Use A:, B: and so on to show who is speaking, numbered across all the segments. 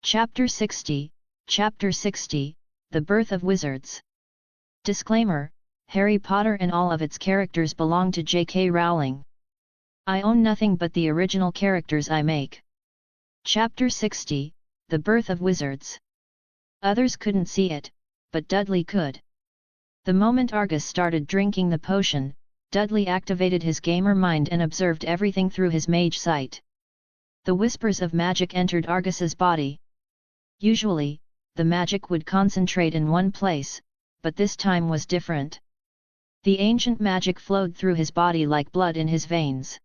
A: Chapter 60, Chapter 60, The Birth of Wizards. Disclaimer: Harry Potter and all of its characters belong to J.K. Rowling. I own nothing but the original characters I make. Chapter 60, The Birth of Wizards. Others couldn't see it, but Dudley could. The moment Argus started drinking the potion, Dudley activated his gamer mind and observed everything through his mage sight. The whispers of magic entered Argus's body. Usually, the magic would concentrate in one place, but this time was different. The ancient magic flowed through his body like blood in his veins.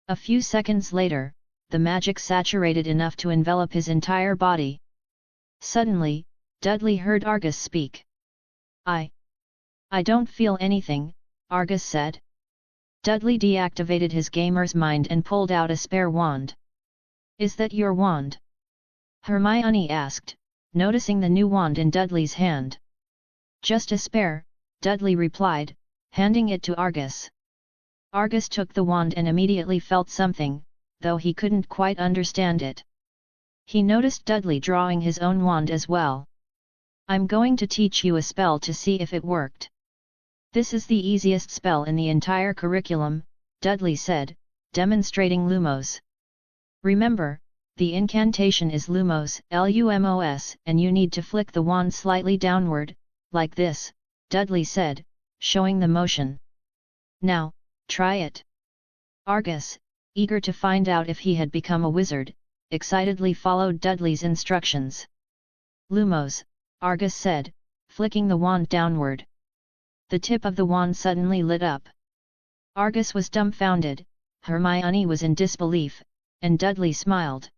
A: A few seconds later, the magic saturated enough to envelop his entire body. Suddenly, Dudley heard Argus speak. I don't feel anything," Argus said. Dudley deactivated his gamer's mind and pulled out a spare wand. "Is that your wand?" Hermione asked, noticing the new wand in Dudley's hand. "Just a spare," Dudley replied, handing it to Argus. Argus took the wand and immediately felt something, though he couldn't quite understand it. He noticed Dudley drawing his own wand as well. "I'm going to teach you a spell to see if it worked. This is the easiest spell in the entire curriculum," Dudley said, demonstrating Lumos. "Remember, the incantation is Lumos, Lumos, and you need to flick the wand slightly downward, like this," Dudley said, showing the motion. "Now, try it." Argus, eager to find out if he had become a wizard, excitedly followed Dudley's instructions. "Lumos," Argus said, flicking the wand downward. The tip of the wand suddenly lit up. Argus was dumbfounded, Hermione was in disbelief, and Dudley smiled.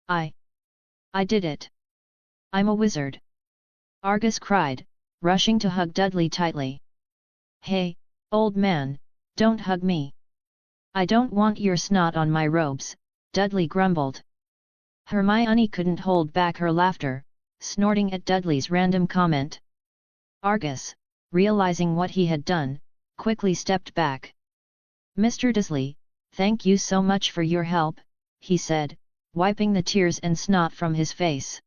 A: I did it! I'm a wizard!" Argus cried, rushing to hug Dudley tightly. "Hey, old man, don't hug me! I don't want your snot on my robes," Dudley grumbled. Hermione couldn't hold back her laughter, snorting at Dudley's random comment. Argus, realizing what he had done, quickly stepped back. "Mr. Dursley, thank you so much for your help," he said, wiping the tears and snot from his face.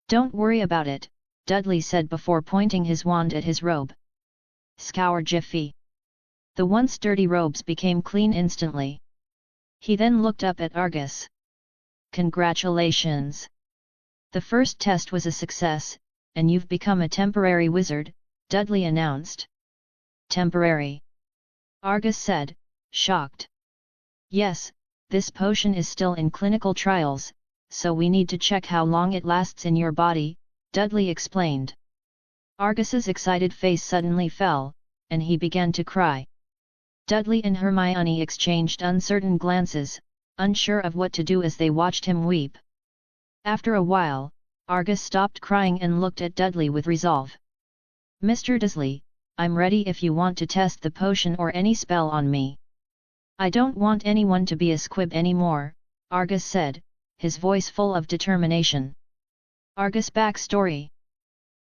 A: "Don't worry about it," Dudley said before pointing his wand at his robe. Scour jiffy. The once dirty robes became clean instantly. He then looked up at Argus. "Congratulations! The first test was a success, and you've become a temporary wizard," Dudley announced. "Temporary?" Argus said, shocked. "Yes, this potion is still in clinical trials, so we need to check how long it lasts in your body," Dudley explained. Argus's excited face suddenly fell, and he began to cry. Dudley and Hermione exchanged uncertain glances, unsure of what to do as they watched him weep. After a while, Argus stopped crying and looked at Dudley with resolve. "Mr. Dursley, I'm ready if you want to test the potion or any spell on me. I don't want anyone to be a squib anymore," Argus said, his voice full of determination. Argus backstory.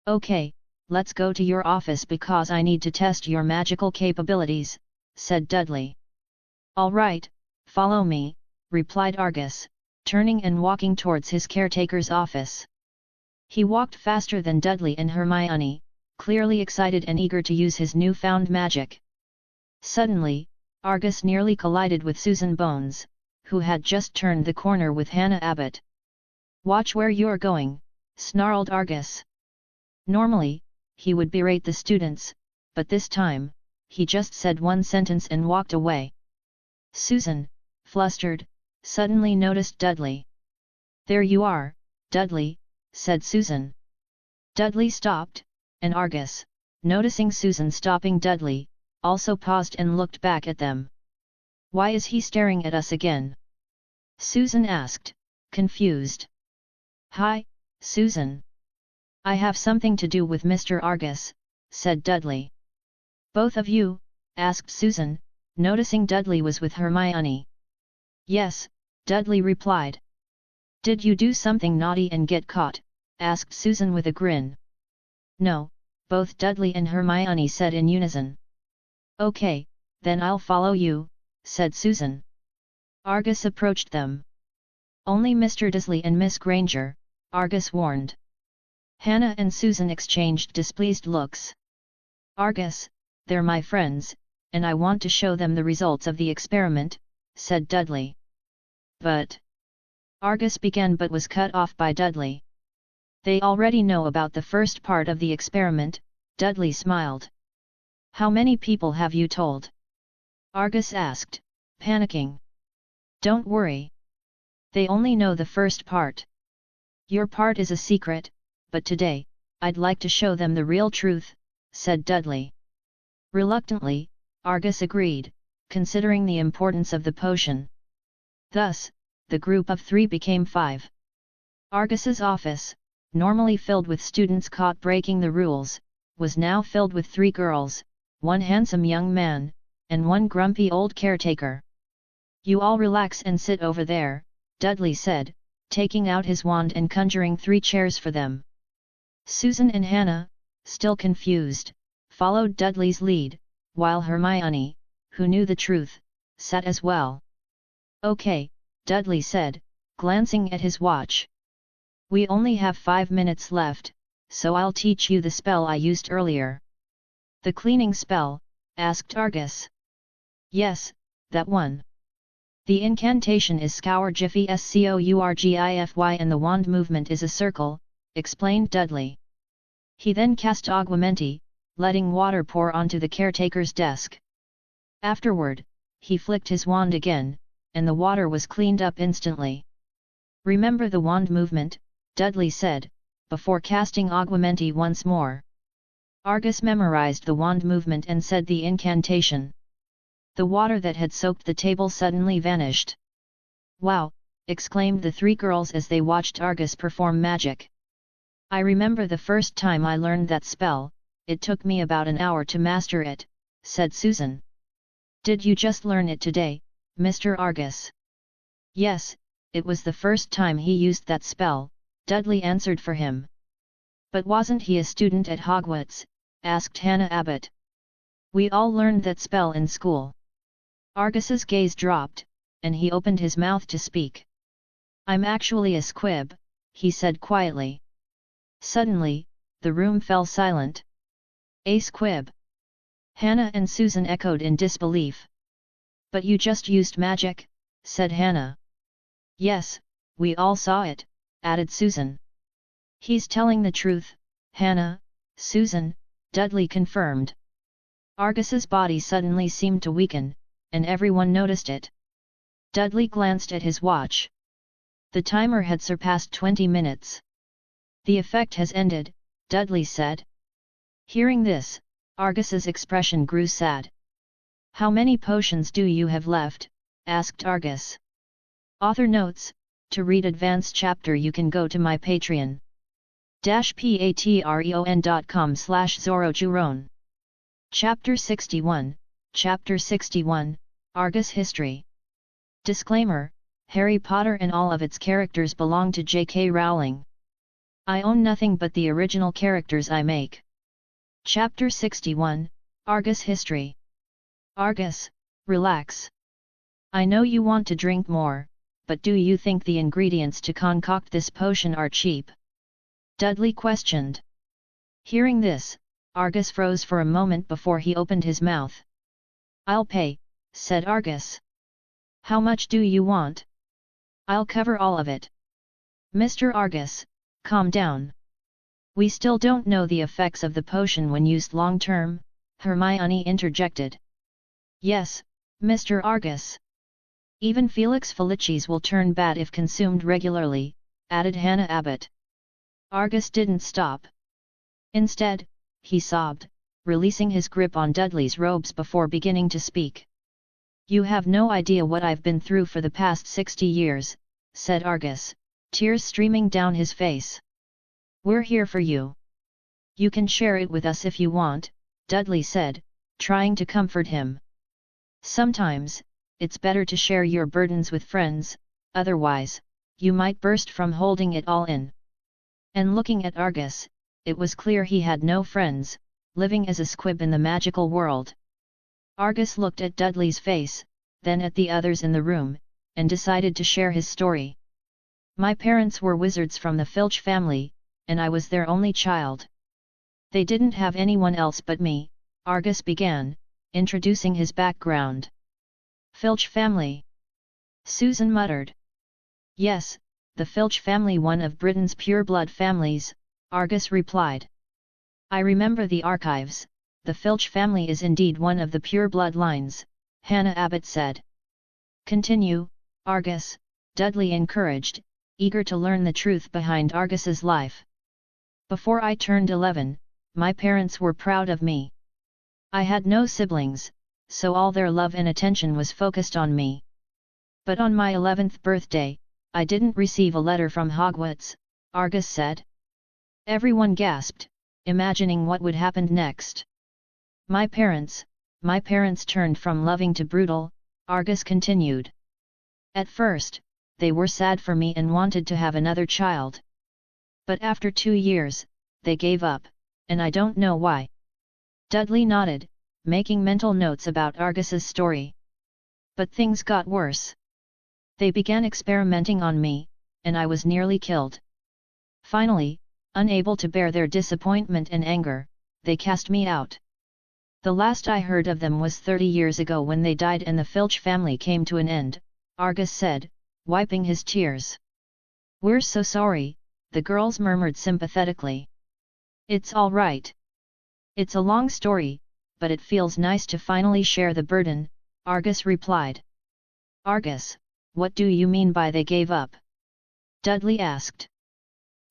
A: "Okay, let's go to your office because I need to test your magical capabilities," said Dudley. "All right, follow me," replied Argus, turning and walking towards his caretaker's office. He walked faster than Dudley and Hermione, clearly excited and eager to use his newfound magic. Suddenly, Argus nearly collided with Susan Bones, who had just turned the corner with Hannah Abbott. "Watch where you're going," snarled Argus. Normally, he would berate the students, but this time, he just said one sentence and walked away. Susan, flustered, suddenly noticed Dudley. "There you are, Dudley," said Susan. Dudley stopped, and Argus, noticing Susan stopping Dudley, also paused and looked back at them. "Why is he staring at us again?" Susan asked, confused. "Hi, Susan. I have something to do with Mr. Argus," said Dudley. "Both of you?" asked Susan, noticing Dudley was with Hermione. "Yes," Dudley replied. "Did you do something naughty and get caught?" asked Susan with a grin. "No," both Dudley and Hermione said in unison. "Okay, then I'll follow you," said Susan. Argus approached them. Only Mr. Dursley and Miss Granger, Argus warned. Hannah and Susan exchanged displeased looks. Argus, they're my friends, and I want to show them the results of the experiment, said Dudley. But... Argus began but was cut off by Dudley. They already know about the first part of the experiment, Dudley smiled. How many people have you told? Argus asked, panicking. Don't worry. They only know the first part. Your part is a secret, but today, I'd like to show them the real truth, said Dudley. Reluctantly, Argus agreed, considering the importance of the potion. Thus, the group of 3 became 5. Argus's office, normally filled with students caught breaking the rules, was now filled with 3 girls, 1 handsome young man, and 1 grumpy old caretaker. You all relax and sit over there, Dudley said, taking out his wand and conjuring 3 chairs for them. Susan and Hannah, still confused, followed Dudley's lead, while Hermione, who knew the truth, sat as well. Okay, Dudley said, glancing at his watch. We only have 5 minutes left, so I'll teach you the spell I used earlier. The cleaning spell? Asked Argus. Yes, that one. The incantation is Scour Jiffy Scourgify and the wand movement is a circle, explained Dudley. He then cast Augmenti, letting water pour onto the caretaker's desk. Afterward, he flicked his wand again, and the water was cleaned up instantly. Remember the wand movement, Dudley said, before casting Augmenti once more. Argus memorized the wand movement and said the incantation. The water that had soaked the table suddenly vanished. Wow! Exclaimed the 3 girls as they watched Argus perform magic. I remember the first time I learned that spell, it took me about an hour to master it, said Susan. Did you just learn it today, Mr. Argus? Yes, it was the first time he used that spell, Dudley answered for him. But wasn't he a student at Hogwarts? Asked Hannah Abbott. We all learned that spell in school. Argus's gaze dropped, and he opened his mouth to speak. I'm actually a squib, he said quietly. Suddenly, the room fell silent. A squib? Hannah and Susan echoed in disbelief. But you just used magic, said Hannah. Yes, we all saw it, added Susan. He's telling the truth, Hannah, Susan, Dudley confirmed. Argus's body suddenly seemed to weaken, and everyone noticed it. Dudley glanced at his watch. The timer had surpassed 20 minutes. The effect has ended, Dudley said. Hearing this, Argus's expression grew sad. How many potions do you have left? Asked Argus. Author notes, to read advanced chapter you can go to my Patreon. patreon.com/ZoroJuron. Chapter 61, Chapter 61, Argus History. Disclaimer, Harry Potter and all of its characters belong to J.K. Rowling. I own nothing but the original characters I make. Chapter 61, Argus History. Argus, relax. I know you want to drink more, but do you think the ingredients to concoct this potion are cheap? Dudley questioned. Hearing this, Argus froze for a moment before he opened his mouth. I'll pay, said Argus. How much do you want? I'll cover all of it. Mr. Argus, calm down. We still don't know the effects of the potion when used long-term, Hermione interjected. Yes, Mr. Argus. Even Felix Felicis will turn bad if consumed regularly, added Hannah Abbott. Argus didn't stop. Instead, he sobbed, releasing his grip on Dudley's robes before beginning to speak. You have no idea what I've been through for the past 60 years, said Argus, tears streaming down his face. We're here for you. You can share it with us if you want, Dudley said, trying to comfort him. Sometimes, it's better to share your burdens with friends, otherwise, you might burst from holding it all in. And looking at Argus, it was clear he had no friends, living as a squib in the magical world. Argus looked at Dudley's face, then at the others in the room, and decided to share his story. My parents were wizards from the Filch family, and I was their only child. They didn't have anyone else but me, Argus began, introducing his background. Filch family? Susan muttered. Yes, the Filch family, one of Britain's pure-blood families, Argus replied. I remember the archives, the Filch family is indeed one of the pure-blood lines, Hannah Abbott said. Continue, Argus, Dudley encouraged, eager to learn the truth behind Argus's life. Before I turned 11, my parents were proud of me. I had no siblings, so all their love and attention was focused on me. But on my 11th birthday, I didn't receive a letter from Hogwarts, Argus said. Everyone gasped, imagining what would happen next. My parents turned from loving to brutal, Argus continued. At first, they were sad for me and wanted to have another child. But after 2 years, they gave up, and I don't know why. Dudley nodded, making mental notes about Argus's story. But things got worse. They began experimenting on me, and I was nearly killed. Finally, unable to bear their disappointment and anger, they cast me out. The last I heard of them was 30 years ago when they died and the Filch family came to an end, Argus said, wiping his tears. We're so sorry, the girls murmured sympathetically. It's all right. It's a long story, but it feels nice to finally share the burden, Argus replied. Argus, what do you mean by they gave up? Dudley asked.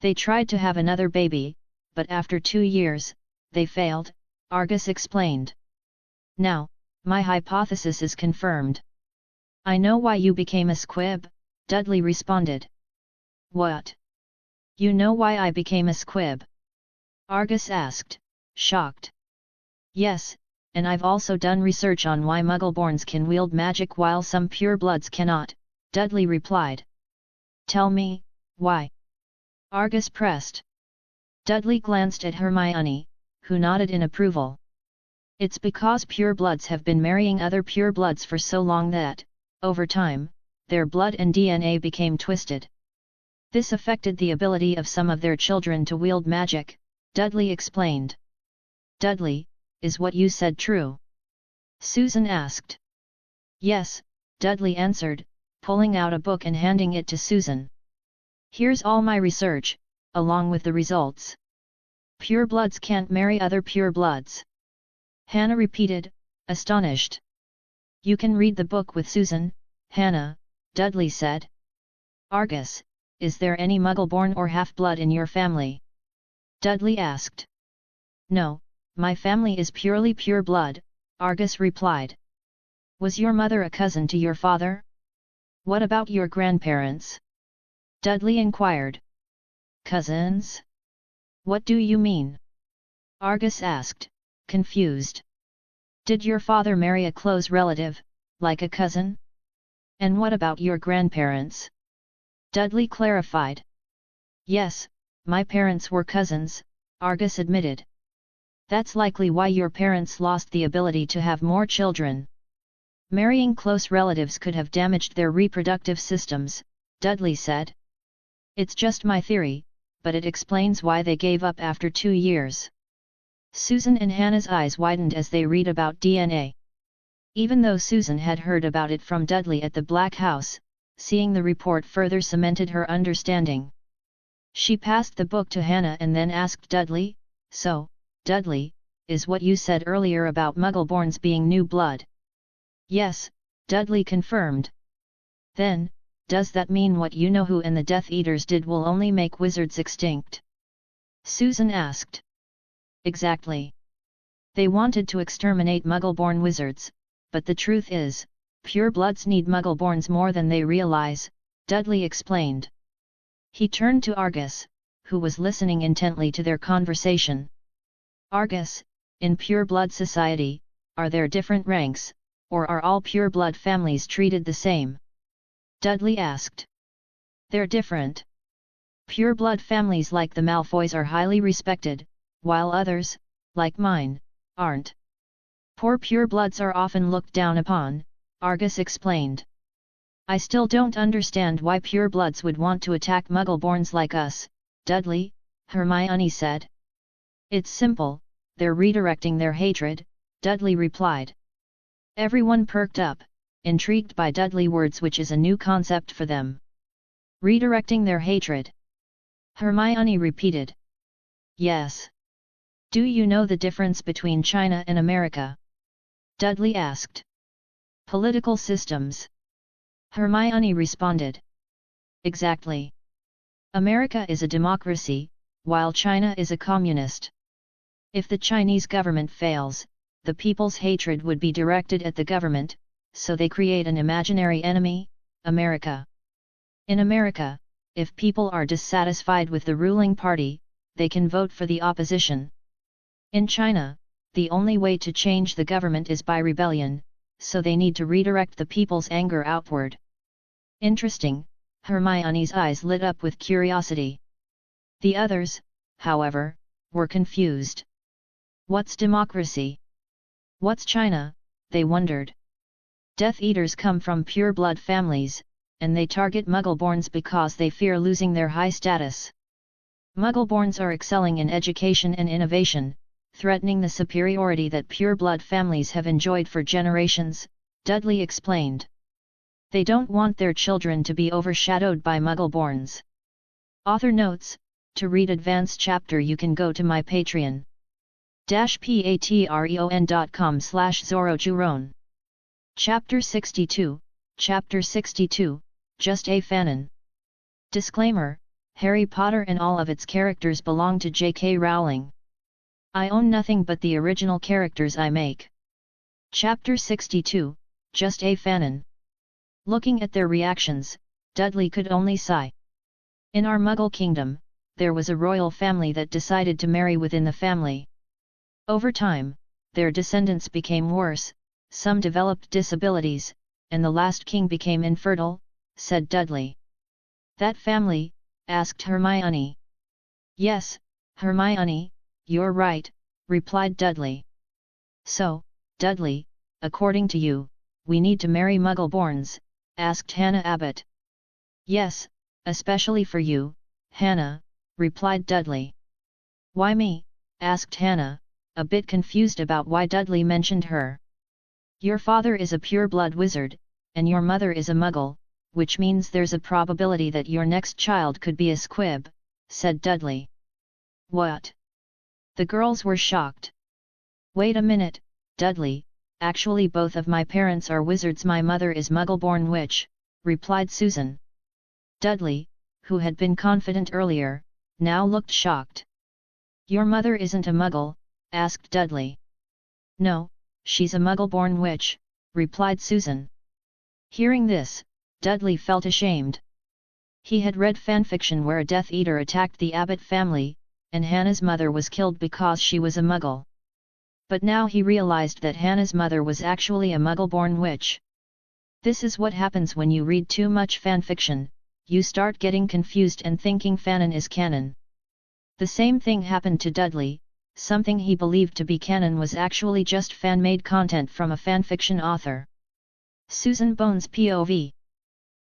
A: They tried to have another baby, but after 2 years, they failed, Argus explained. Now, my hypothesis is confirmed. I know why you became a squib, Dudley responded. What? You know why I became a squib? Argus asked, shocked. Yes, and I've also done research on why Muggleborns can wield magic while some purebloods cannot, Dudley replied. Tell me, why? Argus pressed. Dudley glanced at Hermione, who nodded in approval. It's because purebloods have been marrying other purebloods for so long that, over time, their blood and DNA became twisted. This affected the ability of some of their children to wield magic, Dudley explained. Dudley, is what you said true? Susan asked. Yes, Dudley answered, pulling out a book and handing it to Susan. Here's all my research, along with the results. Purebloods can't marry other purebloods. Hannah repeated, astonished. You can read the book with Susan, Hannah, Dudley said. Argus, is there any Muggleborn or half-blood in your family? Dudley asked. No, my family is purely pure blood, Argus replied. Was your mother a cousin to your father? What about your grandparents? Dudley inquired. Cousins? What do you mean? Argus asked, confused. Did your father marry a close relative, like a cousin? And what about your grandparents? Dudley clarified. Yes, my parents were cousins, Argus admitted. That's likely why your parents lost the ability to have more children. Marrying close relatives could have damaged their reproductive systems, Dudley said. It's just my theory, but it explains why they gave up after 2 years. Susan and Hannah's eyes widened as they read about DNA. Even though Susan had heard about it from Dudley at the Black House, seeing the report further cemented her understanding. She passed the book to Hannah and then asked Dudley, So, Dudley, is what you said earlier about Muggleborns being new blood? Yes, Dudley confirmed. Then, does that mean what you know who and the Death Eaters did will only make wizards extinct? Susan asked. Exactly. They wanted to exterminate Muggleborn wizards, but the truth is, purebloods need Muggleborns more than they realize, Dudley explained. He turned to Argus, who was listening intently to their conversation. Argus, in pureblood society, are there different ranks, or are all pureblood families treated the same? Dudley asked. They're different. Pureblood families like the Malfoys are highly respected, while others, like mine, aren't. Poor purebloods are often looked down upon, Argus explained. I still don't understand why purebloods would want to attack Muggleborns like us, Dudley, Hermione said. It's simple, they're redirecting their hatred, Dudley replied. Everyone perked up, intrigued by Dudley's words, which is a new concept for them. Redirecting their hatred. Hermione repeated. Yes. Do you know the difference between China and America? Dudley asked. Political systems. Hermione responded. Exactly. America is a democracy, while China is a communist. If the Chinese government fails, the people's hatred would be directed at the government, so they create an imaginary enemy, America. In America, if people are dissatisfied with the ruling party, they can vote for the opposition. In China, the only way to change the government is by rebellion, so they need to redirect the people's anger outward. Interesting, Hermione's eyes lit up with curiosity. The others, however, were confused. What's democracy? What's China? They wondered. Death Eaters come from pure-blood families, and they target Muggleborns because they fear losing their high status. Muggleborns are excelling in education and innovation, threatening the superiority that pure-blood families have enjoyed for generations, Dudley explained. They don't want their children to be overshadowed by Muggleborns. Author notes, to read advanced chapter you can go to my Patreon. patreon.com/ZoroJuron. Chapter 62, Chapter 62, Just a Fanon. Disclaimer, Harry Potter and all of its characters belong to J.K. Rowling. I own nothing but the original characters I make. Chapter 62, Just a Fanon. Looking at their reactions, Dudley could only sigh. In our Muggle kingdom, there was a royal family that decided to marry within the family. Over time, their descendants became worse, some developed disabilities, and the last king became infertile, said Dudley. That family? Asked Hermione. Yes, Hermione, you're right, replied Dudley. So, Dudley, according to you, we need to marry Muggleborns? Asked Hannah Abbott. Yes, especially for you, Hannah, replied Dudley. Why me? Asked Hannah, a bit confused about why Dudley mentioned her. Your father is a pure-blood wizard, and your mother is a Muggle, which means there's a probability that your next child could be a squib, said Dudley. What? The girls were shocked. Wait a minute, Dudley, actually both of my parents are wizards. My mother is Muggleborn witch, replied Susan. Dudley, who had been confident earlier, now looked shocked. Your mother isn't a Muggle? Asked Dudley. No, she's a Muggleborn witch, replied Susan. Hearing this, Dudley felt ashamed. He had read fanfiction where a Death Eater attacked the Abbott family, and Hannah's mother was killed because she was a Muggle. But now he realized that Hannah's mother was actually a Muggleborn witch. This is what happens when you read too much fanfiction, you start getting confused and thinking fanon is canon. The same thing happened to Dudley, something he believed to be canon was actually just fan-made content from a fanfiction author. Susan Bones POV.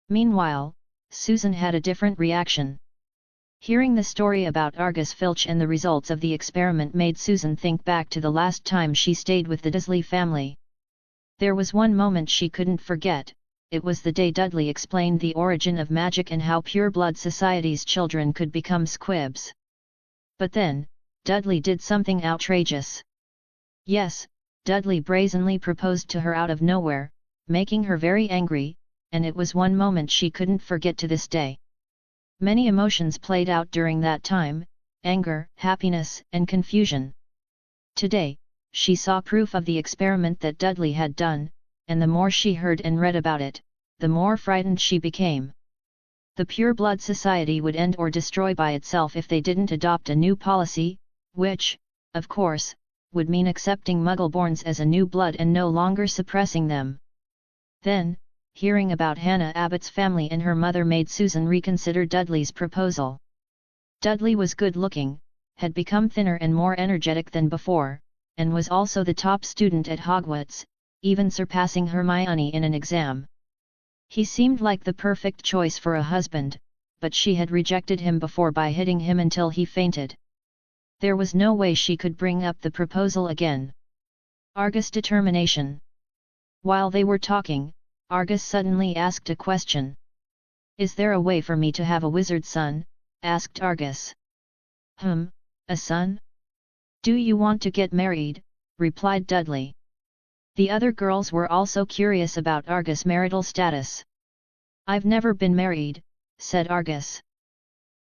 A: Meanwhile, Susan had a different reaction. Hearing the story about Argus Filch and the results of the experiment made Susan think back to the last time she stayed with the Dursley family. There was one moment she couldn't forget, it was the day Dudley explained the origin of magic and how pure-blood society's children could become squibs. But then, Dudley did something outrageous. Yes, Dudley brazenly proposed to her out of nowhere, making her very angry, and it was one moment she couldn't forget to this day. Many emotions played out during that time, anger, happiness, and confusion. Today, she saw proof of the experiment that Dudley had done, and the more she heard and read about it, the more frightened she became. The Pure Blood Society would end or destroy by itself if they didn't adopt a new policy, which, of course, would mean accepting Muggleborns as a new blood and no longer suppressing them. Then, hearing about Hannah Abbott's family and her mother made Susan reconsider Dudley's proposal. Dudley was good-looking, had become thinner and more energetic than before, and was also the top student at Hogwarts, even surpassing Hermione in an exam. He seemed like the perfect choice for a husband, but she had rejected him before by hitting him until he fainted. There was no way she could bring up the proposal again. Argus' determination. While they were talking, Argus suddenly asked a question. "Is there a way for me to have a wizard son?" asked Argus. A son? "Do you want to get married?" replied Dudley. The other girls were also curious about Argus' marital status. "I've never been married," said Argus.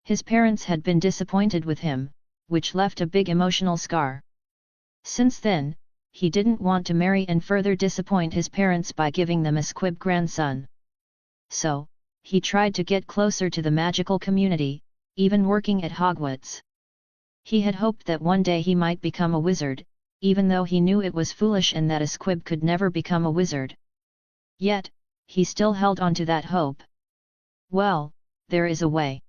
A: His parents had been disappointed with him, which left a big emotional scar. Since then, he didn't want to marry and further disappoint his parents by giving them a squib grandson. So, he tried to get closer to the magical community, even working at Hogwarts. He had hoped that one day he might become a wizard, even though he knew it was foolish and that a squib could never become a wizard. Yet, he still held on to that hope. "Well, there is a way.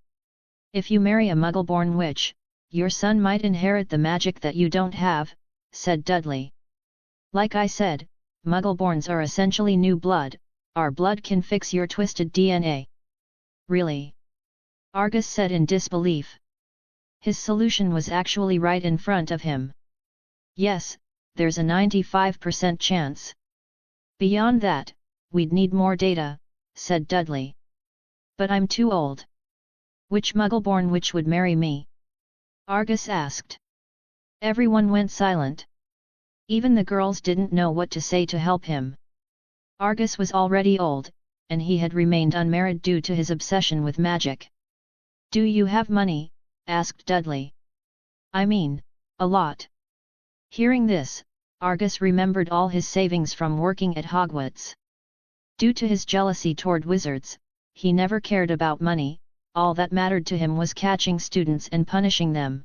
A: If you marry a Muggle-born witch, your son might inherit the magic that you don't have," said Dudley. "Like I said, Muggle-borns are essentially new blood. Our blood can fix your twisted DNA." "Really?" Argus said in disbelief. His solution was actually right in front of him. "Yes, there's a 95% chance. Beyond that, we'd need more data," said Dudley. "But I'm too old." "Which Muggle-born witch would marry me?" Argus asked. Everyone went silent. Even the girls didn't know what to say to help him. Argus was already old, and he had remained unmarried due to his obsession with magic. "Do you have money?" asked Dudley. "I mean, a lot." Hearing this, Argus remembered all his savings from working at Hogwarts. Due to his jealousy toward wizards, he never cared about money. All that mattered to him was catching students and punishing them.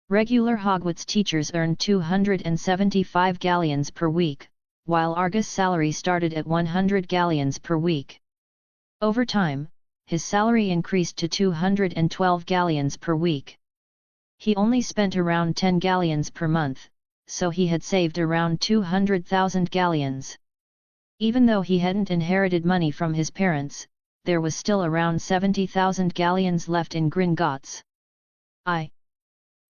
A: Regular Hogwarts teachers earned 275 galleons per week, while Argus' salary started at 100 galleons per week. Over time, his salary increased to 212 galleons per week. He only spent around 10 galleons per month, so he had saved around 200,000 galleons. Even though he hadn't inherited money from his parents, there was still around 70,000 galleons left in Gringotts. I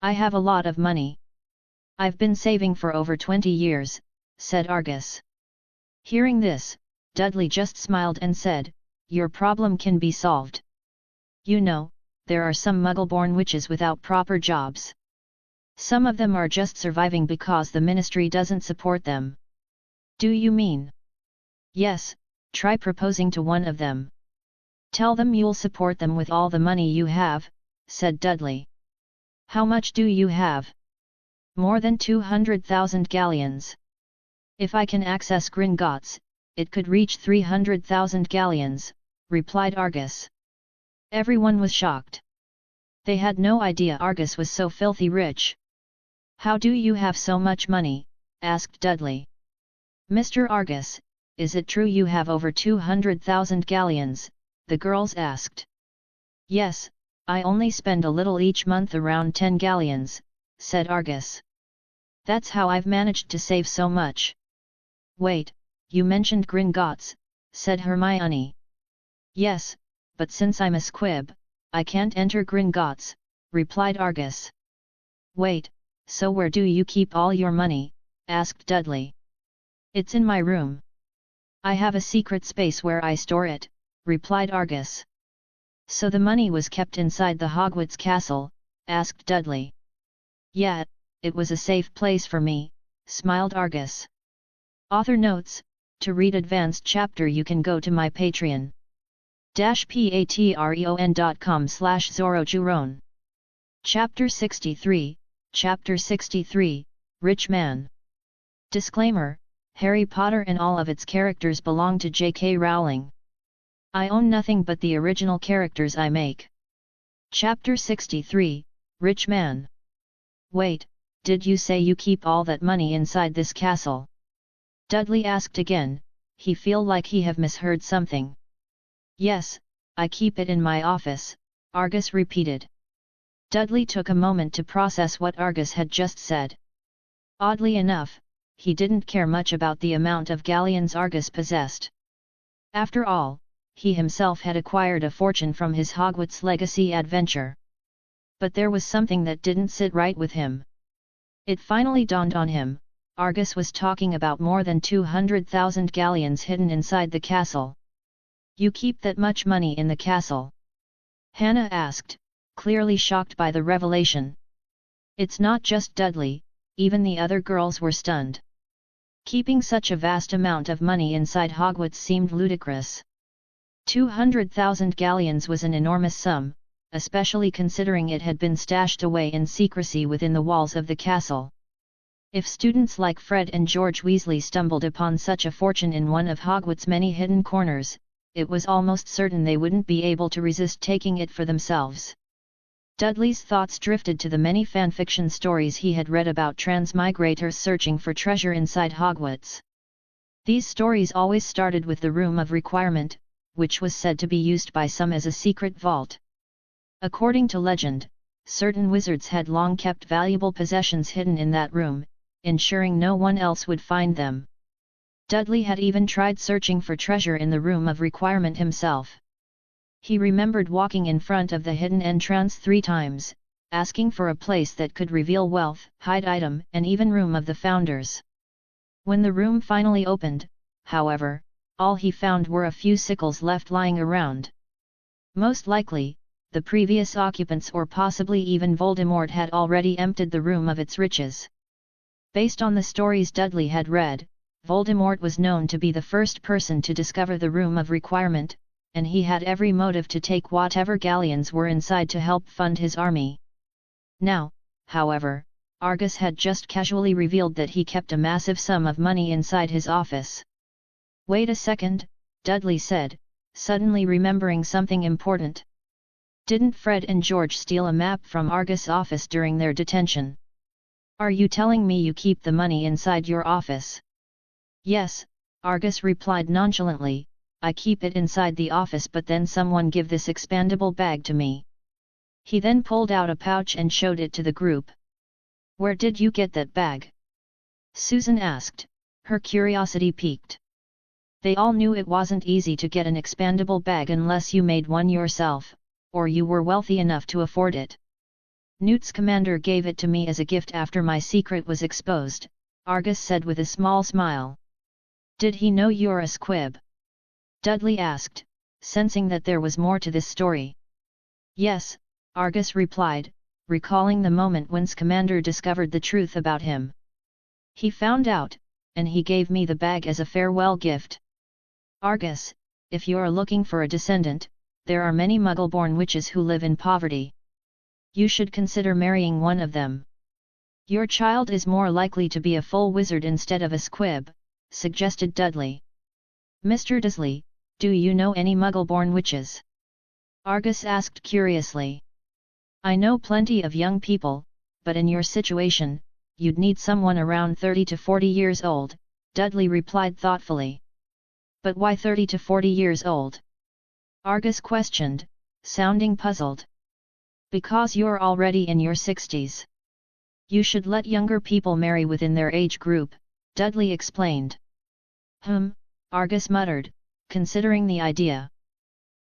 A: have a lot of money. I've been saving for over 20 years, said Argus. Hearing this, Dudley just smiled and said, "Your problem can be solved. You know, there are some Muggle-born witches without proper jobs. Some of them are just surviving because the ministry doesn't support them." "Do you mean?" "Yes, try proposing to one of them. Tell them you'll support them with all the money you have," said Dudley. "How much do you have?" "More than 200,000 galleons. If I can access Gringotts, it could reach 300,000 galleons, replied Argus. Everyone was shocked. They had no idea Argus was so filthy rich. "How do you have so much money?" asked Dudley. "Mr. Argus, is it true you have over 200,000 galleons?" the girls asked. "Yes, I only spend a little each month, around 10 galleons, said Argus. "That's how I've managed to save so much." "Wait, you mentioned Gringotts," said Hermione. "Yes, but since I'm a squib, I can't enter Gringotts," replied Argus. "Wait, so where do you keep all your money?" asked Dudley. "It's in my room. I have a secret space where I store it," replied Argus. "So the money was kept inside the Hogwarts castle?" asked Dudley. "Yeah, it was a safe place for me," smiled Argus. Author notes: to read advanced chapter you can go to my Patreon. patreon.com/ZoroJuron. Chapter 63, Chapter 63, Rich Man. Disclaimer: Harry Potter and all of its characters belong to J.K. Rowling. I own nothing but the original characters I make. Chapter 63, Rich Man. "Wait, did you say you keep all that money inside this castle?" Dudley asked again. He feel like he have misheard something. "Yes, I keep it in my office," Argus repeated. Dudley took a moment to process what Argus had just said. Oddly enough, he didn't care much about the amount of galleons Argus possessed. After all, he himself had acquired a fortune from his Hogwarts Legacy adventure. But there was something that didn't sit right with him. It finally dawned on him, Argus was talking about more than 200,000 galleons hidden inside the castle. You keep that much money in the castle? Hannah asked, clearly shocked by the revelation. It's not just Dudley, even the other girls were stunned. Keeping such a vast amount of money inside Hogwarts seemed ludicrous. 200,000 galleons was an enormous sum, especially considering it had been stashed away in secrecy within the walls of the castle. If students like Fred and George Weasley stumbled upon such a fortune in one of Hogwarts' many hidden corners, it was almost certain they wouldn't be able to resist taking it for themselves. Dudley's thoughts drifted to the many fanfiction stories he had read about transmigrators searching for treasure inside Hogwarts. These stories always started with the Room of Requirement, which was said to be used by some as a secret vault. According to legend, certain wizards had long kept valuable possessions hidden in that room, ensuring no one else would find them. Dudley had even tried searching for treasure in the Room of Requirement himself. He remembered walking in front of the hidden entrance 3 times, asking for a place that could reveal wealth, hide item, and even Room of the Founders. When the room finally opened, however, all he found were a few sickles left lying around. Most likely, the previous occupants or possibly even Voldemort had already emptied the room of its riches. Based on the stories Dudley had read, Voldemort was known to be the first person to discover the Room of Requirement, and he had every motive to take whatever galleons were inside to help fund his army. Now, however, Argus had just casually revealed that he kept a massive sum of money inside his office. Wait a second, Dudley said, suddenly remembering something important. Didn't Fred and George steal a map from Argus' office during their detention? Are you telling me you keep the money inside your office? Yes, Argus replied nonchalantly, I keep it inside the office, but then someone give this expandable bag to me. He then pulled out a pouch and showed it to the group. Where did you get that bag? Susan asked, her curiosity piqued. They all knew it wasn't easy to get an expandable bag unless you made one yourself, or you were wealthy enough to afford it. Newt's commander gave it to me as a gift after my secret was exposed, Argus said with a small smile. Did he know you're a squib? Dudley asked, sensing that there was more to this story. Yes, Argus replied, recalling the moment when's commander discovered the truth about him. He found out, and he gave me the bag as a farewell gift. Argus, if you're looking for a descendant, there are many Muggle-born witches who live in poverty. You should consider marrying one of them. Your child is more likely to be a full wizard instead of a squib, suggested Dudley. Mr. Dursley, do you know any Muggle-born witches? Argus asked curiously. I know plenty of young people, but in your situation, you'd need someone around 30 to 40 years old, Dudley replied thoughtfully. But why 30 to 40 years old? Argus questioned, sounding puzzled. Because you're already in your 60s. You should let younger people marry within their age group, Dudley explained. Argus muttered, considering the idea.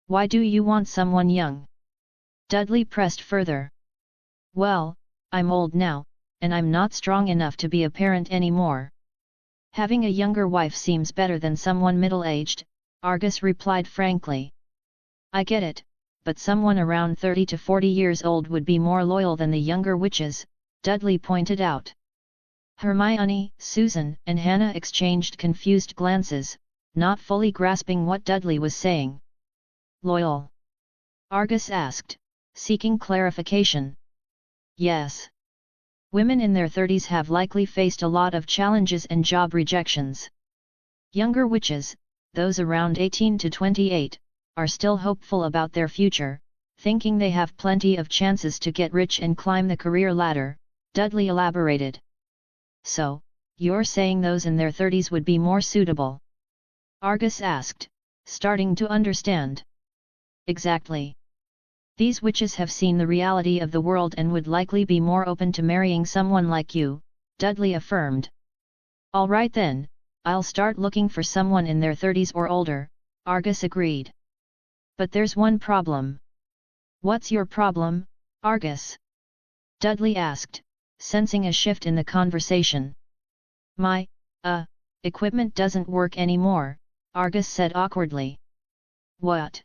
A: Why do you want someone young? Dudley pressed further. Well, I'm old now, and I'm not strong enough to be a parent anymore. Having a younger wife seems better than someone middle-aged, Argus replied frankly. I get it, but someone around 30 to 40 years old would be more loyal than the younger witches, Dudley pointed out. Hermione, Susan, and Hannah exchanged confused glances, not fully grasping what Dudley was saying. Loyal? Argus asked, seeking clarification. Yes. Women in their 30s have likely faced a lot of challenges and job rejections. Younger witches, those around 18 to 28, are still hopeful about their future, thinking they have plenty of chances to get rich and climb the career ladder, Dudley elaborated. So, you're saying those in their 30s would be more suitable? Argus asked, starting to understand. Exactly. These witches have seen the reality of the world and would likely be more open to marrying someone like you, Dudley affirmed. All right then, I'll start looking for someone in their 30s or older, Argus agreed. But there's one problem. What's your problem, Argus? Dudley asked, sensing a shift in the conversation. My equipment doesn't work anymore, Argus said awkwardly. What?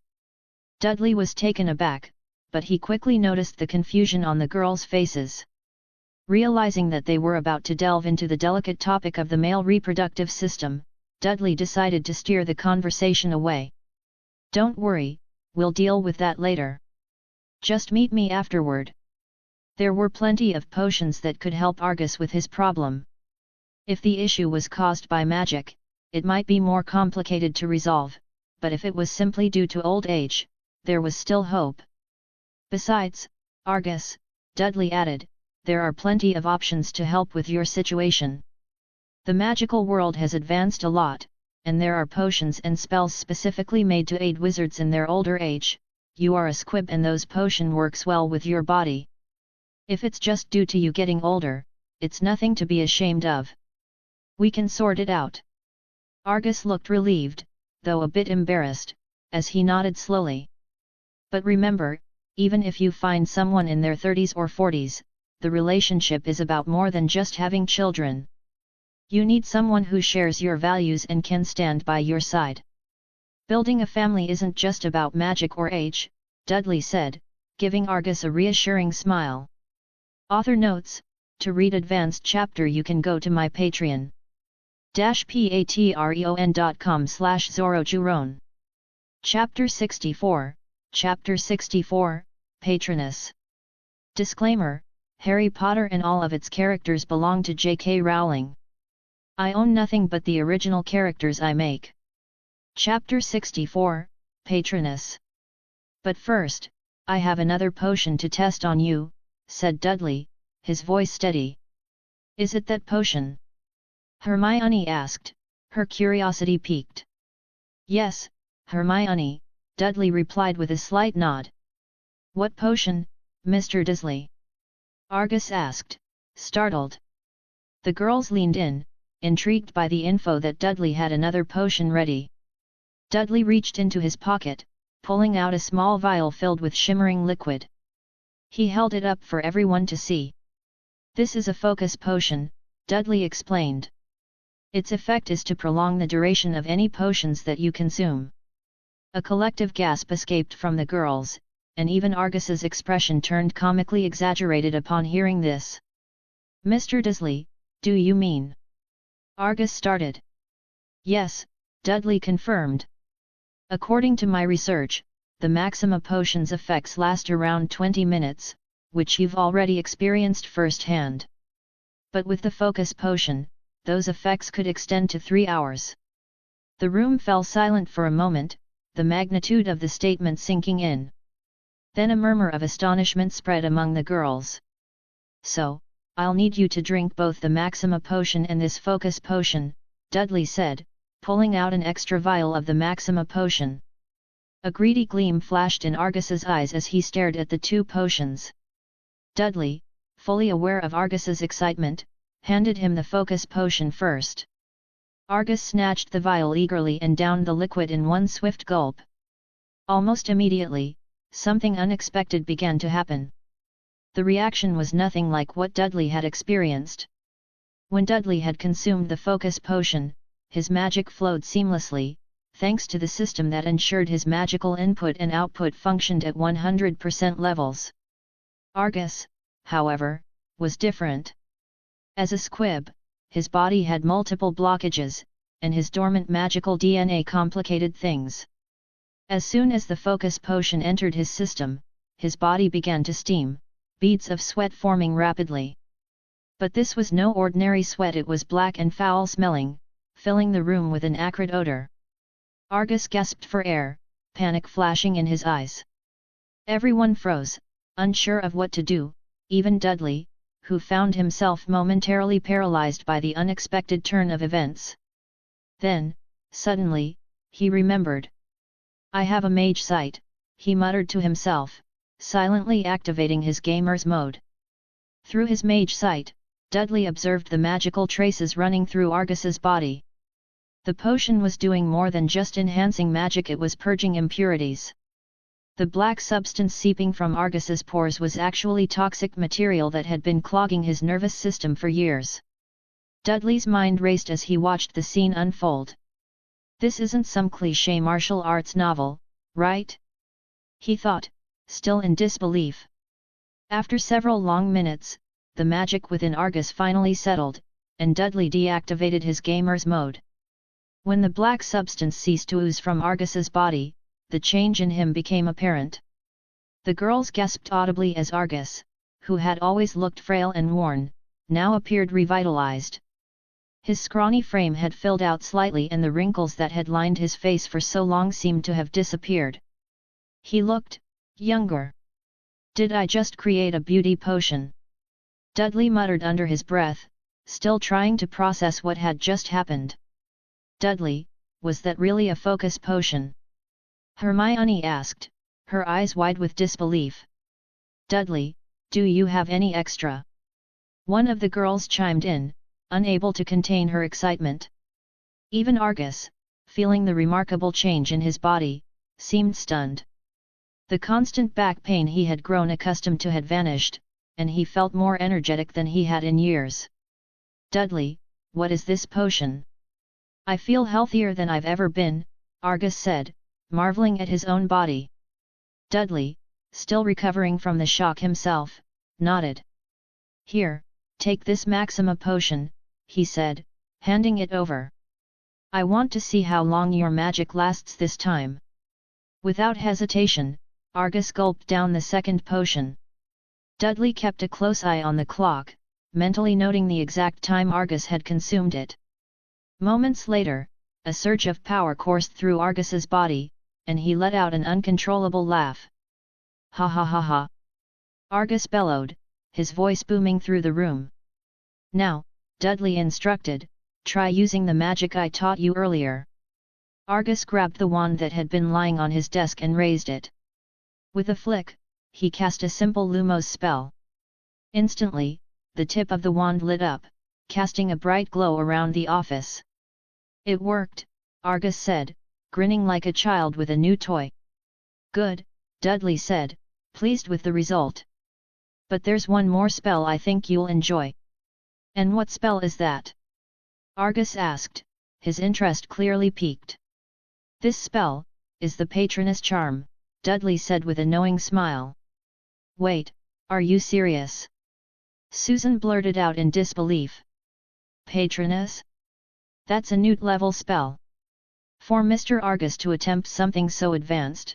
A: Dudley was taken aback, but he quickly noticed the confusion on the girls' faces. Realizing that they were about to delve into the delicate topic of the male reproductive system, Dudley decided to steer the conversation away. Don't worry, we'll deal with that later. Just meet me afterward. There were plenty of potions that could help Argus with his problem. If the issue was caused by magic, it might be more complicated to resolve, but if it was simply due to old age, there was still hope. Besides, Argus, Dudley added, there are plenty of options to help with your situation. The magical world has advanced a lot, and there are potions and spells specifically made to aid wizards in their older age. You are a squib and those potion works well with your body. If it's just due to you getting older, it's nothing to be ashamed of. We can sort it out. Argus looked relieved, though a bit embarrassed, as he nodded slowly. But remember, even if you find someone in their 30s or 40s, the relationship is about more than just having children. You need someone who shares your values and can stand by your side. Building a family isn't just about magic or age, Dudley said, giving Argus a reassuring smile. Author notes: to read advanced chapter you can go to my patreon.com/zorojuron. Chapter 64, Chapter 64, Patroness. Disclaimer: Harry Potter and all of its characters belong to J.K. Rowling. I own nothing but the original characters I make. Chapter 64, Patroness. But first, I have another potion to test on you, said Dudley, his voice steady. Is it that potion? Hermione asked, her curiosity piqued. Yes, Hermione, Dudley replied with a slight nod. What potion, Mr. Dursley? Argus asked, startled. The girls leaned in, intrigued by the info that Dudley had another potion ready. Dudley reached into his pocket, pulling out a small vial filled with shimmering liquid. He held it up for everyone to see. This is a focus potion, Dudley explained. Its effect is to prolong the duration of any potions that you consume. A collective gasp escaped from the girls, and even Argus's expression turned comically exaggerated upon hearing this. Mr. Dursley, do you mean? Argus started. Yes, Dudley confirmed. According to my research, the Maxima potion's effects last around 20 minutes, which you've already experienced firsthand. But with the focus potion, those effects could extend to 3 hours. The room fell silent for a moment, the magnitude of the statement sinking in. Then a murmur of astonishment spread among the girls. So, I'll need you to drink both the Maxima potion and this focus potion, Dudley said, pulling out an extra vial of the Maxima potion. A greedy gleam flashed in Argus's eyes as he stared at the two potions. Dudley, fully aware of Argus's excitement, handed him the focus potion first. Argus snatched the vial eagerly and downed the liquid in one swift gulp. Almost immediately, something unexpected began to happen. The reaction was nothing like what Dudley had experienced. When Dudley had consumed the focus potion, his magic flowed seamlessly, thanks to the system that ensured his magical input and output functioned at 100% levels. Argus, however, was different. As a squib, his body had multiple blockages, and his dormant magical DNA complicated things. As soon as the focus potion entered his system, his body began to steam, beads of sweat forming rapidly. But this was no ordinary sweat, it was black and foul-smelling, filling the room with an acrid odor. Argus gasped for air, panic flashing in his eyes. Everyone froze, unsure of what to do, even Dudley, who found himself momentarily paralyzed by the unexpected turn of events. Then, suddenly, he remembered. I have a mage sight, he muttered to himself, silently activating his gamer's mode. Through his mage sight, Dudley observed the magical traces running through Argus's body. The potion was doing more than just enhancing magic, it was purging impurities. The black substance seeping from Argus's pores was actually toxic material that had been clogging his nervous system for years. Dudley's mind raced as he watched the scene unfold. This isn't some cliché martial arts novel, right? He thought, still in disbelief. After several long minutes, the magic within Argus finally settled, and Dudley deactivated his gamer's mode. When the black substance ceased to ooze from Argus's body, the change in him became apparent. The girls gasped audibly as Argus, who had always looked frail and worn, now appeared revitalized. His scrawny frame had filled out slightly and the wrinkles that had lined his face for so long seemed to have disappeared. He looked younger. Did I just create a beauty potion? Dudley muttered under his breath, still trying to process what had just happened. Dudley, was that really a focus potion? Hermione asked, her eyes wide with disbelief. Dudley, do you have any extra? One of the girls chimed in, unable to contain her excitement. Even Argus, feeling the remarkable change in his body, seemed stunned. The constant back pain he had grown accustomed to had vanished, and he felt more energetic than he had in years. Dudley, what is this potion? I feel healthier than I've ever been, Argus said, marveling at his own body. Dudley, still recovering from the shock himself, nodded. Here, take this Maxima potion, he said, handing it over. I want to see how long your magic lasts this time. Without hesitation, Argus gulped down the second potion. Dudley kept a close eye on the clock, mentally noting the exact time Argus had consumed it. Moments later, a surge of power coursed through Argus's body, and he let out an uncontrollable laugh. Ha ha ha ha! Argus bellowed, his voice booming through the room. Now, Dudley instructed, try using the magic I taught you earlier. Argus grabbed the wand that had been lying on his desk and raised it. With a flick, he cast a simple Lumos spell. Instantly, the tip of the wand lit up, casting a bright glow around the office. It worked, Argus said, grinning like a child with a new toy. Good, Dudley said, pleased with the result. But there's one more spell I think you'll enjoy. And what spell is that? Argus asked, his interest clearly piqued. This spell is the Patroness Charm, Dudley said with a knowing smile. Wait, are you serious? Susan blurted out in disbelief. Patroness? That's a Newt-level spell. For Mr. Argus to attempt something so advanced?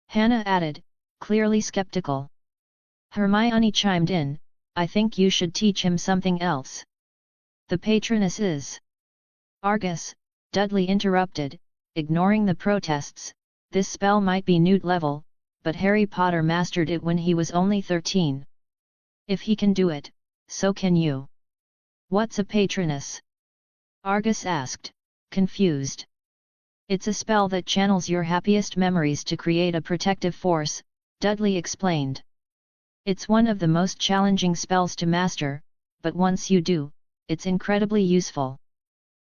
A: Hannah added, clearly skeptical. Hermione chimed in, I think you should teach him something else. The Patroness is. Argus, Dudley interrupted, ignoring the protests, this spell might be Newt-level, but Harry Potter mastered it when he was only 13. If he can do it, so can you. What's a Patroness? Argus asked, confused. It's a spell that channels your happiest memories to create a protective force, Dudley explained. It's one of the most challenging spells to master, but once you do, it's incredibly useful.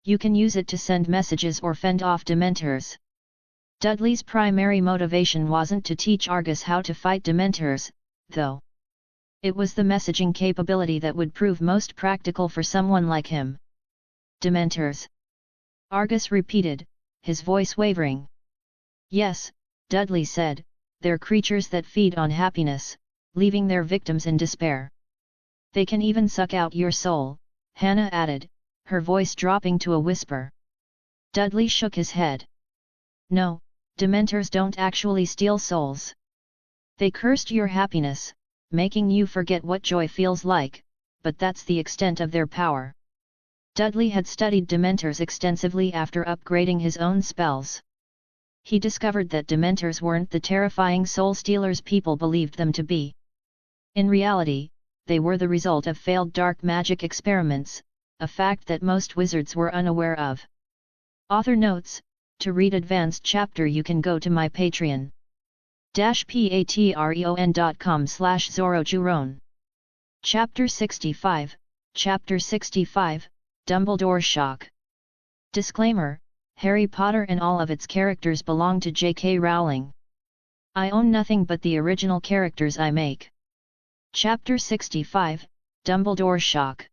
A: You can use it to send messages or fend off Dementors. Dudley's primary motivation wasn't to teach Argus how to fight Dementors, though. It was the messaging capability that would prove most practical for someone like him. Dementors? Argus repeated, his voice wavering. Yes, Dudley said, they're creatures that feed on happiness, leaving their victims in despair. They can even suck out your soul, Hannah added, her voice dropping to a whisper. Dudley shook his head. No, Dementors don't actually steal souls. They curse your happiness, making you forget what joy feels like, but that's the extent of their power. Dudley had studied Dementors extensively after upgrading his own spells. He discovered that Dementors weren't the terrifying soul stealers people believed them to be. In reality, they were the result of failed dark magic experiments, a fact that most wizards were unaware of. Author notes, to read advanced chapter you can go to my Patreon. patreon.com/ZoroJuron. Chapter 65, Chapter 65, Dumbledore Shock. Disclaimer, Harry Potter and all of its characters belong to J.K. Rowling. I own nothing but the original characters I make. Chapter 65, Dumbledore's Shock.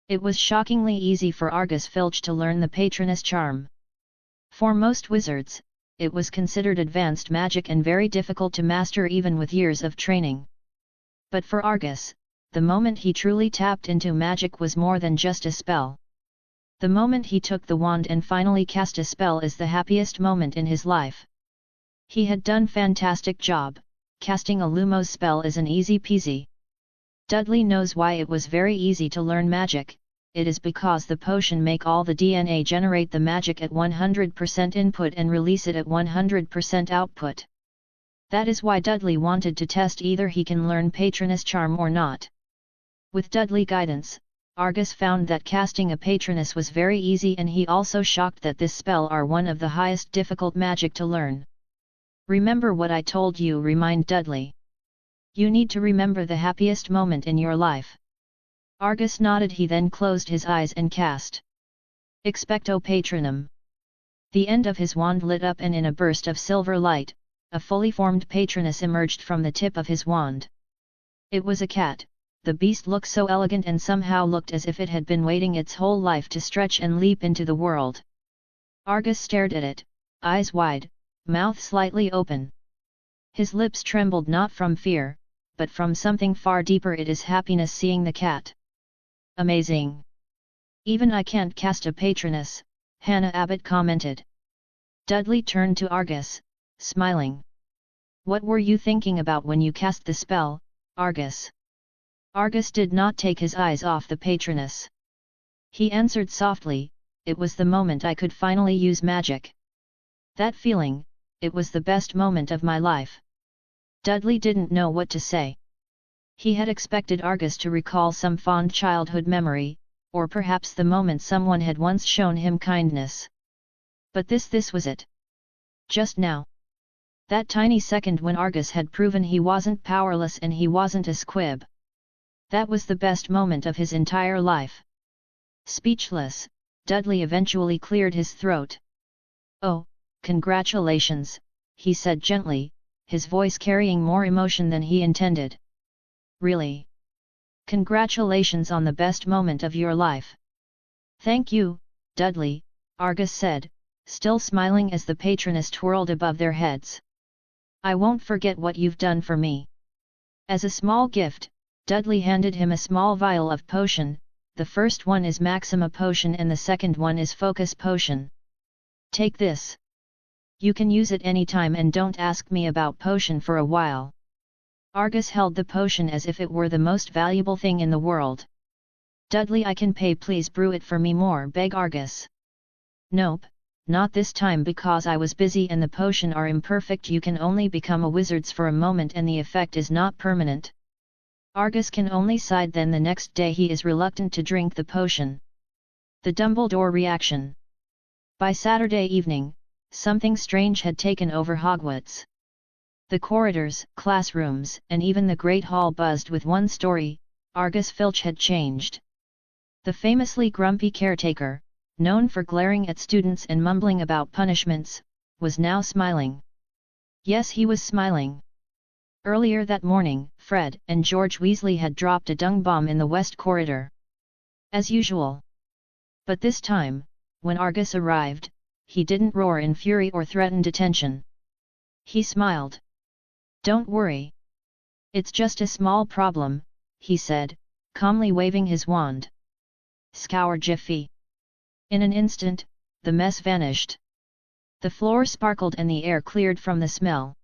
A: It was shockingly easy for Argus Filch to learn the Patronus charm. For most wizards, it was considered advanced magic and very difficult to master even with years of training. But for Argus, the moment he truly tapped into magic was more than just a spell. The moment he took the wand and finally cast a spell is the happiest moment in his life. He had done fantastic job. Casting a Lumos spell is an easy peasy. Dudley knows why it was very easy to learn magic. It is because the potion make all the DNA generate the magic at 100% input and release it at 100% output. That is why Dudley wanted to test either he can learn Patronus charm or not. With Dudley guidance, Argus found that casting a Patronus was very easy, and he also shocked that this spell are one of the highest difficult magic to learn. Remember what I told you, remind Dudley. You need to remember the happiest moment in your life. Argus nodded. He then closed his eyes and cast Expecto Patronum. The end of his wand lit up, and in a burst of silver light, a fully formed Patronus emerged from the tip of his wand. It was a cat. The beast looked so elegant and somehow looked as if it had been waiting its whole life to stretch and leap into the world. Argus stared at it, eyes wide, mouth slightly open. His lips trembled not from fear, but from something far deeper. It is happiness seeing the cat. Amazing. Even I can't cast a Patronus, Hannah Abbott commented. Dudley turned to Argus, smiling. What were you thinking about when you cast the spell, Argus? Argus did not take his eyes off the Patronus. He answered softly, it was the moment I could finally use magic. That feeling, it was the best moment of my life. Dudley didn't know what to say. He had expected Argus to recall some fond childhood memory, or perhaps the moment someone had once shown him kindness. But this was it. Just now. That tiny second when Argus had proven he wasn't powerless and he wasn't a squib. That was the best moment of his entire life. Speechless, Dudley eventually cleared his throat. Oh, congratulations, he said gently, his voice carrying more emotion than he intended. Really? Congratulations on the best moment of your life. Thank you, Dudley, Argus said, still smiling as the Patronus twirled above their heads. I won't forget what you've done for me. As a small gift, Dudley handed him a small vial of potion. The first one is Maxima potion and the second one is Focus potion. Take this. You can use it anytime and don't ask me about potion for a while. Argus held the potion as if it were the most valuable thing in the world. Dudley, I can pay, please brew it for me more, begged Argus. Nope, not this time because I was busy and the potion are imperfect. You can only become a wizard for a moment and the effect is not permanent. Argus can only sigh. Then the next day he is reluctant to drink the potion. The Dumbledore reaction. By Saturday evening, something strange had taken over Hogwarts. The corridors, classrooms, and even the Great Hall buzzed with one story: Argus Filch had changed. The famously grumpy caretaker, known for glaring at students and mumbling about punishments, was now smiling. Yes, he was smiling. Earlier that morning, Fred and George Weasley had dropped a dung bomb in the west corridor. As usual. But this time, when Argus arrived, he didn't roar in fury or threaten detention. He smiled. Don't worry. It's just a small problem, he said, calmly waving his wand. Scour Jiffy. In an instant, the mess vanished. The floor sparkled and the air cleared from the smell.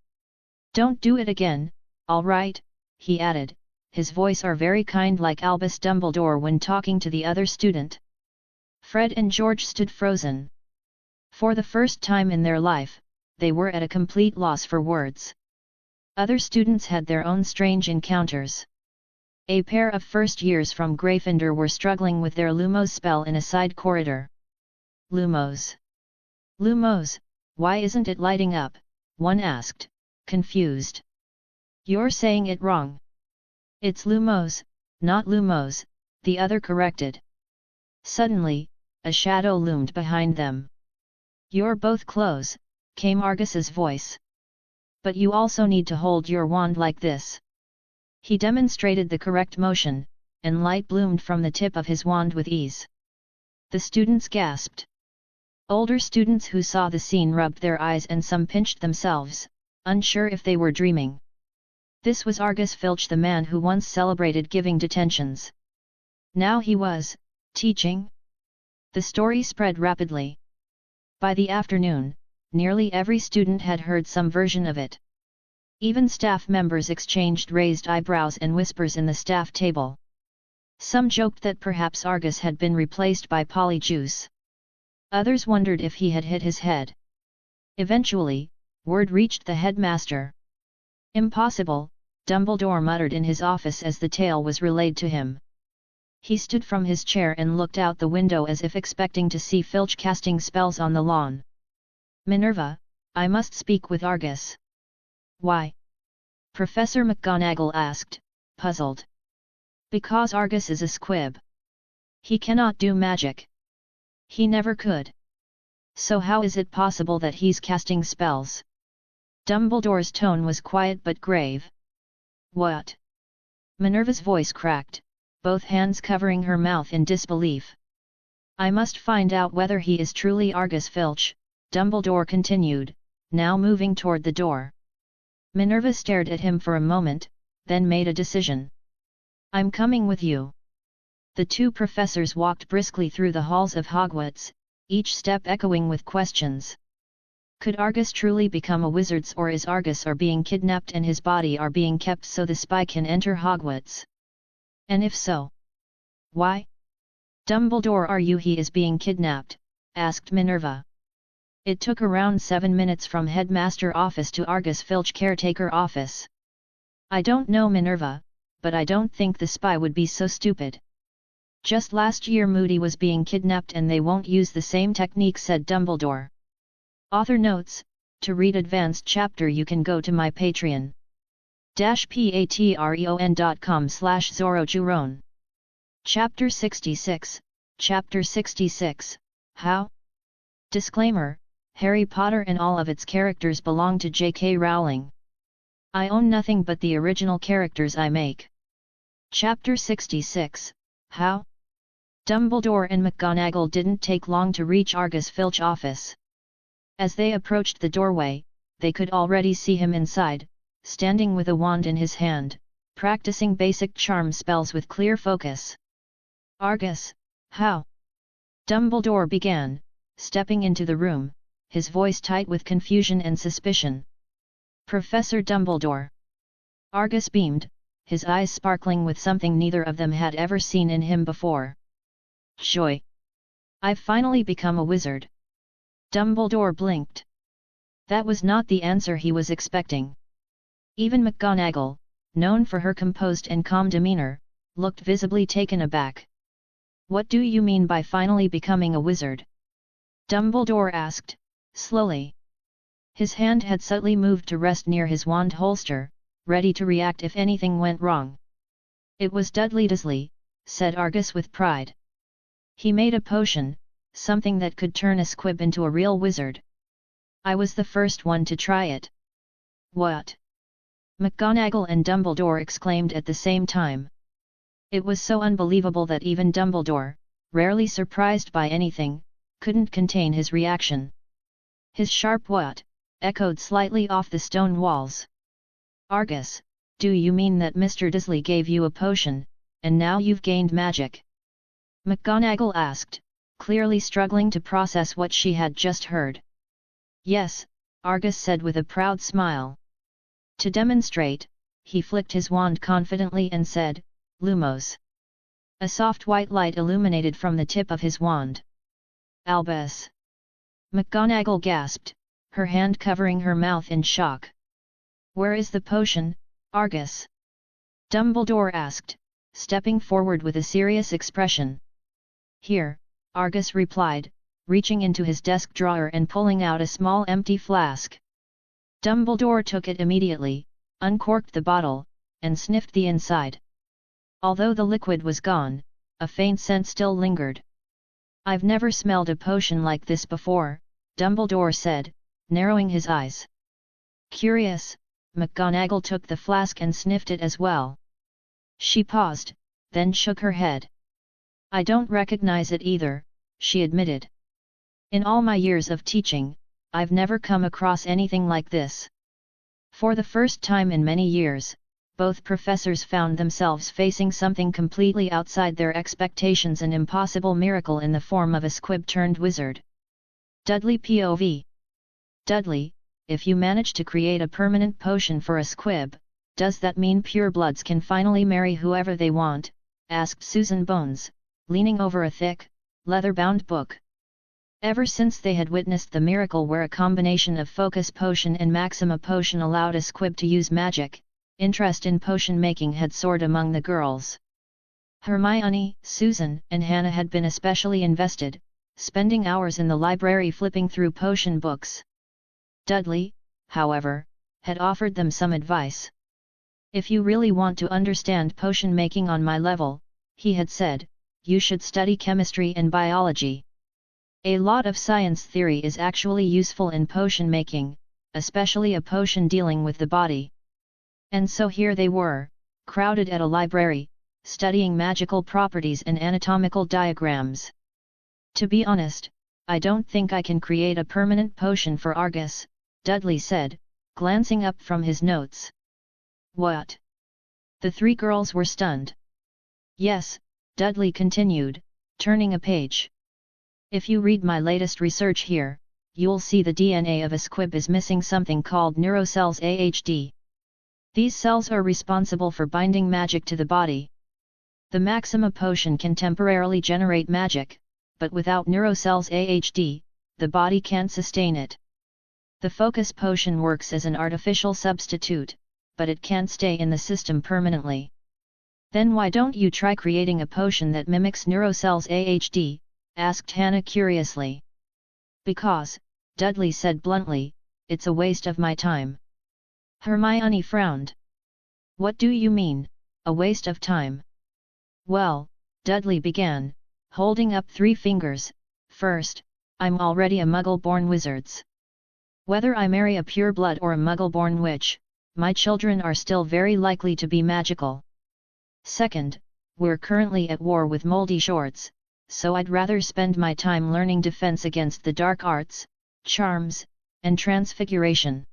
A: Don't do it again, all right, he added, his voice are very kind like Albus Dumbledore when talking to the other student. Fred and George stood frozen. For the first time in their life, they were at a complete loss for words. Other students had their own strange encounters. A pair of first years from Gryffindor were struggling with their Lumos spell in a side corridor. Lumos. Lumos, why isn't it lighting up? One asked, confused. You're saying it wrong. It's Lumos, not Lumos, the other corrected. Suddenly, a shadow loomed behind them. You're both close, came Argus's voice. But you also need to hold your wand like this. He demonstrated the correct motion, and light bloomed from the tip of his wand with ease. The students gasped. Older students who saw the scene rubbed their eyes and some pinched themselves, unsure if they were dreaming. This was Argus Filch, the man who once celebrated giving detentions. Now he was teaching. The story spread rapidly. By the afternoon, nearly every student had heard some version of it. Even staff members exchanged raised eyebrows and whispers in the staff table. Some joked that perhaps Argus had been replaced by Polyjuice. Others wondered if he had hit his head. Eventually, word reached the headmaster. "Impossible," Dumbledore muttered in his office as the tale was relayed to him. He stood from his chair and looked out the window as if expecting to see Filch casting spells on the lawn. "Minerva, I must speak with Argus." "Why?" Professor McGonagall asked, puzzled. "Because Argus is a squib. He cannot do magic. He never could. So how is it possible that he's casting spells?" Dumbledore's tone was quiet but grave. "What?" Minerva's voice cracked, both hands covering her mouth in disbelief. "I must find out whether he is truly Argus Filch," Dumbledore continued, now moving toward the door. Minerva stared at him for a moment, then made a decision. "I'm coming with you." The two professors walked briskly through the halls of Hogwarts, each step echoing with questions. Could Argus truly become a wizard, or is Argus being kidnapped and his body being kept so the spy can enter Hogwarts? And if so, why? "Dumbledore, he is being kidnapped?" asked Minerva. It took around 7 minutes from headmaster office to Argus Filch caretaker office. "I don't know, Minerva, but I don't think the spy would be so stupid. Just last year Moody was being kidnapped and they won't use the same technique," said Dumbledore. Author notes: to read advanced chapter you can go to my patreon.com/zorojuron. Chapter 66, Chapter 66, How? Disclaimer: Harry Potter and all of its characters belong to J.K. Rowling. I own nothing but the original characters I make. Chapter 66, How? Dumbledore and McGonagall didn't take long to reach Argus Filch office. As they approached the doorway, they could already see him inside, standing with a wand in his hand, practicing basic charm spells with clear focus. "Argus, how?" Dumbledore began, stepping into the room, his voice tight with confusion and suspicion. "Professor Dumbledore." Argus beamed, his eyes sparkling with something neither of them had ever seen in him before. "Joy! I've finally become a wizard." Dumbledore blinked. That was not the answer he was expecting. Even McGonagall, known for her composed and calm demeanor, looked visibly taken aback. "What do you mean by finally becoming a wizard?" Dumbledore asked, slowly. His hand had subtly moved to rest near his wand holster, ready to react if anything went wrong. "It was Dudley Dursley," said Argus with pride. "He made a potion, something that could turn a squib into a real wizard. I was the first one to try it." "What?" McGonagall and Dumbledore exclaimed at the same time. It was so unbelievable that even Dumbledore, rarely surprised by anything, couldn't contain his reaction. His sharp "what?" echoed slightly off the stone walls. "Argus, do you mean that Mr. Dursley gave you a potion, and now you've gained magic?" McGonagall asked, clearly struggling to process what she had just heard. "Yes," Argus said with a proud smile. To demonstrate, he flicked his wand confidently and said, "Lumos." A soft white light illuminated from the tip of his wand. "Albus!" McGonagall gasped, her hand covering her mouth in shock. "Where is the potion, Argus?" Dumbledore asked, stepping forward with a serious expression. "Here," Argus replied, reaching into his desk drawer and pulling out a small empty flask. Dumbledore took it immediately, uncorked the bottle, and sniffed the inside. Although the liquid was gone, a faint scent still lingered. "I've never smelled a potion like this before," Dumbledore said, narrowing his eyes. Curious, McGonagall took the flask and sniffed it as well. She paused, then shook her head. I don't recognize it either, she admitted. In all my years of teaching, I've never come across anything like this. For the first time in many years, both professors found themselves facing something completely outside their expectations, an impossible miracle in the form of a squib turned wizard. Dudley POV. Dudley, if you manage to create a permanent potion for a squib, does that mean purebloods can finally marry whoever they want? Asked Susan Bones, leaning over a thick, leather-bound book. Ever since they had witnessed the miracle where a combination of Focus Potion and Maxima Potion allowed a squib to use magic, interest in potion making had soared among the girls. Hermione, Susan, and Hannah had been especially invested, spending hours in the library flipping through potion books. Dudley, however, had offered them some advice. If you really want to understand potion making on my level, he had said, you should study chemistry and biology. A lot of science theory is actually useful in potion making, especially a potion dealing with the body. And so here they were, crowded at a library, studying magical properties and anatomical diagrams. To be honest, I don't think I can create a permanent potion for Argus, Dudley said, glancing up from his notes. What? The three girls were stunned. Yes, Dudley continued, turning a page. If you read my latest research here, you'll see the DNA of a squib is missing something called neurocells AHD. These cells are responsible for binding magic to the body. The Maxima Potion can temporarily generate magic, but without neurocells AHD, the body can't sustain it. The Focus Potion works as an artificial substitute, but it can't stay in the system permanently. Then why don't you try creating a potion that mimics neurocells AHD? Asked Hannah curiously. Because, Dudley said bluntly, it's a waste of my time. Hermione frowned. What do you mean, a waste of time? Well, Dudley began, holding up 3 fingers. First, I'm already a Muggle-born wizard. Whether I marry a pureblood or a Muggle-born witch, my children are still very likely to be magical. Second, we're currently at war with Moldy Shorts, so I'd rather spend my time learning defense against the dark arts, charms, and transfiguration.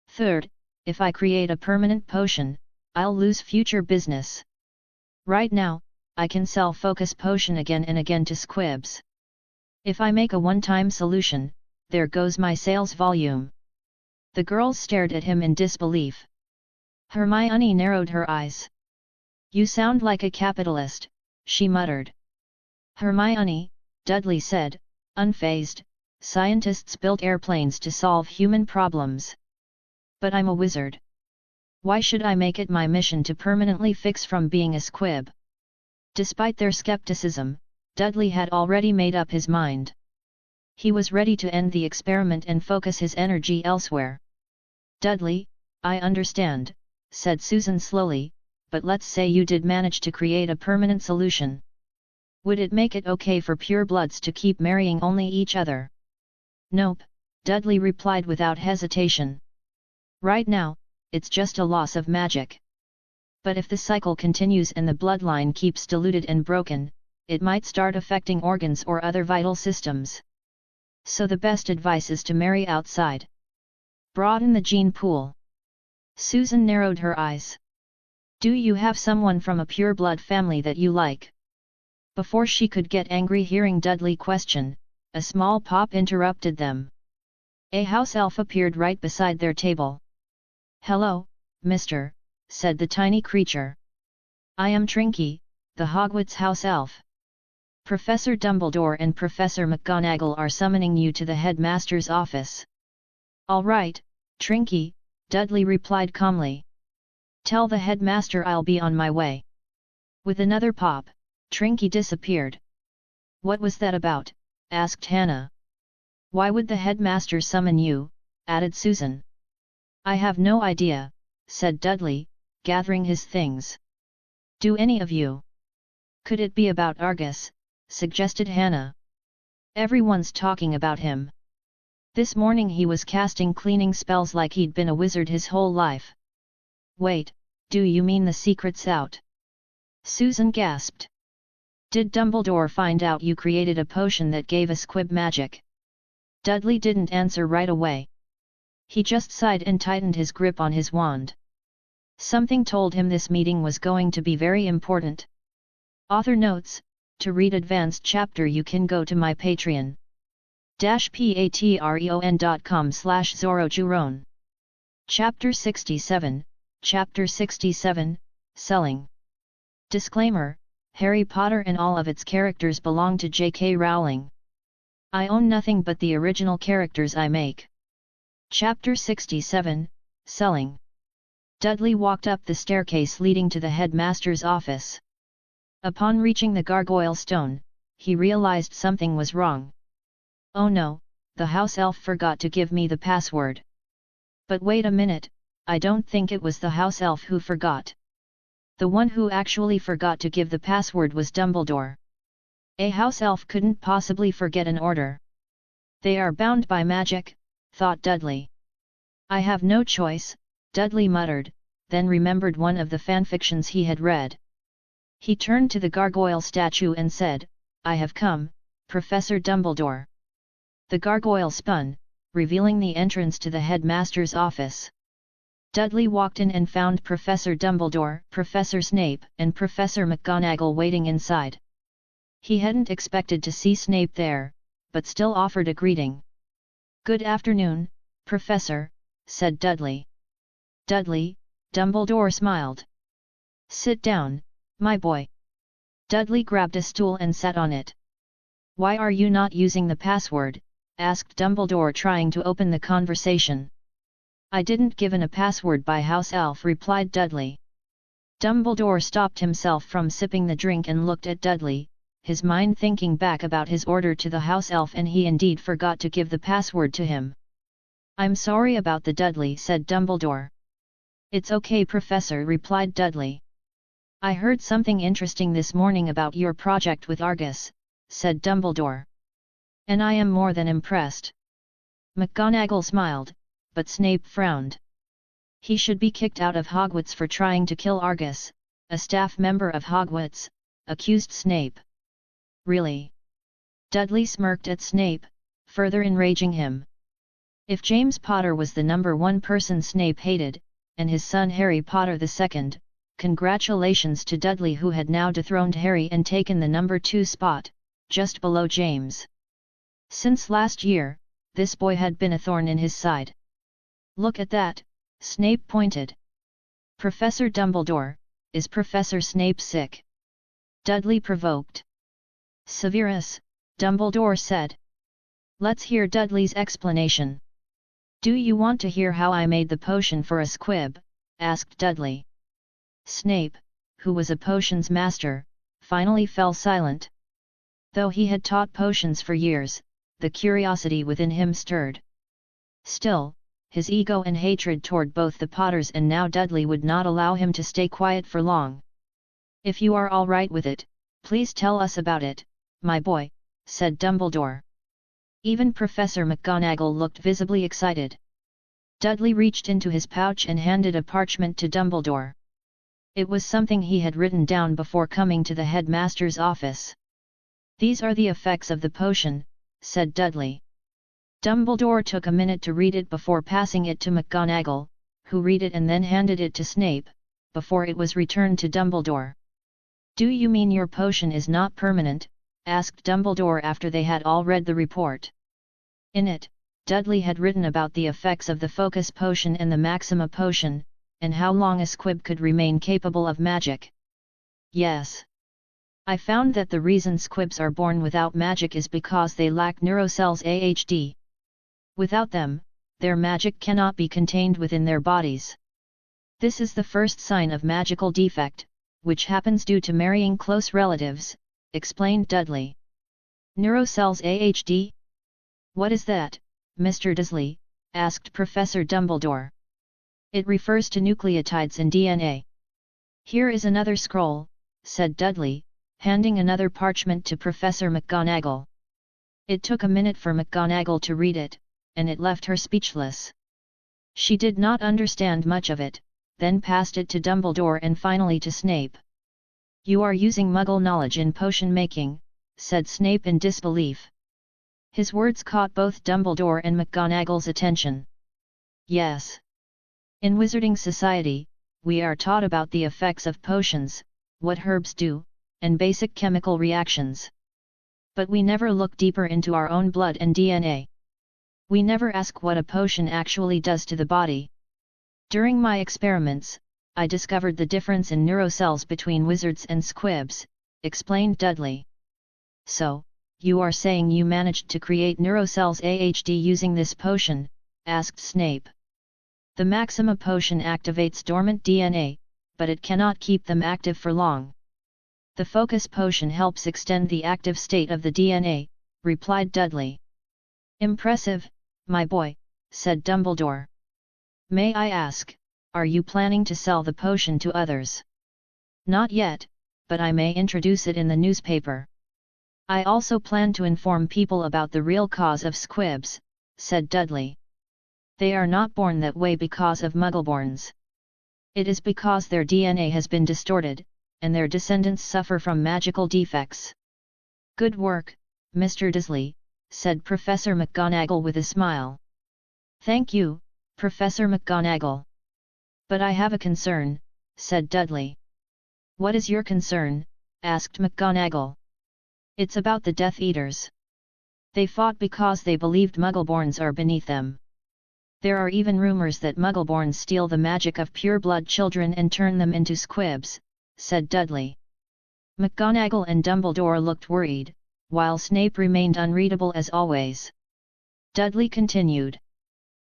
A: Third, if I create a permanent potion, I'll lose future business. Right now, I can sell Focus Potion again and again to squibs. If I make a one-time solution, there goes my sales volume. The girls stared at him in disbelief. Hermione narrowed her eyes. You sound like a capitalist, she muttered. Hermione, Dudley said, unfazed, scientists built airplanes to solve human problems. But I'm a wizard. Why should I make it my mission to permanently fix from being a squib? Despite their skepticism, Dudley had already made up his mind. He was ready to end the experiment and focus his energy elsewhere. Dudley, I understand, said Susan slowly, but let's say you did manage to create a permanent solution. Would it make it okay for purebloods to keep marrying only each other? Nope, Dudley replied without hesitation. Right now, it's just a loss of magic. But if the cycle continues and the bloodline keeps diluted and broken, it might start affecting organs or other vital systems. So the best advice is to marry outside. Broaden the gene pool. Susan narrowed her eyes. Do you have someone from a pureblood family that you like? Before she could get angry hearing Dudley question, a small pop interrupted them. A house elf appeared right beside their table. Hello, mister, said the tiny creature. I am Trinky, the Hogwarts house elf. Professor Dumbledore and Professor McGonagall are summoning you to the headmaster's office. All right, Trinky, Dudley replied calmly. Tell the headmaster I'll be on my way. With another pop, Trinky disappeared. What was that about? Asked Hannah. Why would the headmaster summon you? Added Susan. I have no idea, said Dudley, gathering his things. Do any of you? Could it be about Argus? Suggested Hannah. Everyone's talking about him. This morning he was casting cleaning spells like he'd been a wizard his whole life. Wait, do you mean the secret's out? Susan gasped. Did Dumbledore find out you created a potion that gave us squib magic? Dudley didn't answer right away. He just sighed and tightened his grip on his wand. Something told him this meeting was going to be very important. Author notes: to read advanced chapter you can go to my patreon.com/zorojuron. Chapter 67, Chapter 67, Selling. Disclaimer: Harry Potter and all of its characters belong to J.K. Rowling. I own nothing but the original characters I make. Chapter 67, Selling. Dudley walked up the staircase leading to the headmaster's office. Upon reaching the gargoyle stone, he realized something was wrong. Oh no, the house elf forgot to give me the password. But wait a minute, I don't think it was the house elf who forgot. The one who actually forgot to give the password was Dumbledore. A house elf couldn't possibly forget an order. They are bound by magic, thought Dudley. I have no choice, Dudley muttered, then remembered one of the fanfictions he had read. He turned to the gargoyle statue and said, I have come, Professor Dumbledore. The gargoyle spun, revealing the entrance to the headmaster's office. Dudley walked in and found Professor Dumbledore, Professor Snape, and Professor McGonagall waiting inside. He hadn't expected to see Snape there, but still offered a greeting. Good afternoon, Professor, said Dudley. Dudley, Dumbledore smiled. Sit down, my boy. Dudley grabbed a stool and sat on it. Why are you not using the password? Asked Dumbledore, trying to open the conversation. I didn't given a password by house elf, replied Dudley. Dumbledore stopped himself from sipping the drink and looked at Dudley, his mind thinking back about his order to the house elf, and he indeed forgot to give the password to him. I'm sorry about the Dudley, said Dumbledore. It's okay, Professor, replied Dudley. I heard something interesting this morning about your project with Argus, said Dumbledore. And I am more than impressed. McGonagall smiled, but Snape frowned. He should be kicked out of Hogwarts for trying to kill Argus, a staff member of Hogwarts, accused Snape. Really? Dudley smirked at Snape, further enraging him. If James Potter was the number one person Snape hated, and his son Harry Potter the second, congratulations to Dudley, who had now dethroned Harry and taken the number 2 spot, just below James. Since last year, this boy had been a thorn in his side. Look at that, Snape pointed. Professor Dumbledore, is Professor Snape sick? Dudley provoked. Severus, Dumbledore said. Let's hear Dudley's explanation. Do you want to hear how I made the potion for a squib? Asked Dudley. Snape, who was a potions master, finally fell silent. Though he had taught potions for years, the curiosity within him stirred. Still, his ego and hatred toward both the Potters and now Dudley would not allow him to stay quiet for long. If you are all right with it, please tell us about it, my boy, said Dumbledore. Even Professor McGonagall looked visibly excited. Dudley reached into his pouch and handed a parchment to Dumbledore. It was something he had written down before coming to the headmaster's office. These are the effects of the potion, said Dudley. Dumbledore took a minute to read it before passing it to McGonagall, who read it and then handed it to Snape, before it was returned to Dumbledore. Do you mean your potion is not permanent? Asked Dumbledore after they had all read the report. In it, Dudley had written about the effects of the focus potion and the maxima potion, and how long a squib could remain capable of magic. Yes. I found that the reason squibs are born without magic is because they lack neurocells AHD. Without them, their magic cannot be contained within their bodies. This is the first sign of magical defect, which happens due to marrying close relatives, explained Dudley. Neurocells AHD? What is that, Mr. Dursley? Asked Professor Dumbledore. It refers to nucleotides in DNA. Here is another scroll, said Dudley, handing another parchment to Professor McGonagall. It took a minute for McGonagall to read it, and it left her speechless. She did not understand much of it, then passed it to Dumbledore and finally to Snape. "You are using Muggle knowledge in potion making," said Snape in disbelief. His words caught both Dumbledore and McGonagall's attention. "Yes. In Wizarding Society, we are taught about the effects of potions, what herbs do, and basic chemical reactions. But we never look deeper into our own blood and DNA. We never ask what a potion actually does to the body. During my experiments, I discovered the difference in neurocells between wizards and squibs," explained Dudley. "So, you are saying you managed to create neurocells AHD using this potion?" asked Snape. "The Maxima potion activates dormant DNA, but it cannot keep them active for long. The Focus potion helps extend the active state of the DNA," replied Dudley. "Impressive, my boy," said Dumbledore. "May I ask, are you planning to sell the potion to others?" "Not yet, but I may introduce it in the newspaper. I also plan to inform people about the real cause of squibs," said Dudley. "They are not born that way because of Muggleborns. It is because their DNA has been distorted, and their descendants suffer from magical defects." "Good work, Mr. Dursley," said Professor McGonagall with a smile. "Thank you, Professor McGonagall. But I have a concern," said Dudley. "What is your concern?" asked McGonagall. "It's about the Death Eaters. They fought because they believed Muggleborns are beneath them. There are even rumors that Muggleborns steal the magic of pure-blood children and turn them into squibs," said Dudley. McGonagall and Dumbledore looked worried, while Snape remained unreadable as always. Dudley continued.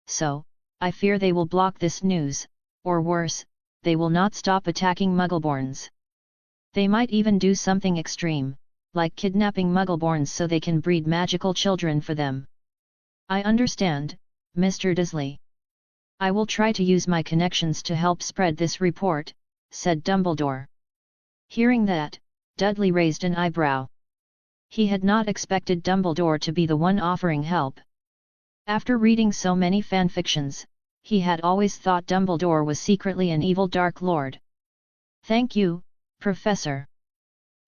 A: "So, I fear they will block this news, or worse, they will not stop attacking Muggleborns. They might even do something extreme, like kidnapping Muggleborns so they can breed magical children for them." "I understand, Mr. Dursley. I will try to use my connections to help spread this report," said Dumbledore. Hearing that, Dudley raised an eyebrow. He had not expected Dumbledore to be the one offering help. After reading so many fanfictions, he had always thought Dumbledore was secretly an evil Dark Lord. "Thank you, Professor.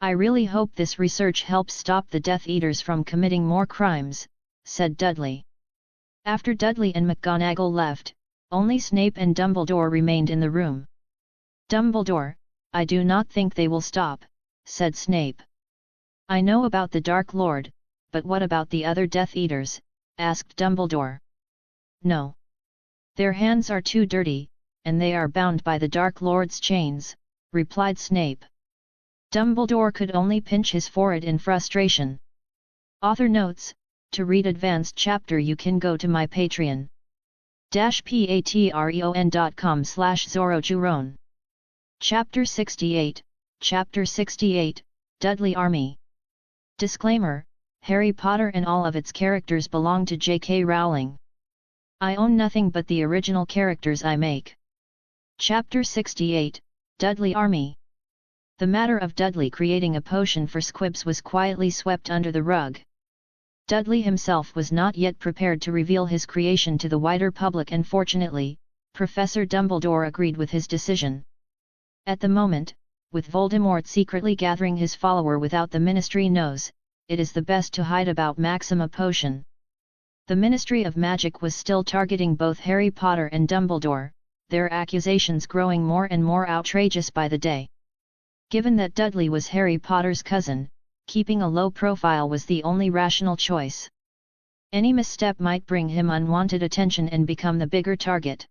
A: I really hope this research helps stop the Death Eaters from committing more crimes," said Dudley. After Dudley and McGonagall left, only Snape and Dumbledore remained in the room. "Dumbledore, I do not think they will stop," said Snape. "I know about the Dark Lord, but what about the other Death Eaters?" asked Dumbledore. "No. Their hands are too dirty, and they are bound by the Dark Lord's chains," replied Snape. Dumbledore could only pinch his forehead in frustration. Author notes: to read advanced chapter you can go to my patreon.com/zorojuron. Chapter 68, Chapter 68, Dudley Army. Disclaimer: Harry Potter and all of its characters belong to J.K. Rowling. I own nothing but the original characters I make. Chapter 68, Dudley Army. The matter of Dudley creating a potion for squibs was quietly swept under the rug. Dudley himself was not yet prepared to reveal his creation to the wider public, and fortunately, Professor Dumbledore agreed with his decision. At the moment, with Voldemort secretly gathering his follower without the Ministry knows, it is the best to hide about Maxima potion. The Ministry of Magic was still targeting both Harry Potter and Dumbledore, their accusations growing more and more outrageous by the day. Given that Dudley was Harry Potter's cousin, keeping a low profile was the only rational choice. Any misstep might bring him unwanted attention and become the bigger target.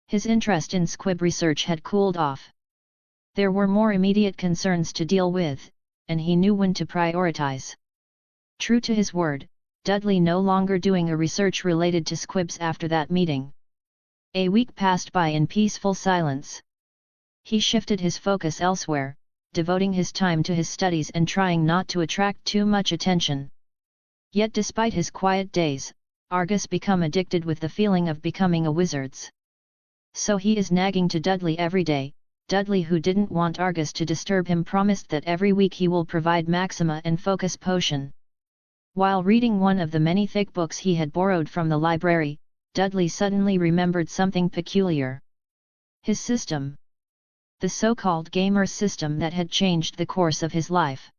A: His interest in squib research had cooled off. There were more immediate concerns to deal with, and he knew when to prioritize. True to his word, Dudley no longer doing a research related to squibs after that meeting. A week passed by in peaceful silence. He shifted his focus elsewhere, devoting his time to his studies and trying not to attract too much attention. Yet despite his quiet days, Argus become addicted with the feeling of becoming a wizard's. So he is nagging to Dudley every day. Dudley, who didn't want Argus to disturb him, promised that every week he will provide Maxima and Focus potion. While reading one of the many thick books he had borrowed from the library, Dudley suddenly remembered something peculiar. His system. The so-called gamer system that had changed the course of his life.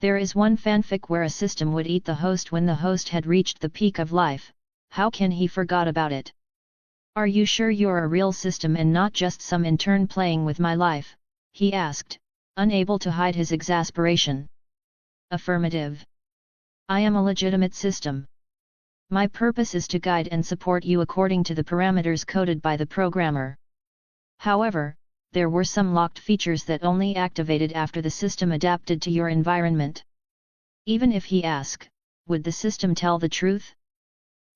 A: There is one fanfic where a system would eat the host when the host had reached the peak of life. How can he forgot about it? Are you sure you're a real system and not just some intern playing with my life? He asked, unable to hide his exasperation. Affirmative. I am a legitimate system. My purpose is to guide and support you according to the parameters coded by the programmer. However, there were some locked features that only activated after the system adapted to your environment. Even if he asked, would the system tell the truth?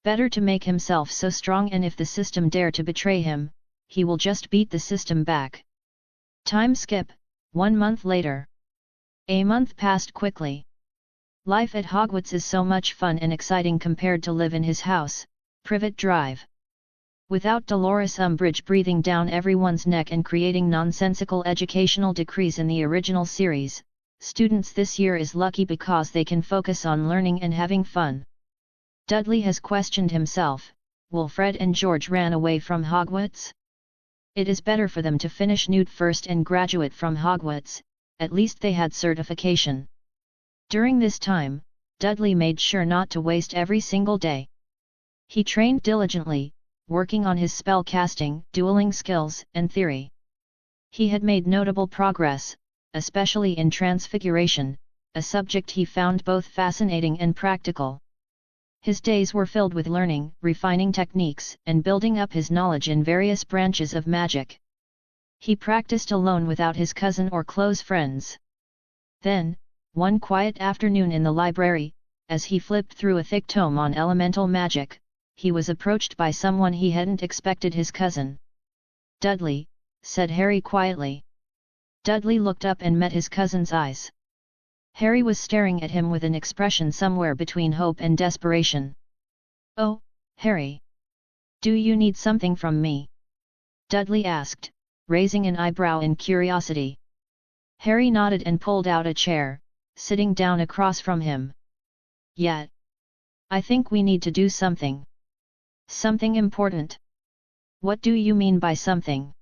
A: Better to make himself so strong, and if the system dare to betray him, he will just beat the system back. Time skip, 1 month later. A month passed quickly. Life at Hogwarts is so much fun and exciting compared to live in his house, Privet Drive. Without Dolores Umbridge breathing down everyone's neck and creating nonsensical educational decrees in the original series, students this year is lucky because they can focus on learning and having fun. Dudley has questioned himself, will Fred and George ran away from Hogwarts? It is better for them to finish Newt first and graduate from Hogwarts, at least they had certification. During this time, Dudley made sure not to waste every single day. He trained diligently, working on his spell casting, dueling skills, and theory. He had made notable progress, especially in Transfiguration, a subject he found both fascinating and practical. His days were filled with learning, refining techniques, and building up his knowledge in various branches of magic. He practiced alone without his cousin or close friends. Then, one quiet afternoon in the library, as he flipped through a thick tome on elemental magic, he was approached by someone he hadn't expected: his cousin. "Dudley," said Harry quietly. Dudley looked up and met his cousin's eyes. Harry was staring at him with an expression somewhere between hope and desperation. "Oh, Harry! Do you need something from me?" Dudley asked, raising an eyebrow in curiosity. Harry nodded and pulled out a chair, sitting down across from him. "Yeah. I think we need to do something. Something important." "What do you mean by something?"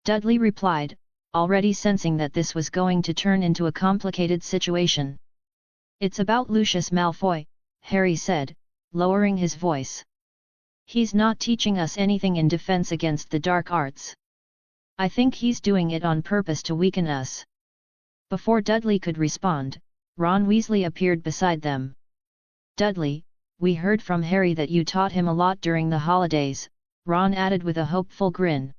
A: Dudley replied, already sensing that this was going to turn into a complicated situation. "It's about Lucius Malfoy," Harry said, lowering his voice. "He's not teaching us anything in defense against the dark arts. I think he's doing it on purpose to weaken us." Before Dudley could respond, Ron Weasley appeared beside them. "Dudley, we heard from Harry that you taught him a lot during the holidays," Ron added with a hopeful grin.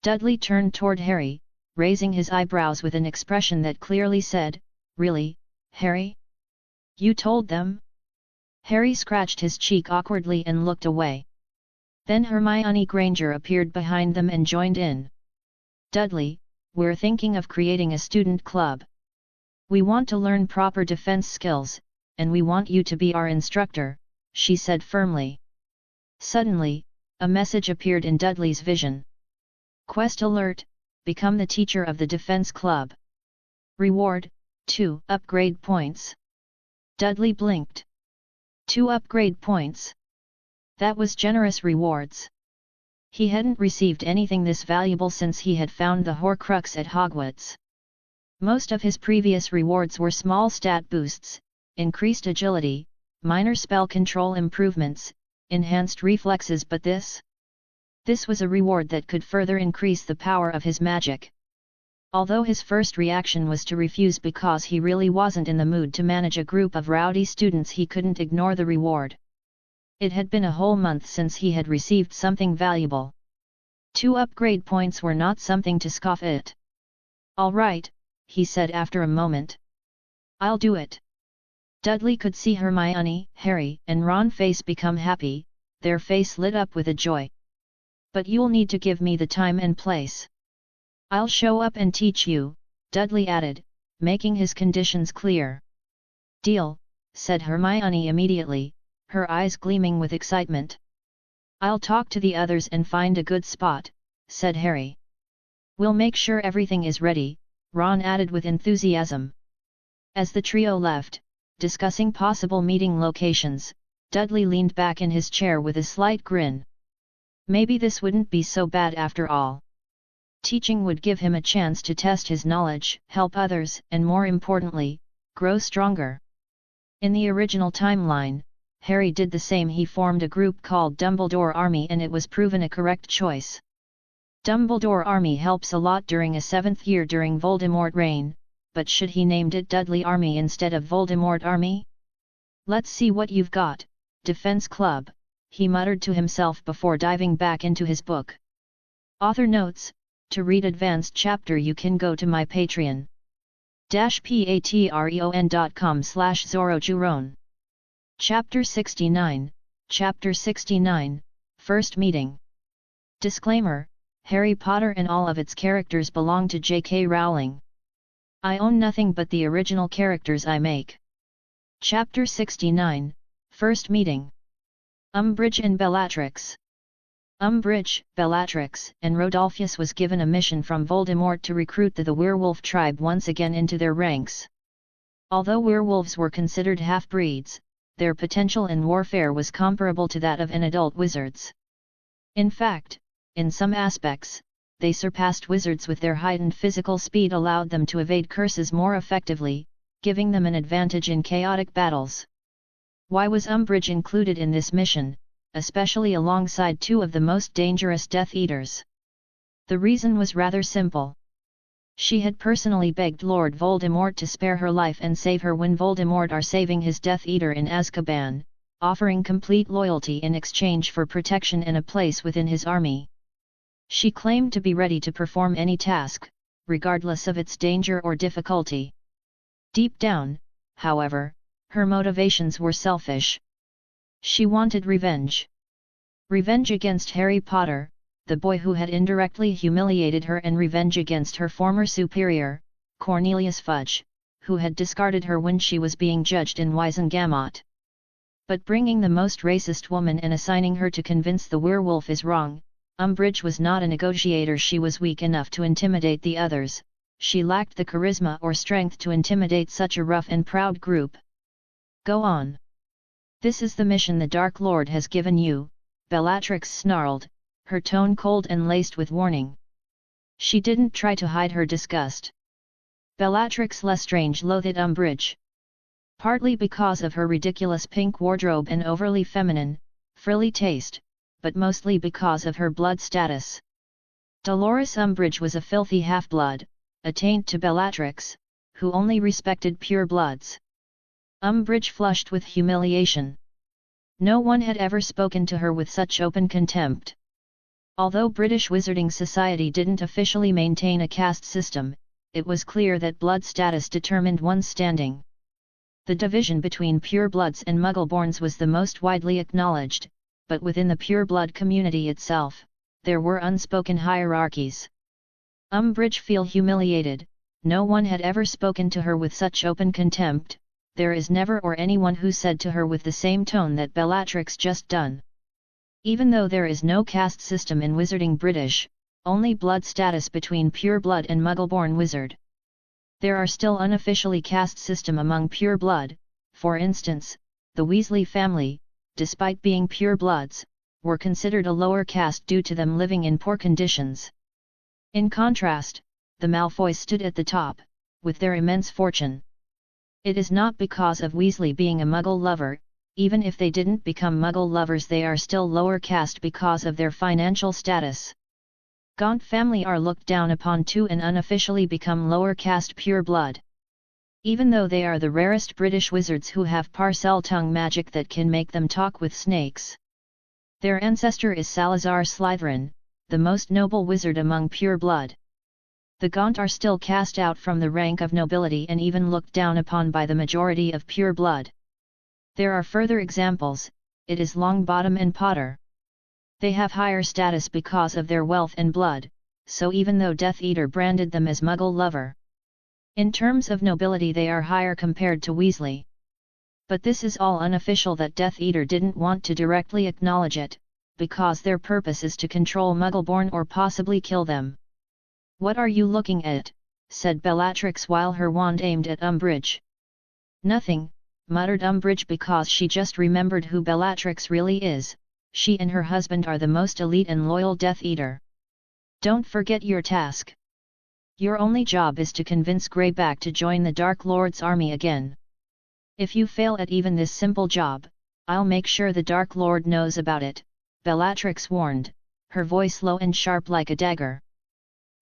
A: Dudley turned toward Harry, raising his eyebrows with an expression that clearly said, "Really, Harry? You told them?" Harry scratched his cheek awkwardly and looked away. Then Hermione Granger appeared behind them and joined in. "Dudley, we're thinking of creating a student club. We want to learn proper defense skills, and we want you to be our instructor," she said firmly. Suddenly, a message appeared in Dudley's vision. "Quest alert! Become the teacher of the Defense Club. Reward, 2 upgrade points." Dudley blinked. 2 upgrade points? That was generous rewards. He hadn't received anything this valuable since he had found the Horcrux at Hogwarts. Most of his previous rewards were small stat boosts, increased agility, minor spell control improvements, enhanced reflexes, but this was a reward that could further increase the power of his magic. Although his first reaction was to refuse because he really wasn't in the mood to manage a group of rowdy students, he couldn't ignore the reward. It had been a whole month since he had received something valuable. 2 upgrade points were not something to scoff at. "All right," he said after a moment. "I'll do it." Dudley could see Hermione, Harry, and Ron's face become happy, their face lit up with a joy. "But you'll need to give me the time and place." "I'll show up and teach you," Dudley added, making his conditions clear. "Deal," said Hermione immediately, her eyes gleaming with excitement. "I'll talk to the others and find a good spot," said Harry. "We'll make sure everything is ready," Ron added with enthusiasm. As the trio left, discussing possible meeting locations. Dudley leaned back in his chair with a slight grin. Maybe this wouldn't be so bad after all. Teaching would give him a chance to test his knowledge, help others, and more importantly, grow stronger. In the original timeline, Harry did the same. He formed a group called Dumbledore Army and it was proven a correct choice. Dumbledore Army helps a lot during a 7th year during Voldemort reign, but should he named it Dudley Army instead of Voldemort Army? Let's see what you've got, Defense Club, he muttered to himself before diving back into his book. Author notes: to read advanced chapter you can go to my patreon.com/zorojuron. Chapter 69, Chapter 69, First Meeting. Disclaimer: Harry Potter and all of its characters belong to J.K. Rowling. I own nothing but the original characters I make. Chapter 69, First Meeting. Umbridge and Bellatrix. Umbridge, Bellatrix, and Rodolphus was given a mission from Voldemort to recruit the werewolf tribe once again into their ranks. Although werewolves were considered half-breeds, their potential in warfare was comparable to that of an adult wizard's. In fact, in some aspects, they surpassed wizards with their heightened physical speed allowed them to evade curses more effectively, giving them an advantage in chaotic battles. Why was Umbridge included in this mission, especially alongside two of the most dangerous Death Eaters? The reason was rather simple. She had personally begged Lord Voldemort to spare her life and save her when Voldemort are saving his Death Eater in Azkaban, offering complete loyalty in exchange for protection and a place within his army. She claimed to be ready to perform any task, regardless of its danger or difficulty. Deep down, however, her motivations were selfish. She wanted revenge. Revenge against Harry Potter, the boy who had indirectly humiliated her, and revenge against her former superior, Cornelius Fudge, who had discarded her when she was being judged in Wizengamot. But bringing the most racist woman and assigning her to convince the werewolf is wrong. Umbridge was not a negotiator. She was weak enough to intimidate the others. She lacked the charisma or strength to intimidate such a rough and proud group. Go on. This is the mission the Dark Lord has given you, Bellatrix snarled, her tone cold and laced with warning. She didn't try to hide her disgust. Bellatrix Lestrange loathed Umbridge. Partly because of her ridiculous pink wardrobe and overly feminine, frilly taste, but mostly because of her blood status. Dolores Umbridge was a filthy half-blood, a taint to Bellatrix, who only respected pure bloods. Umbridge flushed with humiliation. No one had ever spoken to her with such open contempt. Although British Wizarding Society didn't officially maintain a caste system, it was clear that blood status determined one's standing. The division between purebloods and muggleborns was the most widely acknowledged, but within the pureblood community itself, there were unspoken hierarchies. Umbridge felt humiliated. No one had ever spoken to her with such open contempt. There is never or anyone who said to her with the same tone that Bellatrix just done. Even though there is no caste system in Wizarding British, only blood status between pureblood and muggleborn wizard. There are still unofficially caste system among pureblood. For instance, the Weasley family, despite being purebloods, were considered a lower caste due to them living in poor conditions. In contrast, the Malfoys stood at the top, with their immense fortune. It is not because of Weasley being a Muggle lover. Even if they didn't become Muggle lovers, they are still lower caste because of their financial status. Gaunt family are looked down upon too and unofficially become lower caste pure blood. Even though they are the rarest British wizards who have Parseltongue magic that can make them talk with snakes. Their ancestor is Salazar Slytherin, the most noble wizard among pure blood. The Gaunt are still cast out from the rank of nobility and even looked down upon by the majority of pure blood. There are further examples. It is Longbottom and Potter. They have higher status because of their wealth and blood, so even though Death Eater branded them as Muggle lover, in terms of nobility they are higher compared to Weasley. But this is all unofficial. That Death Eater didn't want to directly acknowledge it, because their purpose is to control Muggleborn or possibly kill them. What are you looking at? Said Bellatrix while her wand aimed at Umbridge. Nothing, muttered Umbridge, because she just remembered who Bellatrix really is. She and her husband are the most elite and loyal Death Eater. Don't forget your task. Your only job is to convince Greyback to join the Dark Lord's army again. If you fail at even this simple job, I'll make sure the Dark Lord knows about it, Bellatrix warned, her voice low and sharp like a dagger.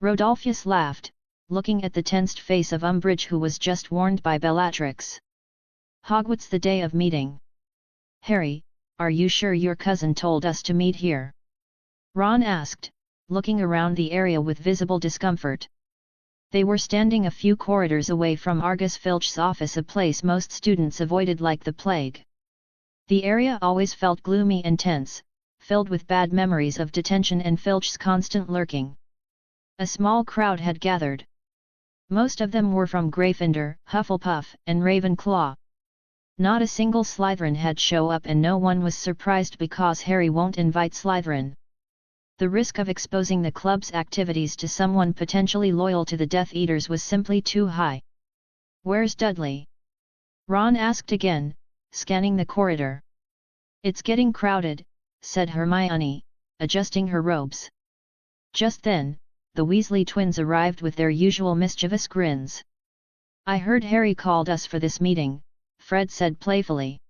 A: Rodolphus laughed, looking at the tensed face of Umbridge, who was just warned by Bellatrix. Hogwarts the day of meeting. Harry, are you sure your cousin told us to meet here? Ron asked, looking around the area with visible discomfort. They were standing a few corridors away from Argus Filch's office, a place most students avoided like the plague. The area always felt gloomy and tense, filled with bad memories of detention and Filch's constant lurking. A small crowd had gathered. Most of them were from Gryffindor, Hufflepuff, and Ravenclaw. Not a single Slytherin had shown up, and no one was surprised because Harry won't invite Slytherin. The risk of exposing the club's activities to someone potentially loyal to the Death Eaters was simply too high. Where's Dudley? Ron asked again, scanning the corridor. It's getting crowded, said Hermione, adjusting her robes. Just then, the Weasley twins arrived with their usual mischievous grins. I heard Harry called us for this meeting, Fred said playfully.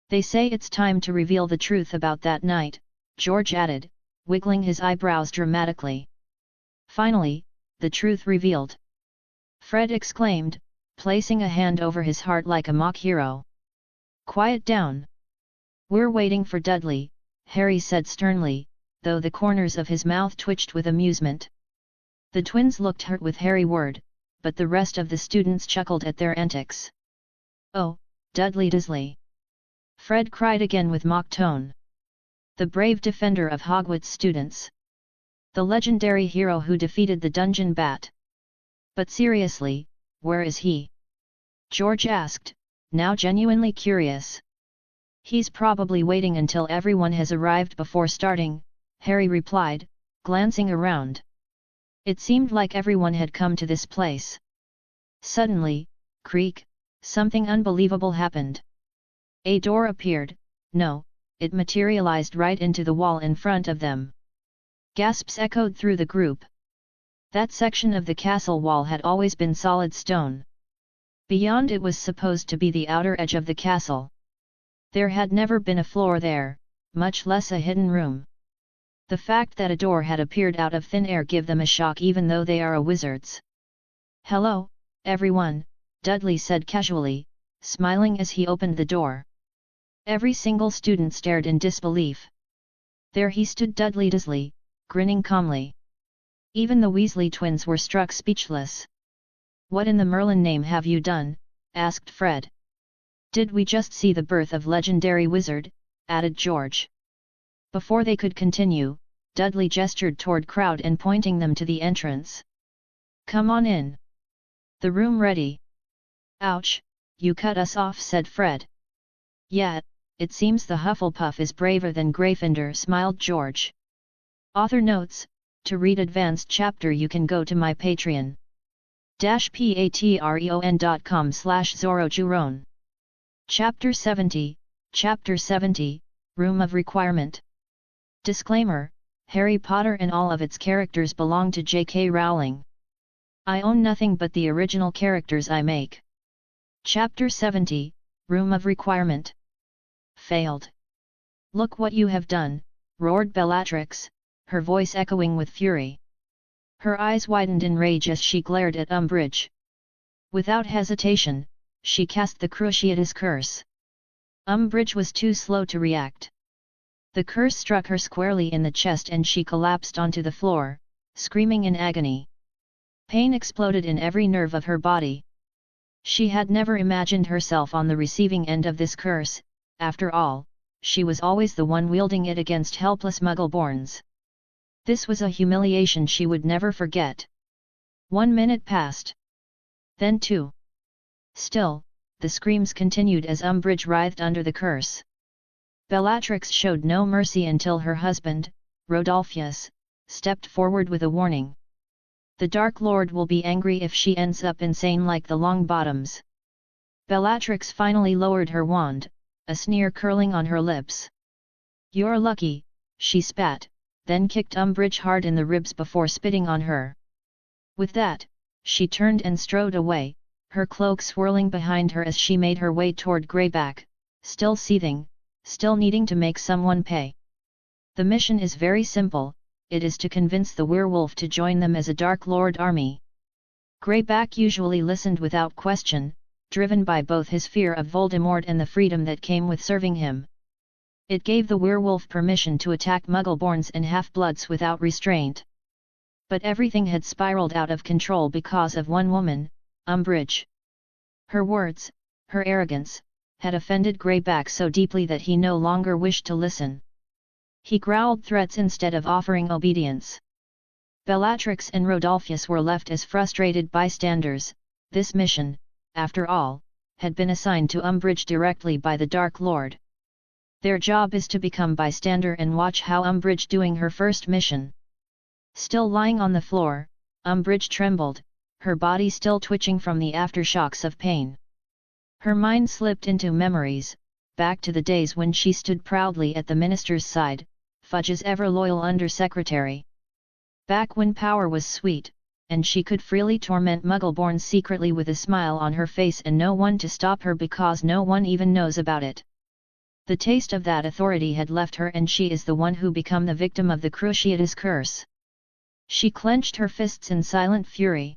A: They say it's time to reveal the truth about that night, George added, wiggling his eyebrows dramatically. Finally, the truth revealed! Fred exclaimed, placing a hand over his heart like a mock hero. Quiet down. We're waiting for Dudley, Harry said sternly, though the corners of his mouth twitched with amusement. The twins looked hurt with Harry's word, but the rest of the students chuckled at their antics. Oh, Dudley Dursley! Fred cried again with mock tone. The brave defender of Hogwarts students. The legendary hero who defeated the Dungeon Bat. But seriously, where is he? George asked, now genuinely curious. He's probably waiting until everyone has arrived before starting, Harry replied, glancing around. It seemed like everyone had come to this place. Suddenly, creak, something unbelievable happened. A door appeared. No, it materialized right into the wall in front of them. Gasps echoed through the group. That section of the castle wall had always been solid stone. Beyond it was supposed to be the outer edge of the castle. There had never been a floor there, much less a hidden room. The fact that a door had appeared out of thin air gave them a shock, even though they are wizards. Hello, everyone, Dudley said casually, smiling as he opened the door. Every single student stared in disbelief. There he stood, Dudley Dursley, grinning calmly. Even the Weasley twins were struck speechless. What in the Merlin name have you done? Asked Fred. Did we just see the birth of legendary wizard? Added George. Before they could continue, Dudley gestured toward crowd and pointing them to the entrance. Come on in. The room ready. Ouch, you cut us off, said Fred. Yeah, it seems the Hufflepuff is braver than Gryffindor, smiled George. Author notes, to read advanced chapter you can go to my patreon.com/zorojuron. Chapter 70, Chapter 70, Room of Requirement. Disclaimer, Harry Potter and all of its characters belong to J.K. Rowling. I own nothing but the original characters I make. Chapter 70, Room of Requirement. Failed. Look what you have done, roared Bellatrix, her voice echoing with fury. Her eyes widened in rage as she glared at Umbridge. Without hesitation, she cast the Cruciatus Curse. Umbridge was too slow to react. The curse struck her squarely in the chest and she collapsed onto the floor, screaming in agony. Pain exploded in every nerve of her body. She had never imagined herself on the receiving end of this curse. After all, she was always the one wielding it against helpless Muggle-borns. This was a humiliation she would never forget. 1 minute passed. Then 2. Still, the screams continued as Umbridge writhed under the curse. Bellatrix showed no mercy until her husband, Rodolphus, stepped forward with a warning. The Dark Lord will be angry if she ends up insane like the Longbottoms. Bellatrix finally lowered her wand, a sneer curling on her lips. "You're lucky," she spat, then kicked Umbridge hard in the ribs before spitting on her. With that, she turned and strode away, her cloak swirling behind her as she made her way toward Greyback, still seething, still needing to make someone pay. The mission is very simple, it is to convince the werewolf to join them as a Dark Lord army. Greyback usually listened without question, driven by both his fear of Voldemort and the freedom that came with serving him. It gave the werewolf permission to attack Muggleborns and half-bloods without restraint. But everything had spiraled out of control because of one woman, Umbridge. Her words, her arrogance, had offended Greyback so deeply that he no longer wished to listen. He growled threats instead of offering obedience. Bellatrix and Rodolphus were left as frustrated bystanders. This mission, after all, had been assigned to Umbridge directly by the Dark Lord. Their job is to become bystander and watch how Umbridge doing her first mission. Still lying on the floor, Umbridge trembled, her body still twitching from the aftershocks of pain. Her mind slipped into memories, back to the days when she stood proudly at the minister's side, Fudge's ever-loyal undersecretary. Back when power was sweet, and she could freely torment Muggleborns secretly with a smile on her face and no one to stop her because no one even knows about it. The taste of that authority had left her and she is the one who become the victim of the Cruciatus curse. She clenched her fists in silent fury.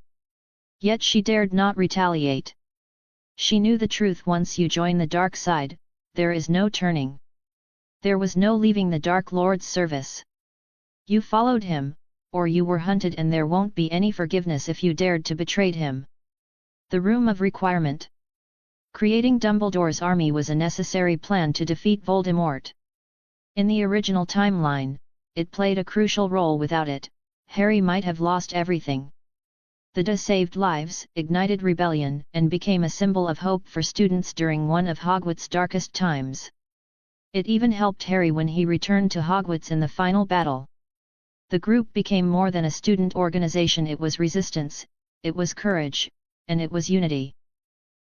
A: Yet she dared not retaliate. She knew the truth: once you join the dark side, there is no turning. There was no leaving the Dark Lord's service. You followed him, or you were hunted, and there won't be any forgiveness if you dared to betray him. The Room of Requirement. Creating Dumbledore's army was a necessary plan to defeat Voldemort. In the original timeline, it played a crucial role. Without it, Harry might have lost everything. The DA saved lives, ignited rebellion, and became a symbol of hope for students during one of Hogwarts' darkest times. It even helped Harry when he returned to Hogwarts in the final battle. The group became more than a student organization: it was resistance, it was courage, and it was unity.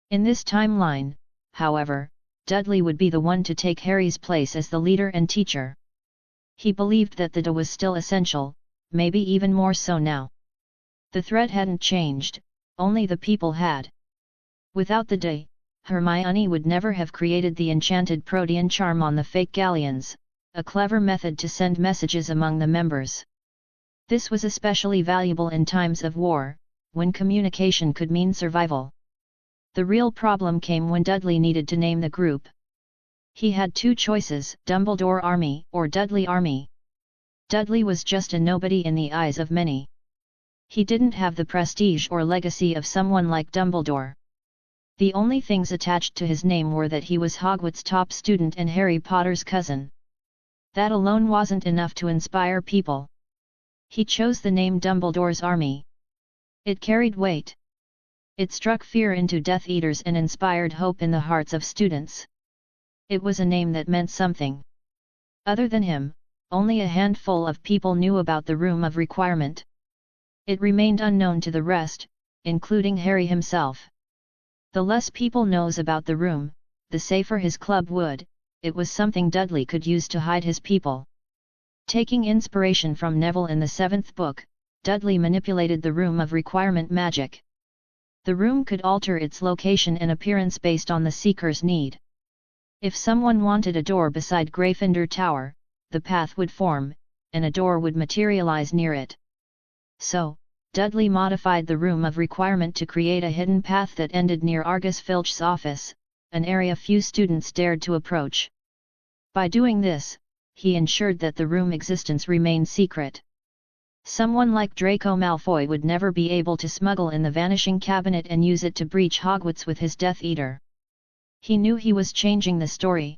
A: In this timeline, however, Dudley would be the one to take Harry's place as the leader and teacher. He believed that the DA was still essential, maybe even more so now. The threat hadn't changed, only the people had. Without the DA, Hermione would never have created the enchanted protean charm on the fake galleons, a clever method to send messages among the members. This was especially valuable in times of war, when communication could mean survival. The real problem came when Dudley needed to name the group. He had two choices: Dumbledore Army or Dudley Army. Dudley was just a nobody in the eyes of many. He didn't have the prestige or legacy of someone like Dumbledore. The only things attached to his name were that he was Hogwarts' top student and Harry Potter's cousin. That alone wasn't enough to inspire people. He chose the name Dumbledore's Army. It carried weight. It struck fear into Death Eaters and inspired hope in the hearts of students. It was a name that meant something. Other than him, only a handful of people knew about the Room of Requirement. It remained unknown to the rest, including Harry himself. The less people knows about the room, the safer his club would. It was something Dudley could use to hide his people. Taking inspiration from Neville in the 7th book, Dudley manipulated the Room of Requirement magic. The room could alter its location and appearance based on the seeker's need. If someone wanted a door beside Gryffindor Tower, the path would form, and a door would materialize near it. So, Dudley modified the Room of Requirement to create a hidden path that ended near Argus Filch's office, an area few students dared to approach. By doing this, he ensured that the room existence remained secret. Someone like Draco Malfoy would never be able to smuggle in the Vanishing Cabinet and use it to breach Hogwarts with his Death Eater. He knew he was changing the story.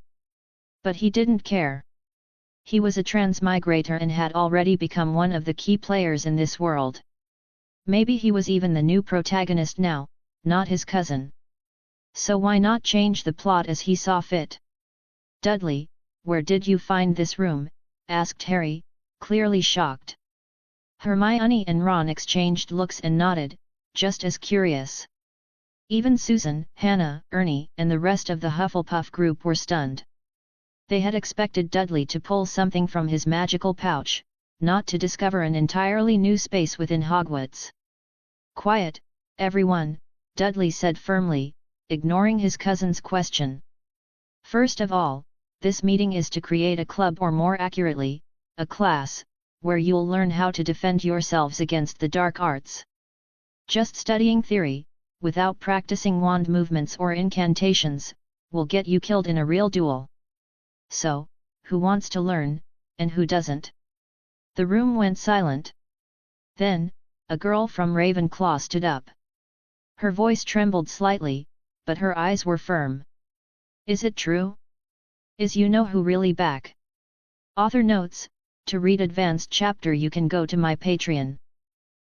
A: But he didn't care. He was a transmigrator and had already become one of the key players in this world. Maybe he was even the new protagonist now, not his cousin. So why not change the plot as he saw fit? "Dudley, where did you find this room?" asked Harry, clearly shocked. Hermione and Ron exchanged looks and nodded, just as curious. Even Susan, Hannah, Ernie, and the rest of the Hufflepuff group were stunned. They had expected Dudley to pull something from his magical pouch, not to discover an entirely new space within Hogwarts. "Quiet, everyone," Dudley said firmly, ignoring his cousin's question. "First of all, this meeting is to create a club, or more accurately, a class, where you'll learn how to defend yourselves against the dark arts. Just studying theory, without practicing wand movements or incantations, will get you killed in a real duel. So, who wants to learn, and who doesn't?" The room went silent. Then, a girl from Ravenclaw stood up. Her voice trembled slightly, but her eyes were firm. "Is it true? Is you know who really back?" Author notes: to read advanced chapter you can go to my Patreon.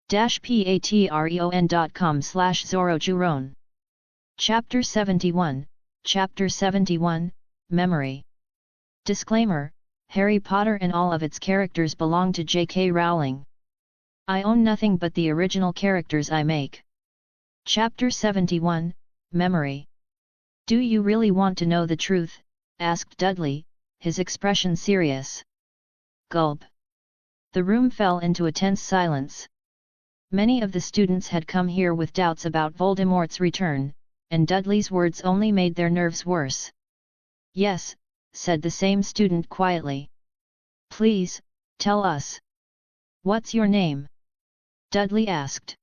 A: patreon.com/ZoroJuron. Chapter 71, Chapter 71, Memory. Disclaimer: Harry Potter and all of its characters belong to J.K. Rowling. I own nothing but the original characters I make. Chapter 71, Memory. "Do you really want to know the truth?" asked Dudley, his expression serious. Gulp. The room fell into a tense silence. Many of the students had come here with doubts about Voldemort's return, and Dudley's words only made their nerves worse. "Yes," said the same student quietly. "Please, tell us. What's your name?" Dudley asked.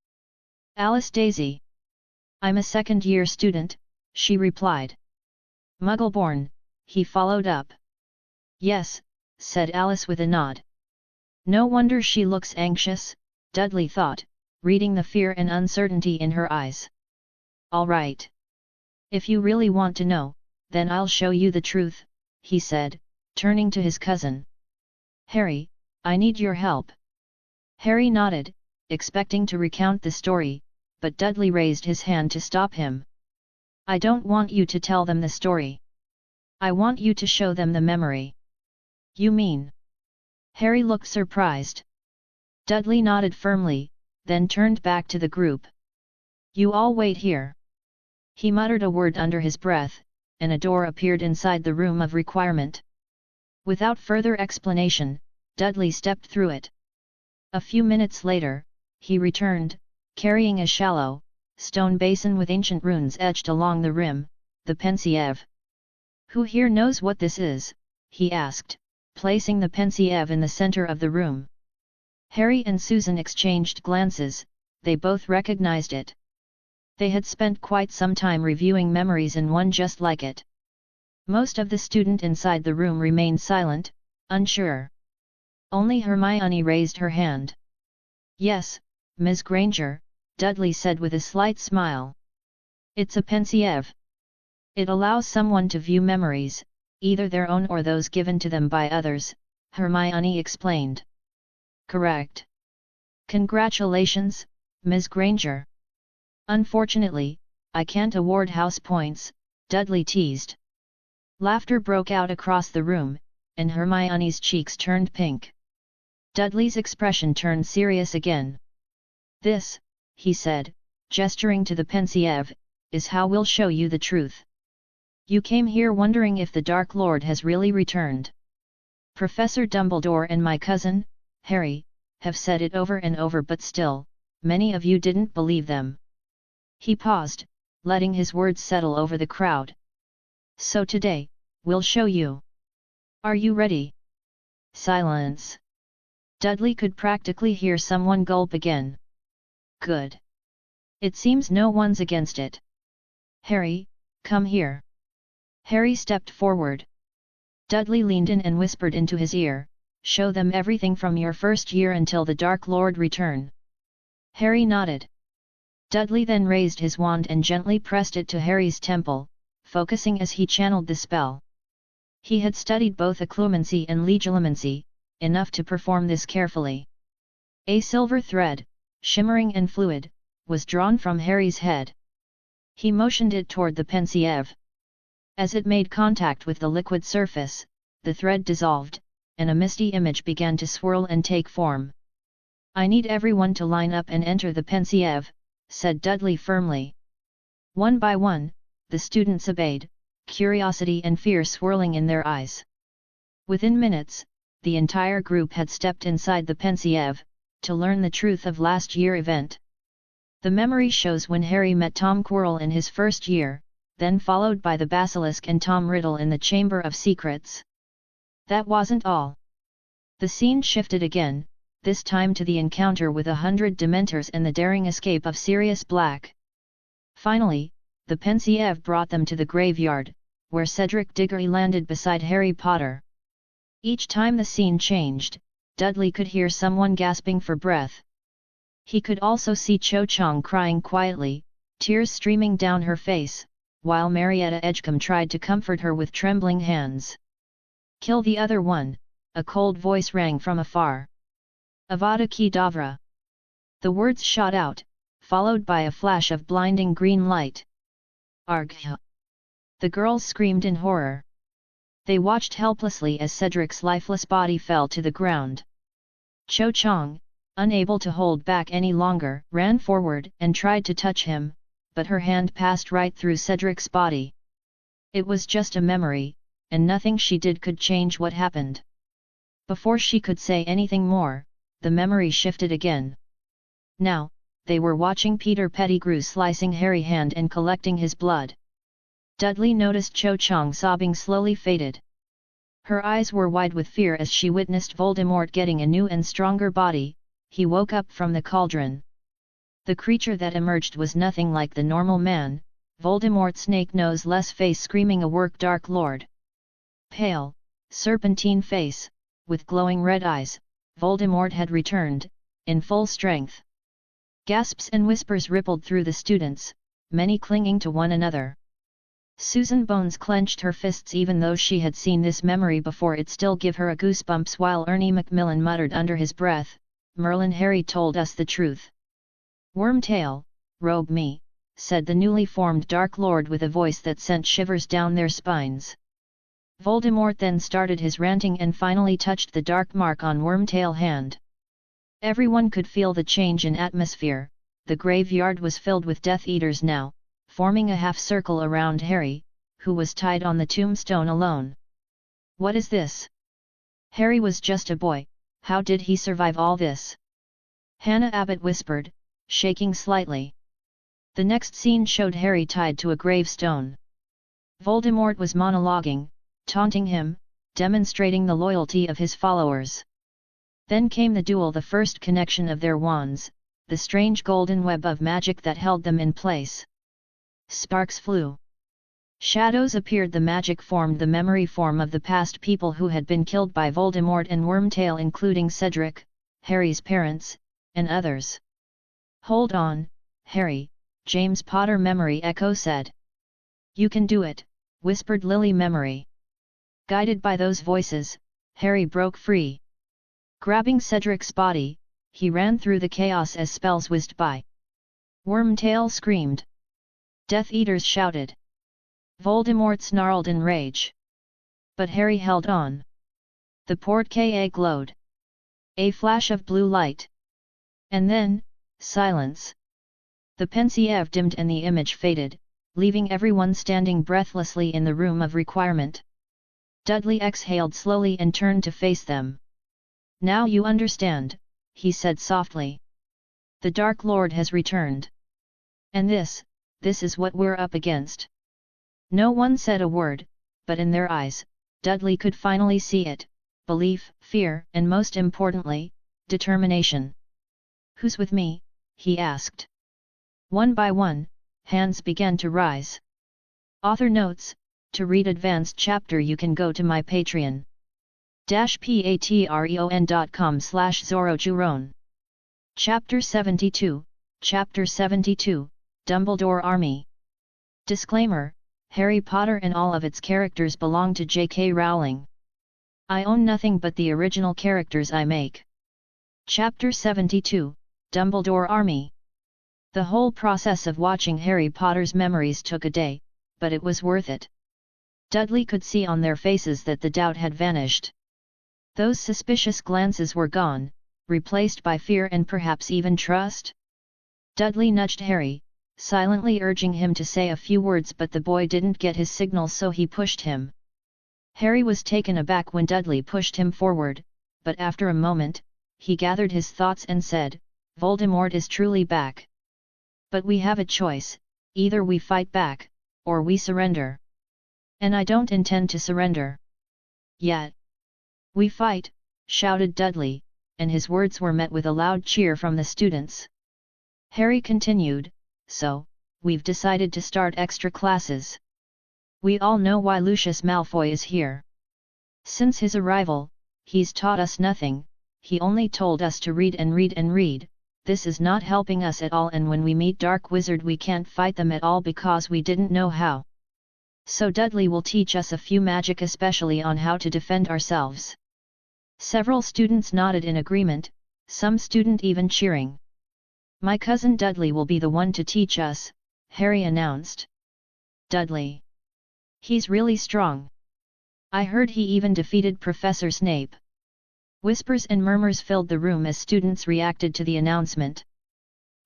A: "Alice Daisy. I'm a second-year student," she replied. "Muggle-born," he followed up. "Yes," said Alice with a nod. No wonder she looks anxious, Dudley thought, reading the fear and uncertainty in her eyes. "All right. If you really want to know, then I'll show you the truth," he said, turning to his cousin. "Harry, I need your help." Harry nodded, expecting to recount the story, but Dudley raised his hand to stop him. "I don't want you to tell them the story. I want you to show them the memory." "You mean?" Harry looked surprised. Dudley nodded firmly, then turned back to the group. "You all wait here." He muttered a word under his breath, and a door appeared inside the room of requirement. Without further explanation, Dudley stepped through it. A few minutes later, he returned, carrying a shallow, stone basin with ancient runes etched along the rim, the Pensieve. "Who here knows what this is?" he asked, placing the Pensieve in the center of the room. Harry and Susan exchanged glances, they both recognized it. They had spent quite some time reviewing memories and one just like it. Most of the students inside the room remained silent, unsure. Only Hermione raised her hand. "Yes, Ms. Granger," Dudley said with a slight smile. "It's a Pensieve. It allows someone to view memories, either their own or those given to them by others," Hermione explained. "Correct. Congratulations, Ms. Granger." "Unfortunately, I can't award house points," Dudley teased. Laughter broke out across the room, and Hermione's cheeks turned pink. Dudley's expression turned serious again. "This," he said, gesturing to the Pensieve, "is how we'll show you the truth. You came here wondering if the Dark Lord has really returned. Professor Dumbledore and my cousin, Harry, have said it over and over, but still, many of you didn't believe them." He paused, letting his words settle over the crowd. "So today, we'll show you. Are you ready?" Silence. Dudley could practically hear someone gulp again. "Good. It seems no one's against it. Harry, come here." Harry stepped forward. Dudley leaned in and whispered into his ear, "Show them everything from your first year until the Dark Lord return." Harry nodded. Dudley then raised his wand and gently pressed it to Harry's temple, focusing as he channeled the spell. He had studied both occlumency and legilimency, enough to perform this carefully. A silver thread, shimmering and fluid, was drawn from Harry's head. He motioned it toward the Pensieve. As it made contact with the liquid surface, the thread dissolved, and a misty image began to swirl and take form. "I need everyone to line up and enter the Pensieve," said Dudley firmly. One by one, the students obeyed, curiosity and fear swirling in their eyes. Within minutes, the entire group had stepped inside the pensieve, to learn the truth of last year's event. The memory shows when Harry met Tom Quirrell in his first year, then followed by the Basilisk and Tom Riddle in the Chamber of Secrets. That wasn't all. The scene shifted again, this time to the encounter with 100 Dementors and the daring escape of Sirius Black. Finally, the pensieve brought them to the graveyard, where Cedric Diggory landed beside Harry Potter. Each time the scene changed, Dudley could hear someone gasping for breath. He could also see Cho Chang crying quietly, tears streaming down her face, while Marietta Edgecombe tried to comfort her with trembling hands. "Kill the other one," a cold voice rang from afar. "Avada Kedavra." The words shot out, followed by a flash of blinding green light. "Argh!" The girls screamed in horror. They watched helplessly as Cedric's lifeless body fell to the ground. Cho Chang, unable to hold back any longer, ran forward and tried to touch him, but her hand passed right through Cedric's body. It was just a memory, and nothing she did could change what happened. Before she could say anything more, the memory shifted again. Now, they were watching Peter Pettigrew slicing Harry's hand and collecting his blood. Dudley noticed Cho Chang sobbing slowly faded. Her eyes were wide with fear as she witnessed Voldemort getting a new and stronger body. He woke up from the cauldron. The creature that emerged was nothing like the normal man, Voldemort's snake-nose-less face screaming a work Dark Lord. Pale, serpentine face, with glowing red eyes, Voldemort had returned, in full strength. Gasps and whispers rippled through the students, many clinging to one another. Susan Bones clenched her fists even though she had seen this memory before. It still gave her a goosebumps, while Ernie Macmillan muttered under his breath, "Merlin, Harry told us the truth." "Wormtail, robe me," said the newly formed Dark Lord with a voice that sent shivers down their spines. Voldemort then started his ranting and finally touched the dark mark on Wormtail's hand. Everyone could feel the change in atmosphere. The graveyard was filled with Death Eaters now, forming a half-circle around Harry, who was tied on the tombstone alone. "What is this? Harry was just a boy, how did he survive all this?" Hannah Abbott whispered, shaking slightly. The next scene showed Harry tied to a gravestone. Voldemort was monologuing, taunting him, demonstrating the loyalty of his followers. Then came the duel, the first connection of their wands, the strange golden web of magic that held them in place. Sparks flew. Shadows appeared. The magic formed the memory form of the past people who had been killed by Voldemort and Wormtail, including Cedric, Harry's parents, and others. "Hold on, Harry," James Potter Memory Echo said. "You can do it," whispered Lily Memory. Guided by those voices, Harry broke free. Grabbing Cedric's body, he ran through the chaos as spells whizzed by. Wormtail screamed. Death Eaters shouted. Voldemort snarled in rage. But Harry held on. The porte-clés glowed. A flash of blue light. And then, silence. The pensieve dimmed and the image faded, leaving everyone standing breathlessly in the room of requirement. Dudley exhaled slowly and turned to face them. "Now you understand," he said softly. "The Dark Lord has returned. And this is what we're up against." No one said a word, but in their eyes, Dudley could finally see it: belief, fear, and most importantly, determination. "Who's with me?" he asked. One by one, hands began to rise. Author notes: to read advanced chapter you can go to my Patreon. patreon.com/ZoroJuron. Chapter 72, Chapter 72, Dumbledore Army. Disclaimer: Harry Potter and all of its characters belong to J.K. Rowling. I own nothing but the original characters I make. Chapter 72, Dumbledore Army. The whole process of watching Harry Potter's memories took a day, but it was worth it. Dudley could see on their faces that the doubt had vanished. Those suspicious glances were gone, replaced by fear and perhaps even trust. Dudley nudged Harry, silently urging him to say a few words, but the boy didn't get his signal, so he pushed him. Harry was taken aback when Dudley pushed him forward, but after a moment, he gathered his thoughts and said, "Voldemort is truly back. But we have a choice, either we fight back, or we surrender. And I don't intend to surrender. Yet. We fight," shouted Dudley, and his words were met with a loud cheer from the students. Harry continued, "So, we've decided to start extra classes. We all know why Lucius Malfoy is here. Since his arrival, he's taught us nothing, he only told us to read and read and read. This is not helping us at all, and when we meet Dark Wizard we can't fight them at all because we didn't know how. So Dudley will teach us a few magic, especially on how to defend ourselves." Several students nodded in agreement, some student even cheering. "My cousin Dudley will be the one to teach us," Harry announced. "Dudley? He's really strong. I heard he even defeated Professor Snape." Whispers and murmurs filled the room as students reacted to the announcement.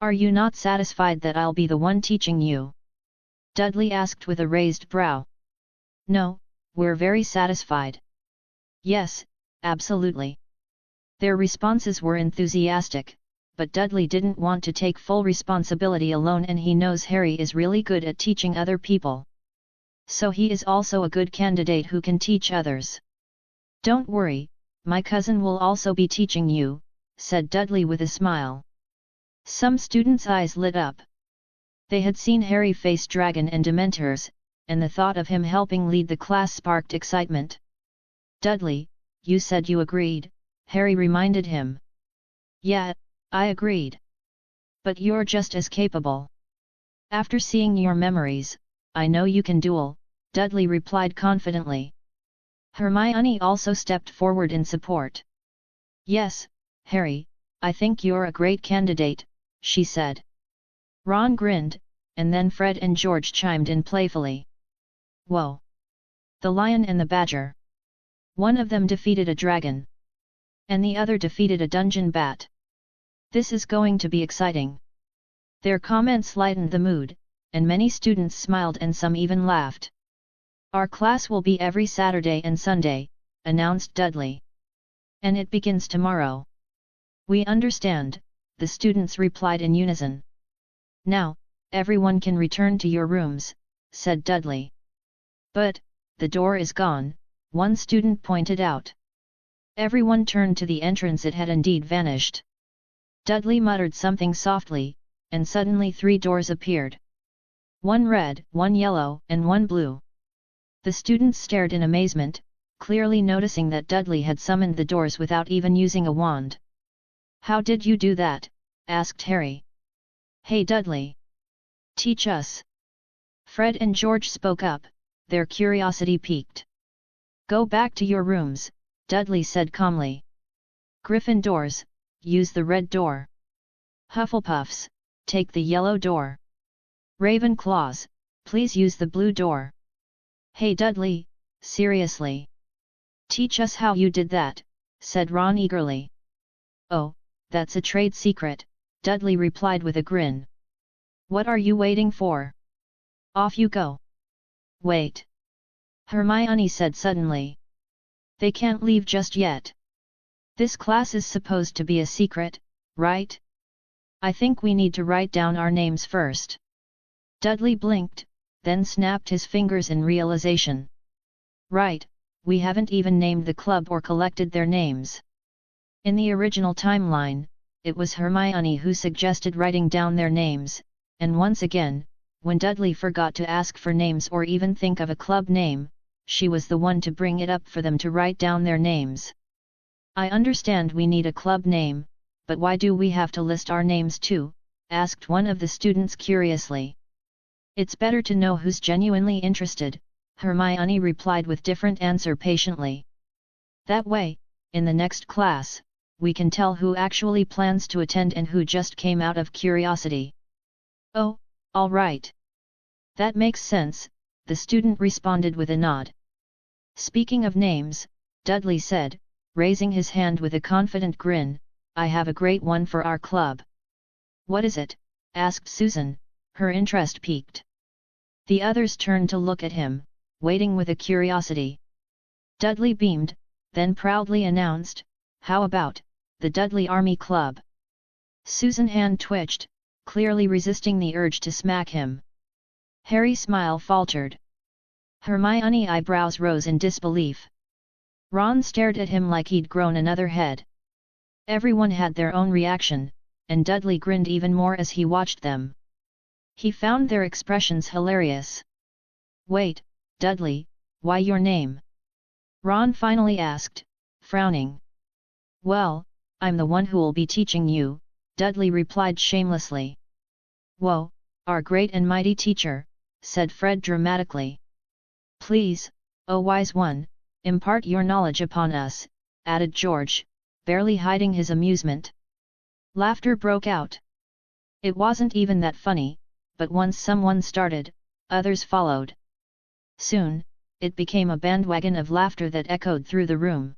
A: "Are you not satisfied that I'll be the one teaching you?" Dudley asked with a raised brow. "No, we're very satisfied." "Yes, absolutely." Their responses were enthusiastic, but Dudley didn't want to take full responsibility alone, and he knows Harry is really good at teaching other people. So he is also a good candidate who can teach others. "Don't worry, my cousin will also be teaching you," said Dudley with a smile. Some students' eyes lit up. They had seen Harry face Dragon and Dementors, and the thought of him helping lead the class sparked excitement. "Dudley, you said you agreed," Harry reminded him. "Yeah, I agreed. But you're just as capable. After seeing your memories, I know you can duel," Dudley replied confidently. Hermione also stepped forward in support. "Yes, Harry, I think you're a great candidate," she said. Ron grinned, and then Fred and George chimed in playfully. "Whoa! The Lion and the Badger. One of them defeated a dragon. And the other defeated a dungeon bat. This is going to be exciting." Their comments lightened the mood, and many students smiled and some even laughed. "Our class will be every Saturday and Sunday," announced Dudley. "And it begins tomorrow." "We understand," the students replied in unison. "Now, everyone can return to your rooms," said Dudley. "But, the door is gone," one student pointed out. Everyone turned to the entrance. It had indeed vanished. Dudley muttered something softly, and suddenly 3 doors appeared. One red, one yellow, and one blue. The students stared in amazement, clearly noticing that Dudley had summoned the doors without even using a wand. "How did you do that?" asked Harry. "Hey Dudley! Teach us!" Fred and George spoke up, their curiosity piqued. "Go back to your rooms," Dudley said calmly. "Gryffindors, use the red door. Hufflepuffs, take the yellow door. Ravenclaws, please use the blue door." "Hey Dudley, seriously? Teach us how you did that," said Ron eagerly. "Oh, that's a trade secret," Dudley replied with a grin. "What are you waiting for? Off you go." "Wait!" Hermione said suddenly. "They can't leave just yet. This class is supposed to be a secret, right? I think we need to write down our names first." Dudley blinked, then snapped his fingers in realization. "Right, we haven't even named the club or collected their names." In the original timeline, it was Hermione who suggested writing down their names, and once again, when Dudley forgot to ask for names or even think of a club name, she was the one to bring it up for them to write down their names. "I understand we need a club name, but why do we have to list our names too?" asked one of the students curiously. "It's better to know who's genuinely interested," Hermione replied with different answer patiently. "That way, in the next class, we can tell who actually plans to attend and who just came out of curiosity." "Oh, all right. That makes sense," the student responded with a nod. "Speaking of names," Dudley said, raising his hand with a confident grin, "I have a great one for our club." "What is it?" asked Susan, Her interest piqued. The others turned to look at him, waiting with a curiosity. Dudley beamed, then proudly announced, "How about the Dudley Army Club?" Susan's hand twitched, clearly resisting the urge to smack him. Harry's smile faltered. Hermione's eyebrows rose in disbelief. Ron stared at him like he'd grown another head. Everyone had their own reaction, and Dudley grinned even more as he watched them. He found their expressions hilarious. "Wait, Dudley, why your name?" Ron finally asked, frowning. "Well, I'm the one who'll be teaching you," Dudley replied shamelessly. "Whoa, our great and mighty teacher," said Fred dramatically. "Please, oh wise one, impart your knowledge upon us," added George, barely hiding his amusement. Laughter broke out. It wasn't even that funny, but once someone started, others followed. Soon, it became a bandwagon of laughter that echoed through the room.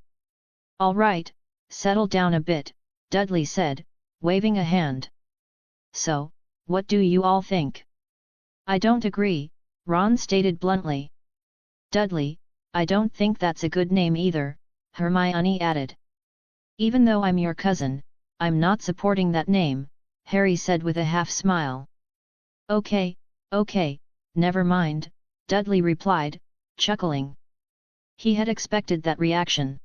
A: "All right, settle down a bit," Dudley said, waving a hand. "So, what do you all think?" "I don't agree," Ron stated bluntly. "Dudley, I don't think that's a good name either," Hermione added. "Even though I'm your cousin, I'm not supporting that name," Harry said with a half-smile. Okay, never mind," Dudley replied, chuckling. He had expected that reaction.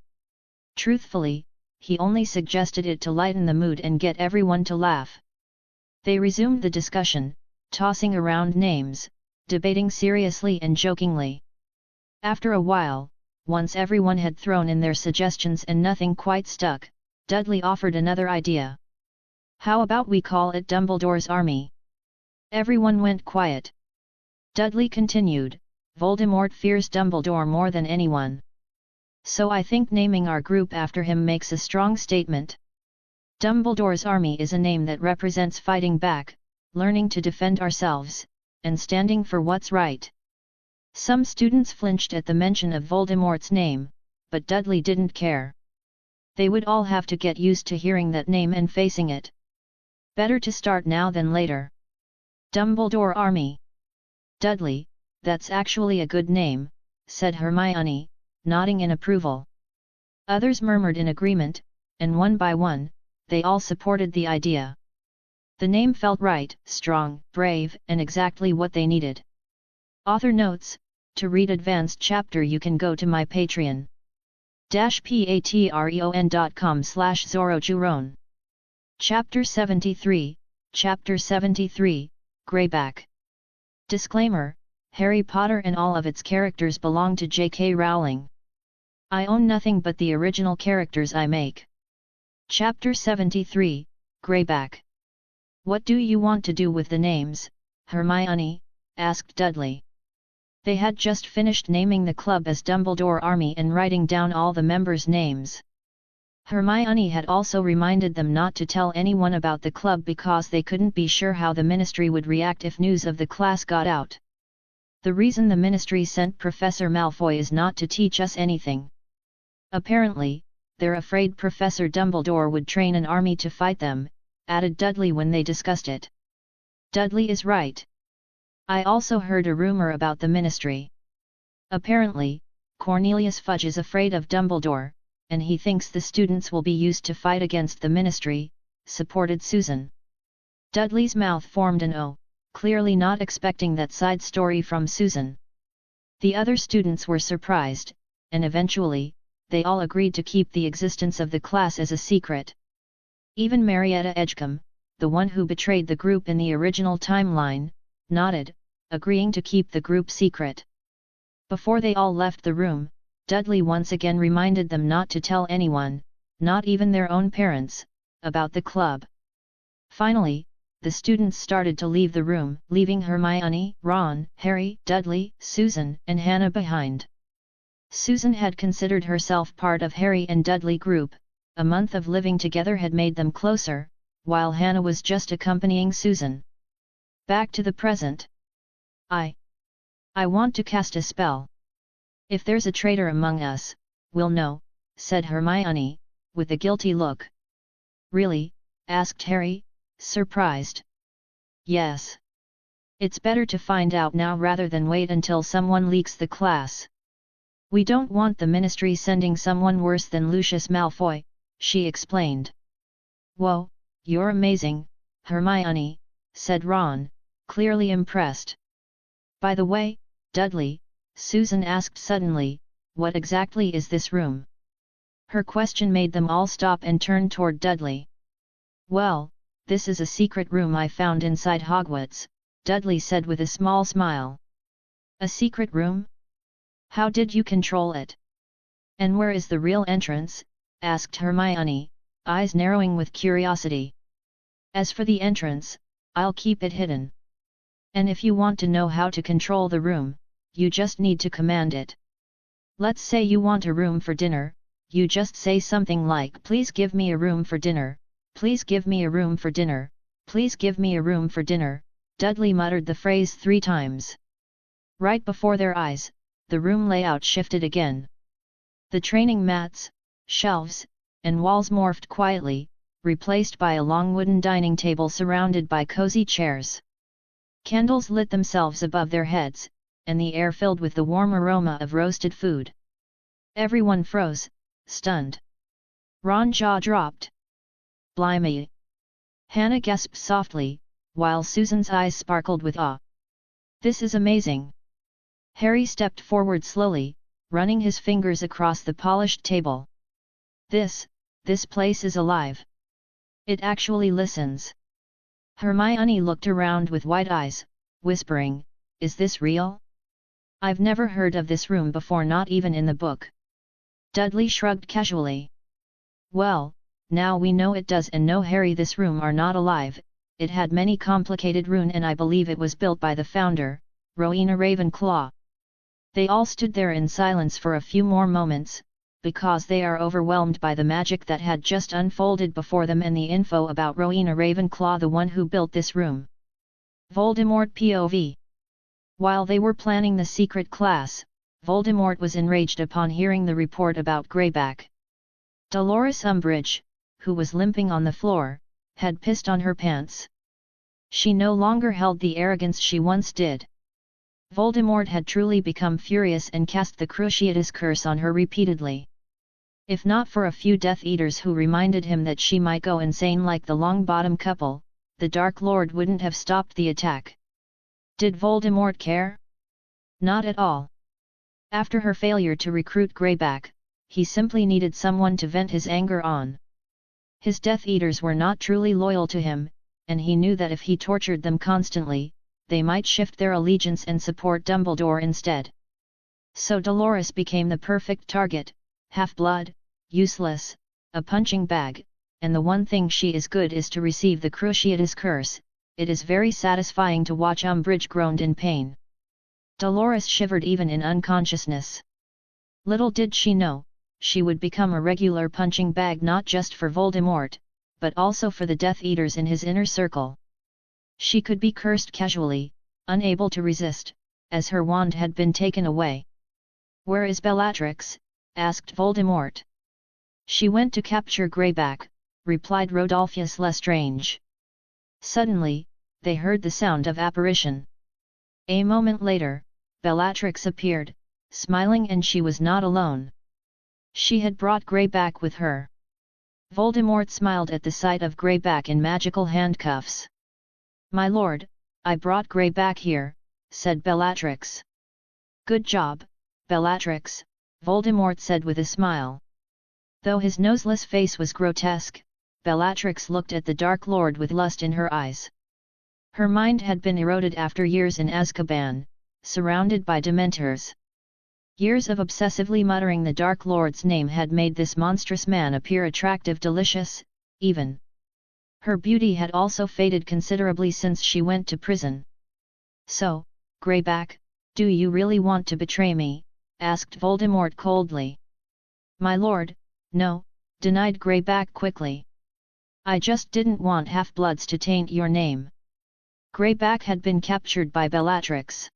A: Truthfully, he only suggested it to lighten the mood and get everyone to laugh. They resumed the discussion, tossing around names, debating seriously and jokingly. After a while, once everyone had thrown in their suggestions and nothing quite stuck, Dudley offered another idea. "How about we call it Dumbledore's Army?" Everyone went quiet. Dudley continued, "Voldemort fears Dumbledore more than anyone. So I think naming our group after him makes a strong statement. Dumbledore's Army is a name that represents fighting back, learning to defend ourselves, and standing for what's right." Some students flinched at the mention of Voldemort's name, but Dudley didn't care. They would all have to get used to hearing that name and facing it. Better to start now than later. Dumbledore Army. "Dudley, that's actually a good name," said Hermione, nodding in approval. Others murmured in agreement, and one by one, they all supported the idea. The name felt right, strong, brave, and exactly what they needed. Author notes: to read advanced chapter you can go to my patreon.com/zorojuron. Chapter 73, Chapter 73, Greyback. Disclaimer: Harry Potter and all of its characters belong to J.K. Rowling. I own nothing but the original characters I make. Chapter 73, Greyback. "What do you want to do with the names, Hermione?" asked Dudley. They had just finished naming the club as Dumbledore Army and writing down all the members' names. Hermione had also reminded them not to tell anyone about the club because they couldn't be sure how the Ministry would react if news of the class got out. "The reason the Ministry sent Professor Malfoy is not to teach us anything. Apparently, they're afraid Professor Dumbledore would train an army to fight them," added Dudley when they discussed it. Dudley is right. I also heard a rumor about the Ministry. Apparently, Cornelius Fudge is afraid of Dumbledore, and he thinks the students will be used to fight against the Ministry, supported Susan. Dudley's mouth formed an O, clearly not expecting that side story from Susan. The other students were surprised, and eventually, they all agreed to keep the existence of the class as a secret. Even Marietta Edgecombe, the one who betrayed the group in the original timeline, nodded, agreeing to keep the group secret. Before they all left the room, Dudley once again reminded them not to tell anyone, not even their own parents, about the club. Finally, the students started to leave the room, leaving Hermione, Ron, Harry, Dudley, Susan, and Hannah behind. Susan had considered herself part of Harry and Dudley group. A month of living together had made them closer, while Hannah was just accompanying Susan. Back to the present. I want to cast a spell. If there's a traitor among us, we'll know," said Hermione, with a guilty look. "Really?" asked Harry, surprised. "Yes. It's better to find out now rather than wait until someone leaks the class. We don't want the Ministry sending someone worse than Lucius Malfoy, she explained. Whoa, you're amazing, Hermione, said Ron, clearly impressed. By the way, Dudley, Susan asked suddenly, what exactly is this room? Her question made them all stop and turn toward Dudley. Well, this is a secret room I found inside Hogwarts, Dudley said with a small smile. A secret room? How did you control it? And where is the real entrance? Asked Hermione, eyes narrowing with curiosity. As for the entrance, I'll keep it hidden. And if you want to know how to control the room, you just need to command it. Let's say you want a room for dinner, you just say something like please give me a room for dinner, please give me a room for dinner, please give me a room for dinner, Dudley muttered the phrase 3 times. Right before their eyes, the room layout shifted again. The training mats, shelves, and walls morphed quietly, replaced by a long wooden dining table surrounded by cozy chairs. Candles lit themselves above their heads, and the air filled with the warm aroma of roasted food. Everyone froze, stunned. Ron's jaw dropped. Blimey! Hannah gasped softly, while Susan's eyes sparkled with awe. This is amazing! Harry stepped forward slowly, running his fingers across the polished table. This place is alive. It actually listens. Hermione looked around with wide eyes, whispering, is this real? I've never heard of this room before, not even in the book. Dudley shrugged casually. Well, now we know it does, and no, Harry, this room are not alive. It had many complicated runes, and I believe it was built by the founder, Rowena Ravenclaw. They all stood there in silence for a few more moments, because they are overwhelmed by the magic that had just unfolded before them and the info about Rowena Ravenclaw, the one who built this room. Voldemort POV. While they were planning the secret class, Voldemort was enraged upon hearing the report about Greyback. Dolores Umbridge, who was limping on the floor, had pissed on her pants. She no longer held the arrogance she once did. Voldemort had truly become furious and cast the Cruciatus curse on her repeatedly. If not for a few Death Eaters who reminded him that she might go insane like the Longbottom couple, the Dark Lord wouldn't have stopped the attack. Did Voldemort care? Not at all. After her failure to recruit Greyback, he simply needed someone to vent his anger on. His Death Eaters were not truly loyal to him, and he knew that if he tortured them constantly, they might shift their allegiance and support Dumbledore instead. So Dolores became the perfect target, half-blood, useless, a punching bag, and the one thing she is good is to receive the Cruciatus curse. It is very satisfying to watch Umbridge groaned in pain. Dolores shivered even in unconsciousness. Little did she know, she would become a regular punching bag not just for Voldemort, but also for the Death Eaters in his inner circle. She could be cursed casually, unable to resist, as her wand had been taken away. Where is Bellatrix? Asked Voldemort. She went to capture Greyback, replied Rodolphus Lestrange. Suddenly, they heard the sound of apparition. A moment later, Bellatrix appeared, smiling, and she was not alone. She had brought Greyback with her. Voldemort smiled at the sight of Greyback in magical handcuffs. My lord, I brought Greyback here, said Bellatrix. Good job, Bellatrix, Voldemort said with a smile. Though his noseless face was grotesque, Bellatrix looked at the Dark Lord with lust in her eyes. Her mind had been eroded after years in Azkaban, surrounded by Dementors. Years of obsessively muttering the Dark Lord's name had made this monstrous man appear attractive, delicious, even. Her beauty had also faded considerably since she went to prison. So, Greyback, do you really want to betray me? Asked Voldemort coldly. My lord, no, denied Greyback quickly. I just didn't want half-bloods to taint your name. Greyback had been captured by Bellatrix.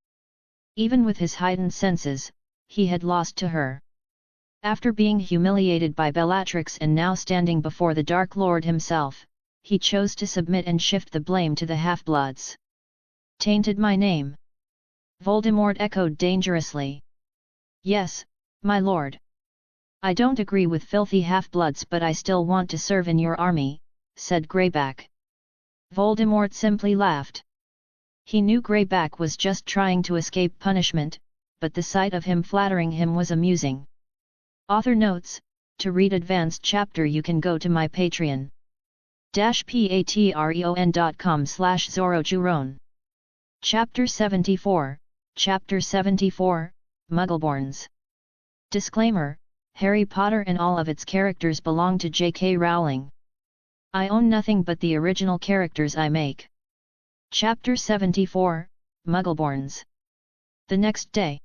A: Even with his heightened senses, he had lost to her. After being humiliated by Bellatrix and now standing before the Dark Lord himself, he chose to submit and shift the blame to the half-bloods. Tainted my name? Voldemort echoed dangerously. Yes, my lord. I don't agree with filthy half-bloods, but I still want to serve in your army, said Greyback. Voldemort simply laughed. He knew Greyback was just trying to escape punishment, but the sight of him flattering him was amusing. Author notes: to read advanced chapter you can go to my Patreon. patreon.com/ZoroJuron. Chapter 74, Chapter 74, Muggleborns. Disclaimer: Harry Potter and all of its characters belong to J.K. Rowling. I own nothing but the original characters I make. Chapter 74, Muggleborns. The next day.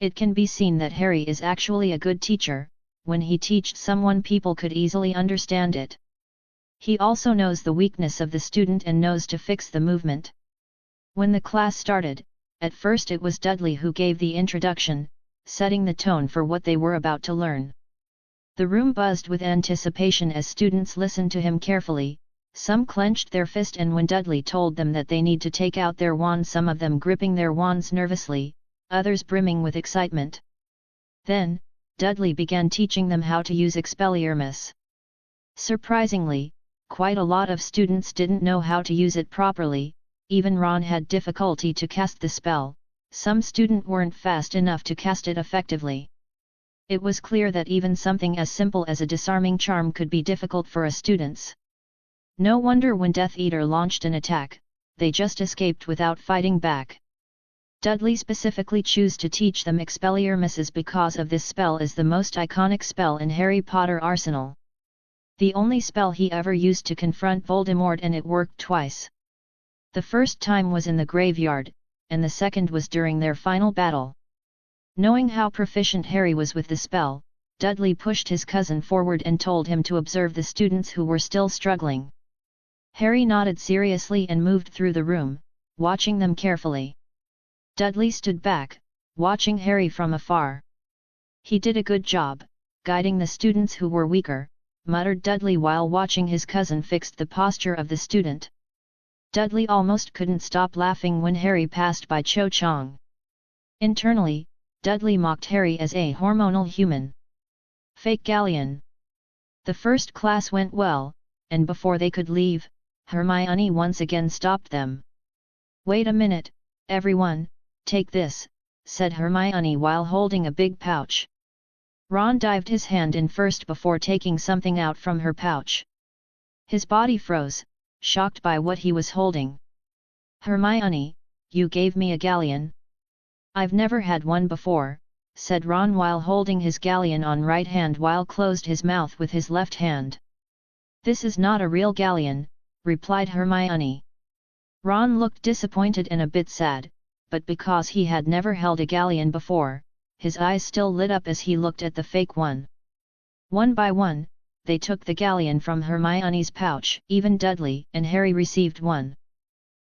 A: It can be seen that Harry is actually a good teacher. When he teaches someone, people could easily understand it. He also knows the weakness of the student and knows to fix the movement. When the class started, at first it was Dudley who gave the introduction, setting the tone for what they were about to learn. The room buzzed with anticipation as students listened to him carefully. Some clenched their fist, and when Dudley told them that they need to take out their wands, some of them gripping their wands nervously, others brimming with excitement. Then, Dudley began teaching them how to use Expelliarmus. Surprisingly, quite a lot of students didn't know how to use it properly. Even Ron had difficulty to cast the spell. Some students weren't fast enough to cast it effectively. It was clear that even something as simple as a disarming charm could be difficult for a students. No wonder when Death Eater launched an attack, they just escaped without fighting back. Dudley specifically chose to teach them Expelliarmus because of this spell is the most iconic spell in Harry Potter arsenal. The only spell he ever used to confront Voldemort, and it worked twice. The first time was in the graveyard, and the second was during their final battle. Knowing how proficient Harry was with the spell, Dudley pushed his cousin forward and told him to observe the students who were still struggling. Harry nodded seriously and moved through the room, watching them carefully. Dudley stood back, watching Harry from afar. He did a good job, guiding the students who were weaker, muttered Dudley while watching his cousin fix the posture of the student. Dudley almost couldn't stop laughing when Harry passed by Cho Chang. Internally, Dudley mocked Harry as a hormonal human. Fake galleon. The first class went well, and before they could leave, Hermione once again stopped them. "Wait a minute, everyone, take this," said Hermione while holding a big pouch. Ron dived his hand in first before taking something out from her pouch. His body froze, shocked by what he was holding. "Hermione, you gave me a galleon?" "I've never had one before," said Ron while holding his galleon on right hand while closed his mouth with his left hand. "This is not a real galleon," replied Hermione. Ron looked disappointed and a bit sad, but because he had never held a galleon before, his eyes still lit up as he looked at the fake one. One by one, they took the galleon from Hermione's pouch. Even Dudley and Harry received one.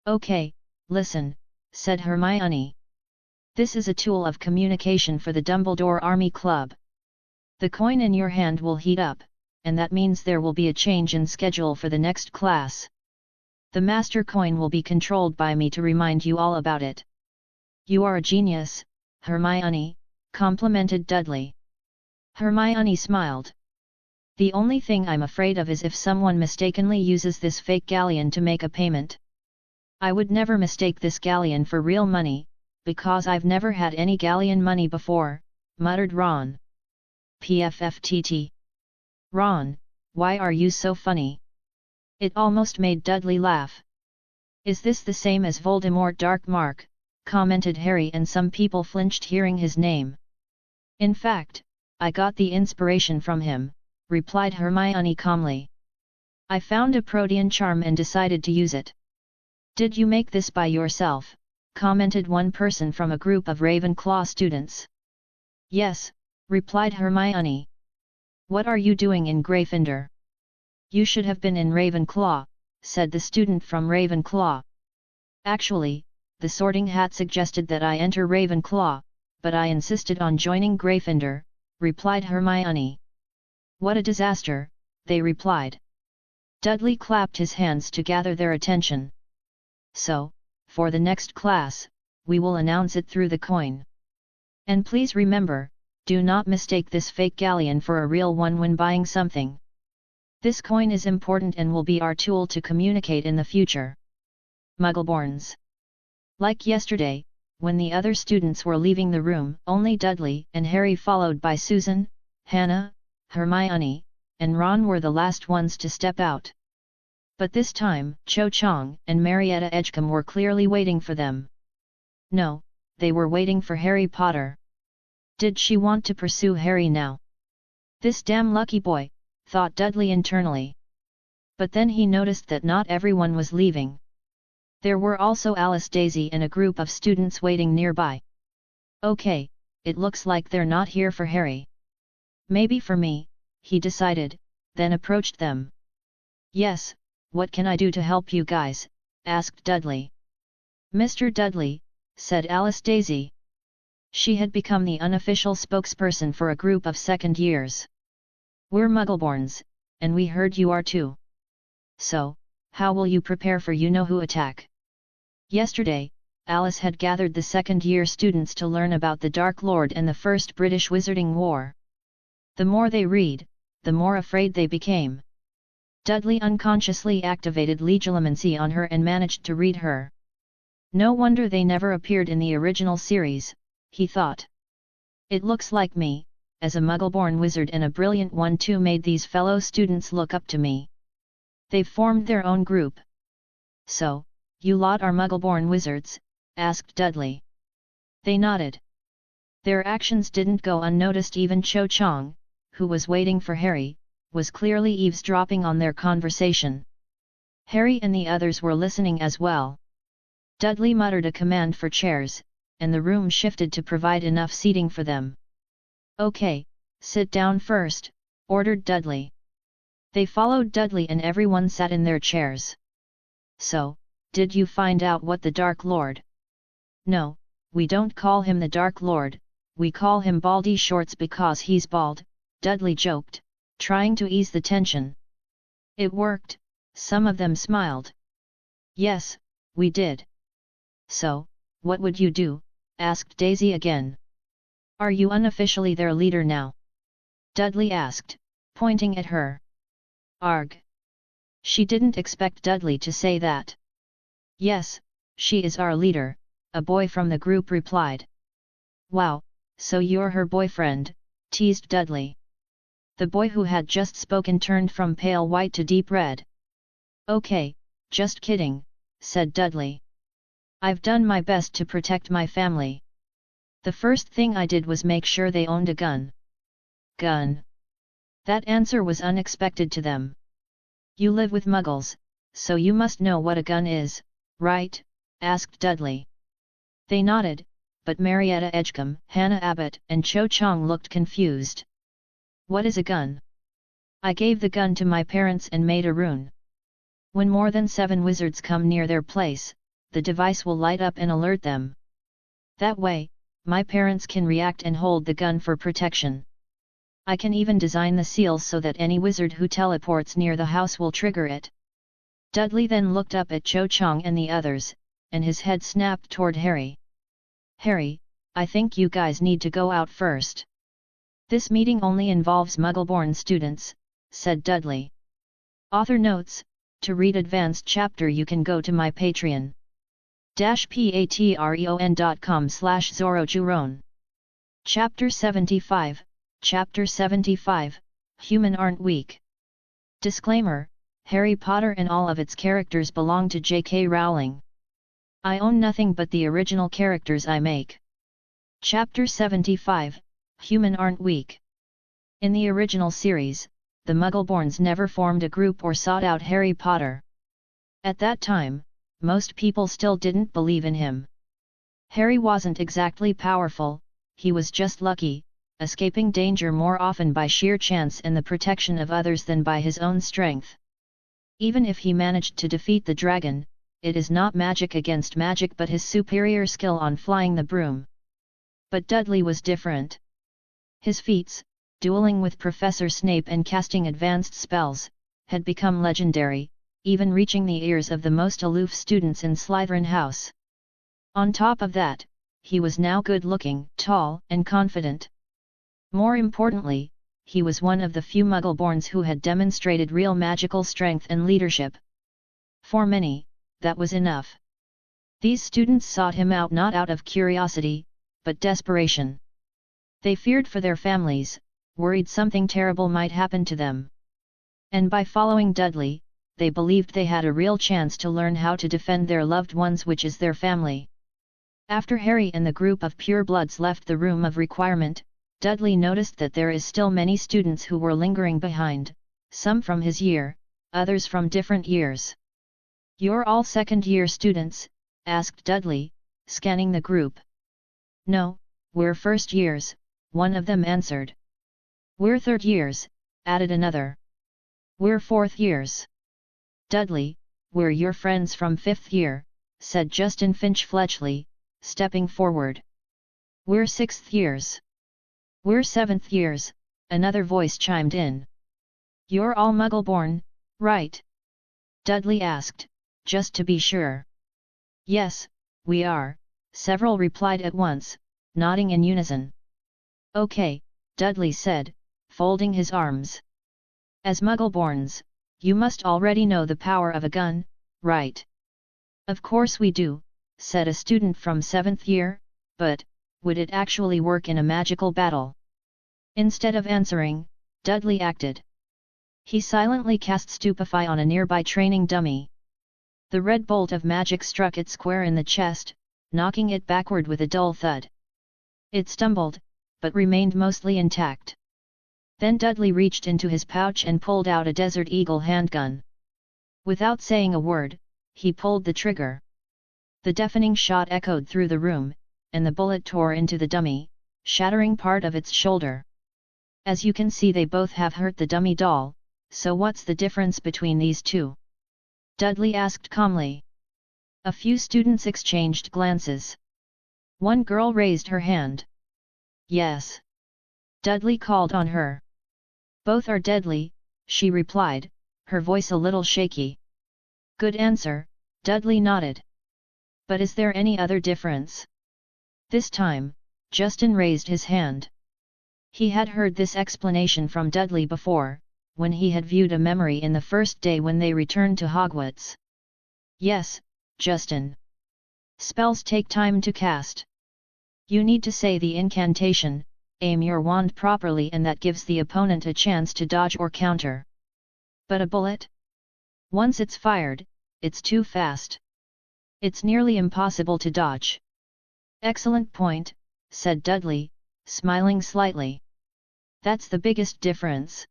A: "Okay, listen," said Hermione. "This is a tool of communication for the Dumbledore Army Club. The coin in your hand will heat up, and that means there will be a change in schedule for the next class. The master coin will be controlled by me to remind you all about it." "You are a genius, Hermione," complimented Dudley. Hermione smiled. "The only thing I'm afraid of is if someone mistakenly uses this fake galleon to make a payment." "I would never mistake this galleon for real money, because I've never had any galleon money before," muttered Ron. "PFFTT. Ron, why are you so funny?" It almost made Dudley laugh. "Is this the same as Voldemort Dark Mark?" commented Harry, and some people flinched hearing his name. "In fact, I got the inspiration from him," replied Hermione calmly. "I found a protean charm and decided to use it." "Did you make this by yourself?" commented one person from a group of Ravenclaw students. "Yes," replied Hermione. "What are you doing in Gryffindor?" "You should have been in Ravenclaw," said the student from Ravenclaw. "Actually, the Sorting Hat suggested that I enter Ravenclaw, but I insisted on joining Gryffindor," replied Hermione. "What a disaster," they replied. Dudley clapped his hands to gather their attention. "So, for the next class, we will announce it through the coin. And please remember, do not mistake this fake galleon for a real one when buying something. This coin is important and will be our tool to communicate in the future. Muggleborns. Like yesterday, when the other students were leaving the room, only Dudley and Harry, followed by Susan, Hannah, Hermione, and Ron, were the last ones to step out. But this time, Cho Chang and Marietta Edgecombe were clearly waiting for them. No, they were waiting for Harry Potter. Did she want to pursue Harry now? This damn lucky boy, thought Dudley internally. But then he noticed that not everyone was leaving. There were also Alice, Daisy and a group of students waiting nearby. Okay, it looks like they're not here for Harry. Maybe for me, he decided, then approached them. Yes, what can I do to help you guys? Asked Dudley. Mr. Dudley, said Alice Daisy. She had become the unofficial spokesperson for a group of second years. We're Muggleborns, and we heard you are too. So, how will you prepare for you-know-who attack? Yesterday, Alice had gathered the second-year students to learn about the Dark Lord and the First British Wizarding War. The more they read, the more afraid they became. Dudley unconsciously activated legilimency on her and managed to read her. No wonder they never appeared in the original series, he thought. It looks like me, as a Muggle-born wizard and a brilliant one too, made these fellow students look up to me. They've formed their own group. So, you lot are Muggle-born wizards? Asked Dudley. They nodded. Their actions didn't go unnoticed. Even Cho Chang, who was waiting for Harry, was clearly eavesdropping on their conversation. Harry and the others were listening as well. Dudley muttered a command for chairs, and the room shifted to provide enough seating for them. Okay, sit down first, ordered Dudley. They followed Dudley and everyone sat in their chairs. So, did you find out what the Dark Lord? No, we don't call him the Dark Lord, we call him Baldy Shorts because he's bald, Dudley joked, trying to ease the tension. It worked, some of them smiled. Yes, we did. So, what would you do? Asked Daisy again. Are you unofficially their leader now? Dudley asked, pointing at her. Arg. She didn't expect Dudley to say that. Yes, she is our leader, a boy from the group replied. Wow, so you're her boyfriend, teased Dudley. The boy who had just spoken turned from pale white to deep red. Okay, just kidding, said Dudley. I've done my best to protect my family. The first thing I did was make sure they owned a gun. Gun? That answer was unexpected to them. You live with Muggles, so you must know what a gun is, right? Asked Dudley. They nodded, but Marietta Edgecombe, Hannah Abbott and Cho Chang looked confused. What is a gun? I gave the gun to my parents and made a rune. When more than 7 wizards come near their place, the device will light up and alert them. That way, my parents can react and hold the gun for protection. I can even design the seals so that any wizard who teleports near the house will trigger it. Dudley then looked up at Cho Chang and the others, and his head snapped toward Harry. Harry, I think you guys need to go out first. This meeting only involves Muggle-born students, said Dudley. Author notes, to read advanced chapter you can go to my Patreon. patreon.com/ZoroJuron. Chapter 75, Chapter 75, Human Aren't Weak. Disclaimer, Harry Potter and all of its characters belong to J.K. Rowling. I own nothing but the original characters I make. Chapter 75, Human Aren't Weak. In the original series, the Muggleborns never formed a group or sought out Harry Potter. At that time, most people still didn't believe in him. Harry wasn't exactly powerful, he was just lucky, escaping danger more often by sheer chance and the protection of others than by his own strength. Even if he managed to defeat the dragon, it is not magic against magic but his superior skill on flying the broom. But Dudley was different. His feats, dueling with Professor Snape and casting advanced spells, had become legendary, even reaching the ears of the most aloof students in Slytherin House. On top of that, he was now good-looking, tall, and confident. More importantly, he was one of the few Muggle-borns who had demonstrated real magical strength and leadership. For many, that was enough. These students sought him out not out of curiosity, but desperation. They feared for their families, worried something terrible might happen to them. And by following Dudley, they believed they had a real chance to learn how to defend their loved ones, which is their family. After Harry and the group of purebloods left the room of requirement, Dudley noticed that there is still many students who were lingering behind, some from his year, others from different years. "You're all second-year students?" asked Dudley, scanning the group. "No, we're first years," one of them answered. "We're third years," added another. "We're fourth years." "Dudley, we're your friends from fifth year," said Justin Finch-Fletchley, stepping forward. "We're sixth years." "We're seventh years," another voice chimed in. "You're all Muggle-born, right?" Dudley asked, just to be sure. "Yes, we are," several replied at once, nodding in unison. "Okay," Dudley said, folding his arms. "As Muggle-borns, you must already know the power of a gun, right?" "Of course we do," said a student from seventh year, "but, would it actually work in a magical battle?" Instead of answering, Dudley acted. He silently cast Stupefy on a nearby training dummy. The red bolt of magic struck it square in the chest, knocking it backward with a dull thud. It stumbled, but remained mostly intact. Then Dudley reached into his pouch and pulled out a Desert Eagle handgun. Without saying a word, he pulled the trigger. The deafening shot echoed through the room, and the bullet tore into the dummy, shattering part of its shoulder. "As you can see, they both have hurt the dummy doll, so what's the difference between these two?" Dudley asked calmly. A few students exchanged glances. One girl raised her hand. "Yes." Dudley called on her. "Both are deadly," she replied, her voice a little shaky. "Good answer," Dudley nodded. "But is there any other difference?" This time, Justin raised his hand. He had heard this explanation from Dudley before, when he had viewed a memory in the first day when they returned to Hogwarts. "Yes, Justin. Spells take time to cast. You need to say the incantation, aim your wand properly, and that gives the opponent a chance to dodge or counter. But a bullet? Once it's fired, it's too fast. It's nearly impossible to dodge." "Excellent point," said Dudley, smiling slightly. "That's the biggest difference.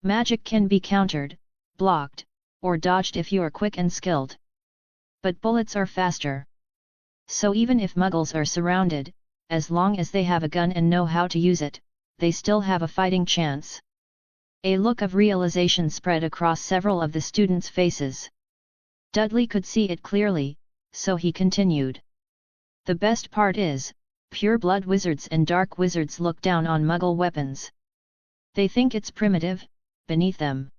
A: Magic can be countered, blocked, or dodged if you're quick and skilled. But bullets are faster. So even if Muggles are surrounded, as long as they have a gun and know how to use it, they still have a fighting chance." A look of realization spread across several of the students' faces. Dudley could see it clearly, so he continued. "The best part is, pure-blood wizards and dark wizards look down on Muggle weapons. They think it's primitive, beneath them.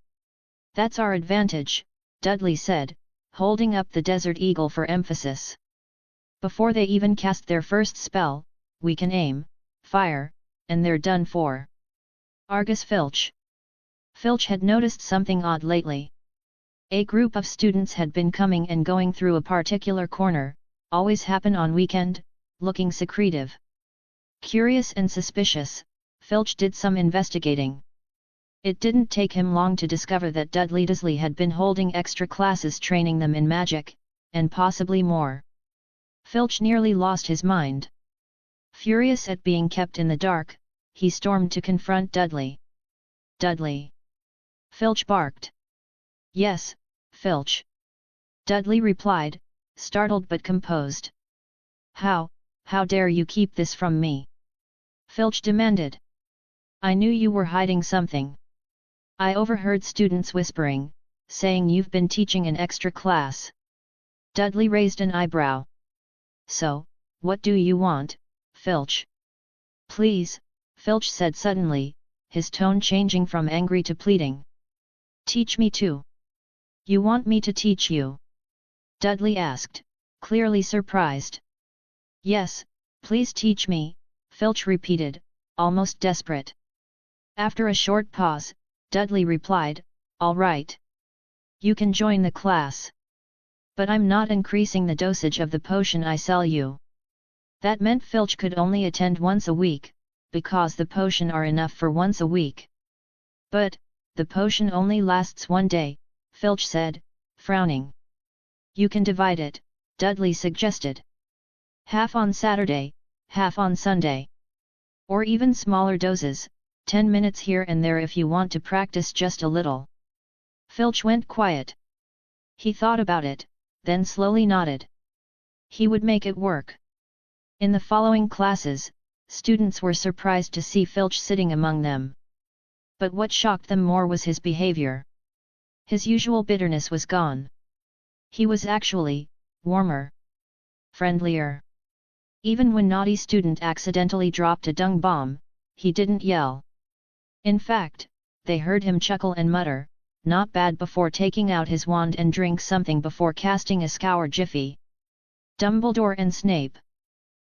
A: That's our advantage," Dudley said, holding up the Desert Eagle for emphasis. "Before they even cast their first spell, we can aim, fire, and they're done for." Argus Filch. Filch had noticed something odd lately. A group of students had been coming and going through a particular corner, always happen on weekend, looking secretive. Curious and suspicious, Filch did some investigating. It didn't take him long to discover that Dudley Dursley had been holding extra classes training them in magic, and possibly more. Filch nearly lost his mind. Furious at being kept in the dark, he stormed to confront Dudley. "Dudley!" Filch barked. "Yes, Filch." Dudley replied, startled but composed. How dare you keep this from me?" Filch demanded. "I knew you were hiding something. I overheard students whispering, saying you've been teaching an extra class." Dudley raised an eyebrow. "So, what do you want, Filch?" "Please," Filch said suddenly, his tone changing from angry to pleading. "Teach me too." "You want me to teach you?" Dudley asked, clearly surprised. Yes, please teach me, Filch repeated, almost desperate. After a short pause, Dudley replied, all right. You can join the class. But I'm not increasing the dosage of the potion I sell you. That meant Filch could only attend once a week, because the potion are enough for once a week. But, the potion only lasts one day, Filch said, frowning. You can divide it, Dudley suggested. Half on Saturday, half on Sunday. Or even smaller doses, 10 minutes here and there if you want to practice just a little. Filch went quiet. He thought about it, then slowly nodded. He would make it work. In the following classes, students were surprised to see Filch sitting among them. But what shocked them more was his behavior. His usual bitterness was gone. He was actually warmer, friendlier. Even when naughty student accidentally dropped a dung bomb, he didn't yell. In fact, they heard him chuckle and mutter, not bad, before taking out his wand and drink something before casting a scour jiffy. Dumbledore and Snape.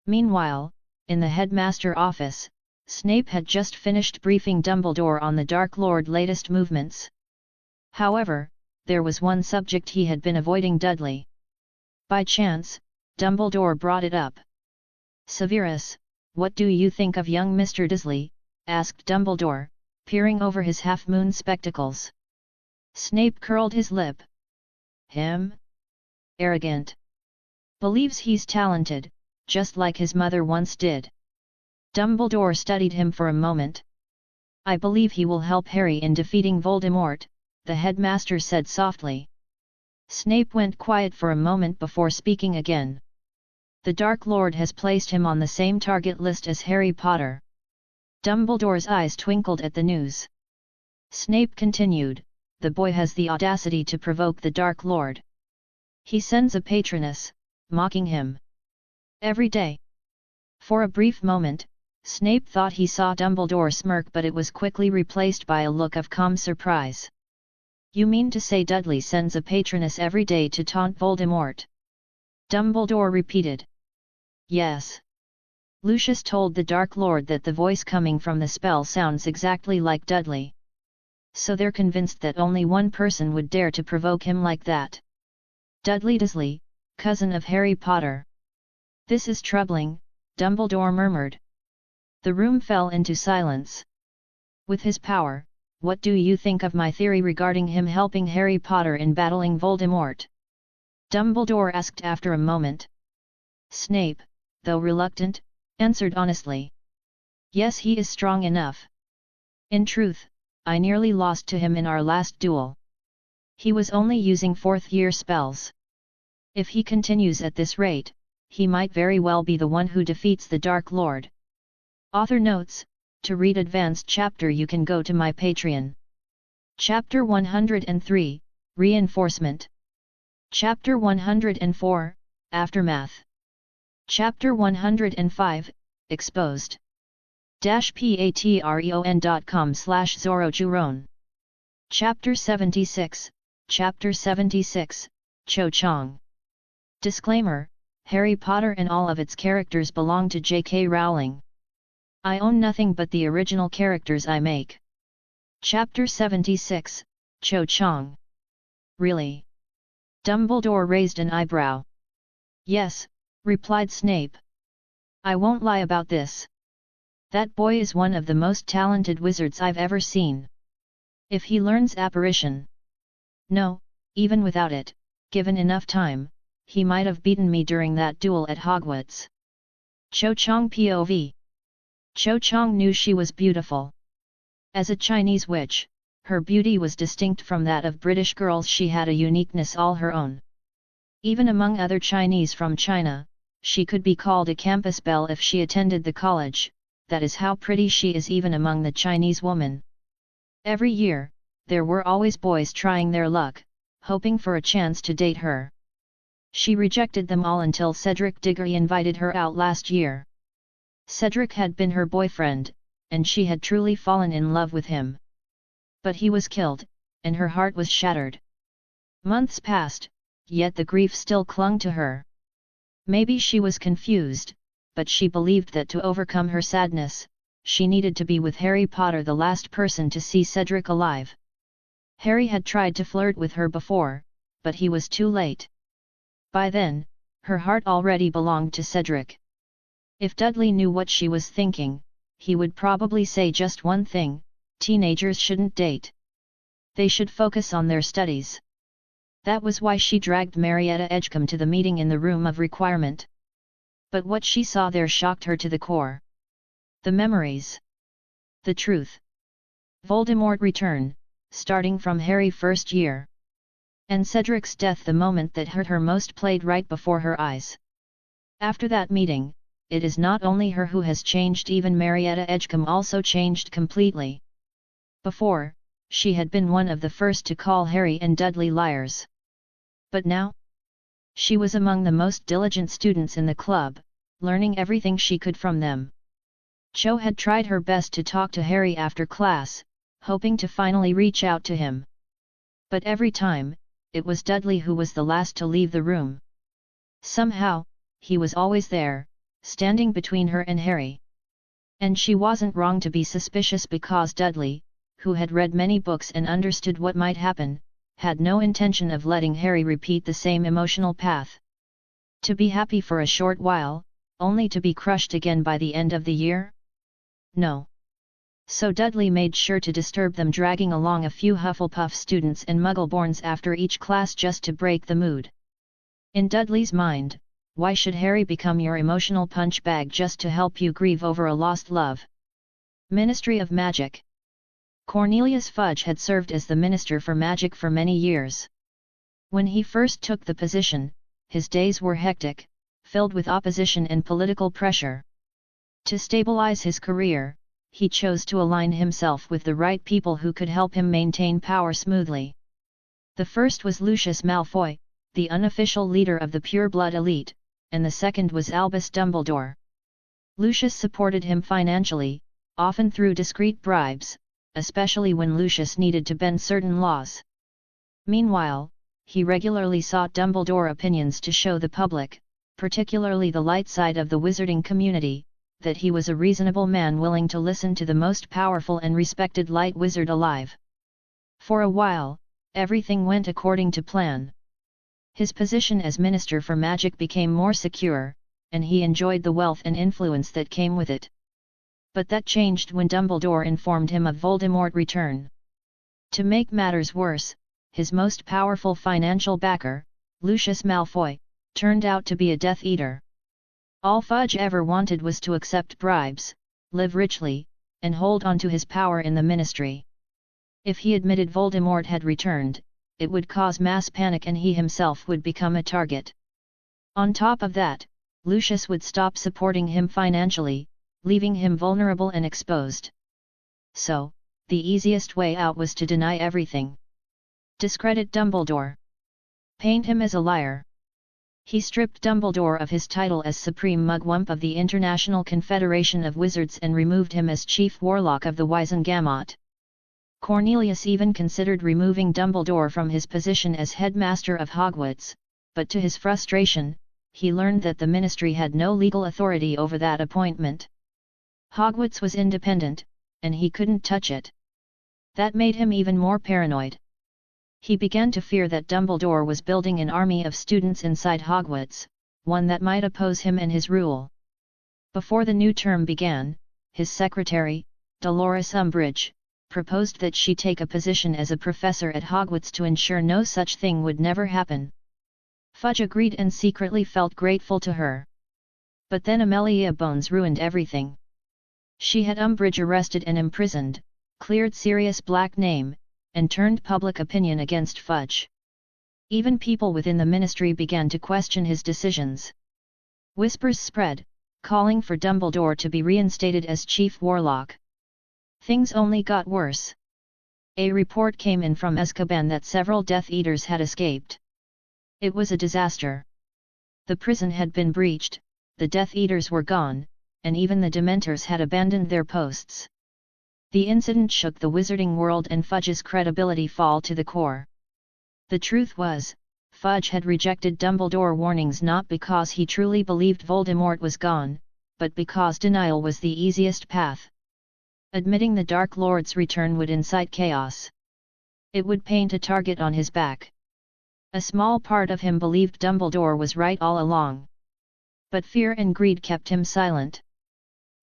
A: Meanwhile, in the headmaster office, Snape had just finished briefing Dumbledore on the Dark Lord's latest movements. However, there was one subject he had been avoiding: Dudley. By chance, Dumbledore brought it up. Severus, what do you think of young Mr. Dursley? Asked Dumbledore, peering over his half-moon spectacles. Snape curled his lip. Him? Arrogant. Believes he's talented, just like his mother once did. Dumbledore studied him for a moment. I believe he will help Harry in defeating Voldemort, the headmaster said softly. Snape went quiet for a moment before speaking again. The Dark Lord has placed him on the same target list as Harry Potter. Dumbledore's eyes twinkled at the news. Snape continued, the boy has the audacity to provoke the Dark Lord. He sends a patroness, mocking him. Every day. For a brief moment, Snape thought he saw Dumbledore smirk, but it was quickly replaced by a look of calm surprise. You mean to say Dudley sends a patroness every day to taunt Voldemort? Dumbledore repeated. Yes. Lucius told the Dark Lord that the voice coming from the spell sounds exactly like Dudley. So they're convinced that only one person would dare to provoke him like that. Dudley Dursley, cousin of Harry Potter. This is troubling, Dumbledore murmured. The room fell into silence. With his power, what do you think of my theory regarding him helping Harry Potter in battling Voldemort? Dumbledore asked after a moment. Snape, though reluctant, answered honestly. Yes, he is strong enough. In truth, I nearly lost to him in our last duel. He was only using fourth-year spells. If he continues at this rate, he might very well be the one who defeats the Dark Lord. Author notes, to read advanced chapter you can go to my Patreon. Chapter 103, Reinforcement. Chapter 104, Aftermath. Chapter 105, Exposed. patreon.com/Zorojuron. Chapter 76, Chapter 76, Cho Chang. Disclaimer, Harry Potter and all of its characters belong to J.K. Rowling. I own nothing but the original characters I make. Chapter 76, Cho Chang. Really? Dumbledore raised an eyebrow. Yes, replied Snape. I won't lie about this. That boy is one of the most talented wizards I've ever seen. If he learns apparition. No, even without it, given enough time, he might have beaten me during that duel at Hogwarts. Cho Chang POV. Cho Chang knew she was beautiful. As a Chinese witch, her beauty was distinct from that of British girls. She had a uniqueness all her own. Even among other Chinese from China, she could be called a campus belle if she attended the college. That is how pretty she is even among the Chinese women. Every year, there were always boys trying their luck, hoping for a chance to date her. She rejected them all until Cedric Diggory invited her out last year. Cedric had been her boyfriend, and she had truly fallen in love with him. But he was killed, and her heart was shattered. Months passed, yet the grief still clung to her. Maybe she was confused, but she believed that to overcome her sadness, she needed to be with Harry Potter, the last person to see Cedric alive. Harry had tried to flirt with her before, but he was too late. By then, her heart already belonged to Cedric. If Dudley knew what she was thinking, he would probably say just one thing: teenagers shouldn't date. They should focus on their studies. That was why she dragged Marietta Edgecombe to the meeting in the room of requirement. But what she saw there shocked her to the core. The memories. The truth. Voldemort return, starting from Harry's first year. And Cedric's death, the moment that hurt her most, played right before her eyes. After that meeting, it is not only her who has changed, even Marietta Edgecombe also changed completely. Before, she had been one of the first to call Harry and Dudley liars. But now? She was among the most diligent students in the club, learning everything she could from them. Cho had tried her best to talk to Harry after class, hoping to finally reach out to him. But every time, it was Dudley who was the last to leave the room. Somehow, he was always there, standing between her and Harry. And she wasn't wrong to be suspicious, because Dudley, who had read many books and understood what might happen, had no intention of letting Harry repeat the same emotional path. To be happy for a short while, only to be crushed again by the end of the year? No. So Dudley made sure to disturb them, dragging along a few Hufflepuff students and Muggleborns after each class just to break the mood. In Dudley's mind, why should Harry become your emotional punch bag just to help you grieve over a lost love? Ministry of Magic. Cornelius Fudge had served as the Minister for Magic for many years. When he first took the position, his days were hectic, filled with opposition and political pressure. To stabilize his career, he chose to align himself with the right people who could help him maintain power smoothly. The first was Lucius Malfoy, the unofficial leader of the pure-blood elite, and the second was Albus Dumbledore. Lucius supported him financially, often through discreet bribes, especially when Lucius needed to bend certain laws. Meanwhile, he regularly sought Dumbledore opinions to show the public, particularly the light side of the wizarding community, that he was a reasonable man willing to listen to the most powerful and respected light wizard alive. For a while, everything went according to plan. His position as Minister for Magic became more secure, and he enjoyed the wealth and influence that came with it. But that changed when Dumbledore informed him of Voldemort's return. To make matters worse, his most powerful financial backer, Lucius Malfoy, turned out to be a Death Eater. All Fudge ever wanted was to accept bribes, live richly, and hold on to his power in the ministry. If he admitted Voldemort had returned, it would cause mass panic and he himself would become a target. On top of that, Lucius would stop supporting him financially, leaving him vulnerable and exposed. So, the easiest way out was to deny everything. Discredit Dumbledore. Paint him as a liar. He stripped Dumbledore of his title as Supreme Mugwump of the International Confederation of Wizards and removed him as Chief Warlock of the Wizengamot. Cornelius even considered removing Dumbledore from his position as headmaster of Hogwarts, but to his frustration, he learned that the ministry had no legal authority over that appointment. Hogwarts was independent, and he couldn't touch it. That made him even more paranoid. He began to fear that Dumbledore was building an army of students inside Hogwarts, one that might oppose him and his rule. Before the new term began, his secretary, Dolores Umbridge, proposed that she take a position as a professor at Hogwarts to ensure no such thing would never happen. Fudge agreed and secretly felt grateful to her. But then Amelia Bones ruined everything. She had Umbridge arrested and imprisoned, cleared Sirius Black's name, and turned public opinion against Fudge. Even people within the ministry began to question his decisions. Whispers spread, calling for Dumbledore to be reinstated as Chief Warlock. Things only got worse. A report came in from Azkaban that several Death Eaters had escaped. It was a disaster. The prison had been breached, the Death Eaters were gone, and even the Dementors had abandoned their posts. The incident shook the wizarding world and Fudge's credibility fell to the core. The truth was, Fudge had rejected Dumbledore warnings not because he truly believed Voldemort was gone, but because denial was the easiest path. Admitting the Dark Lord's return would incite chaos. It would paint a target on his back. A small part of him believed Dumbledore was right all along. But fear and greed kept him silent.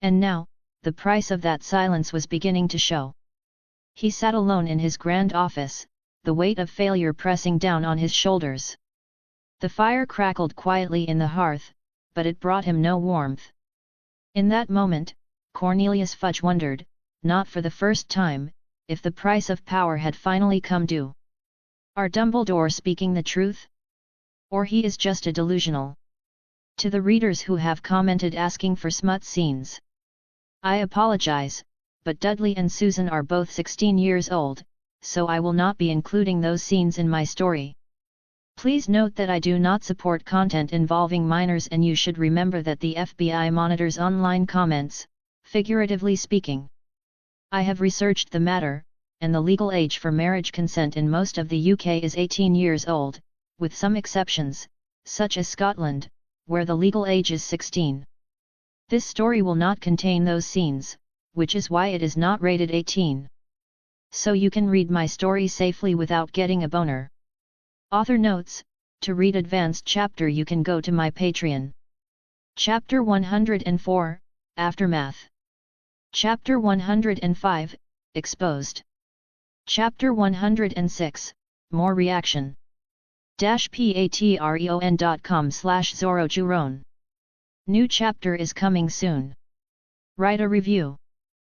A: And now, the price of that silence was beginning to show. He sat alone in his grand office, the weight of failure pressing down on his shoulders. The fire crackled quietly in the hearth, but it brought him no warmth. In that moment, Cornelius Fudge wondered, not for the first time, if the price of power had finally come due. Are Dumbledore speaking the truth? Or he is just a delusional? To the readers who have commented asking for smut scenes, I apologize, but Dudley and Susan are both 16 years old, so I will not be including those scenes in my story. Please note that I do not support content involving minors, and you should remember that the FBI monitors online comments, figuratively speaking. I have researched the matter, and the legal age for marriage consent in most of the UK is 18 years old, with some exceptions, such as Scotland, where the legal age is 16. This story will not contain those scenes, which is why it is not rated 18. So you can read my story safely without getting a boner. Author notes: to read advanced chapter you can go to my Patreon. Chapter 104, Aftermath. Chapter 105, Exposed. Chapter 106, More Reaction. patreon.com/ZoroJuron. New chapter is coming soon. Write a review.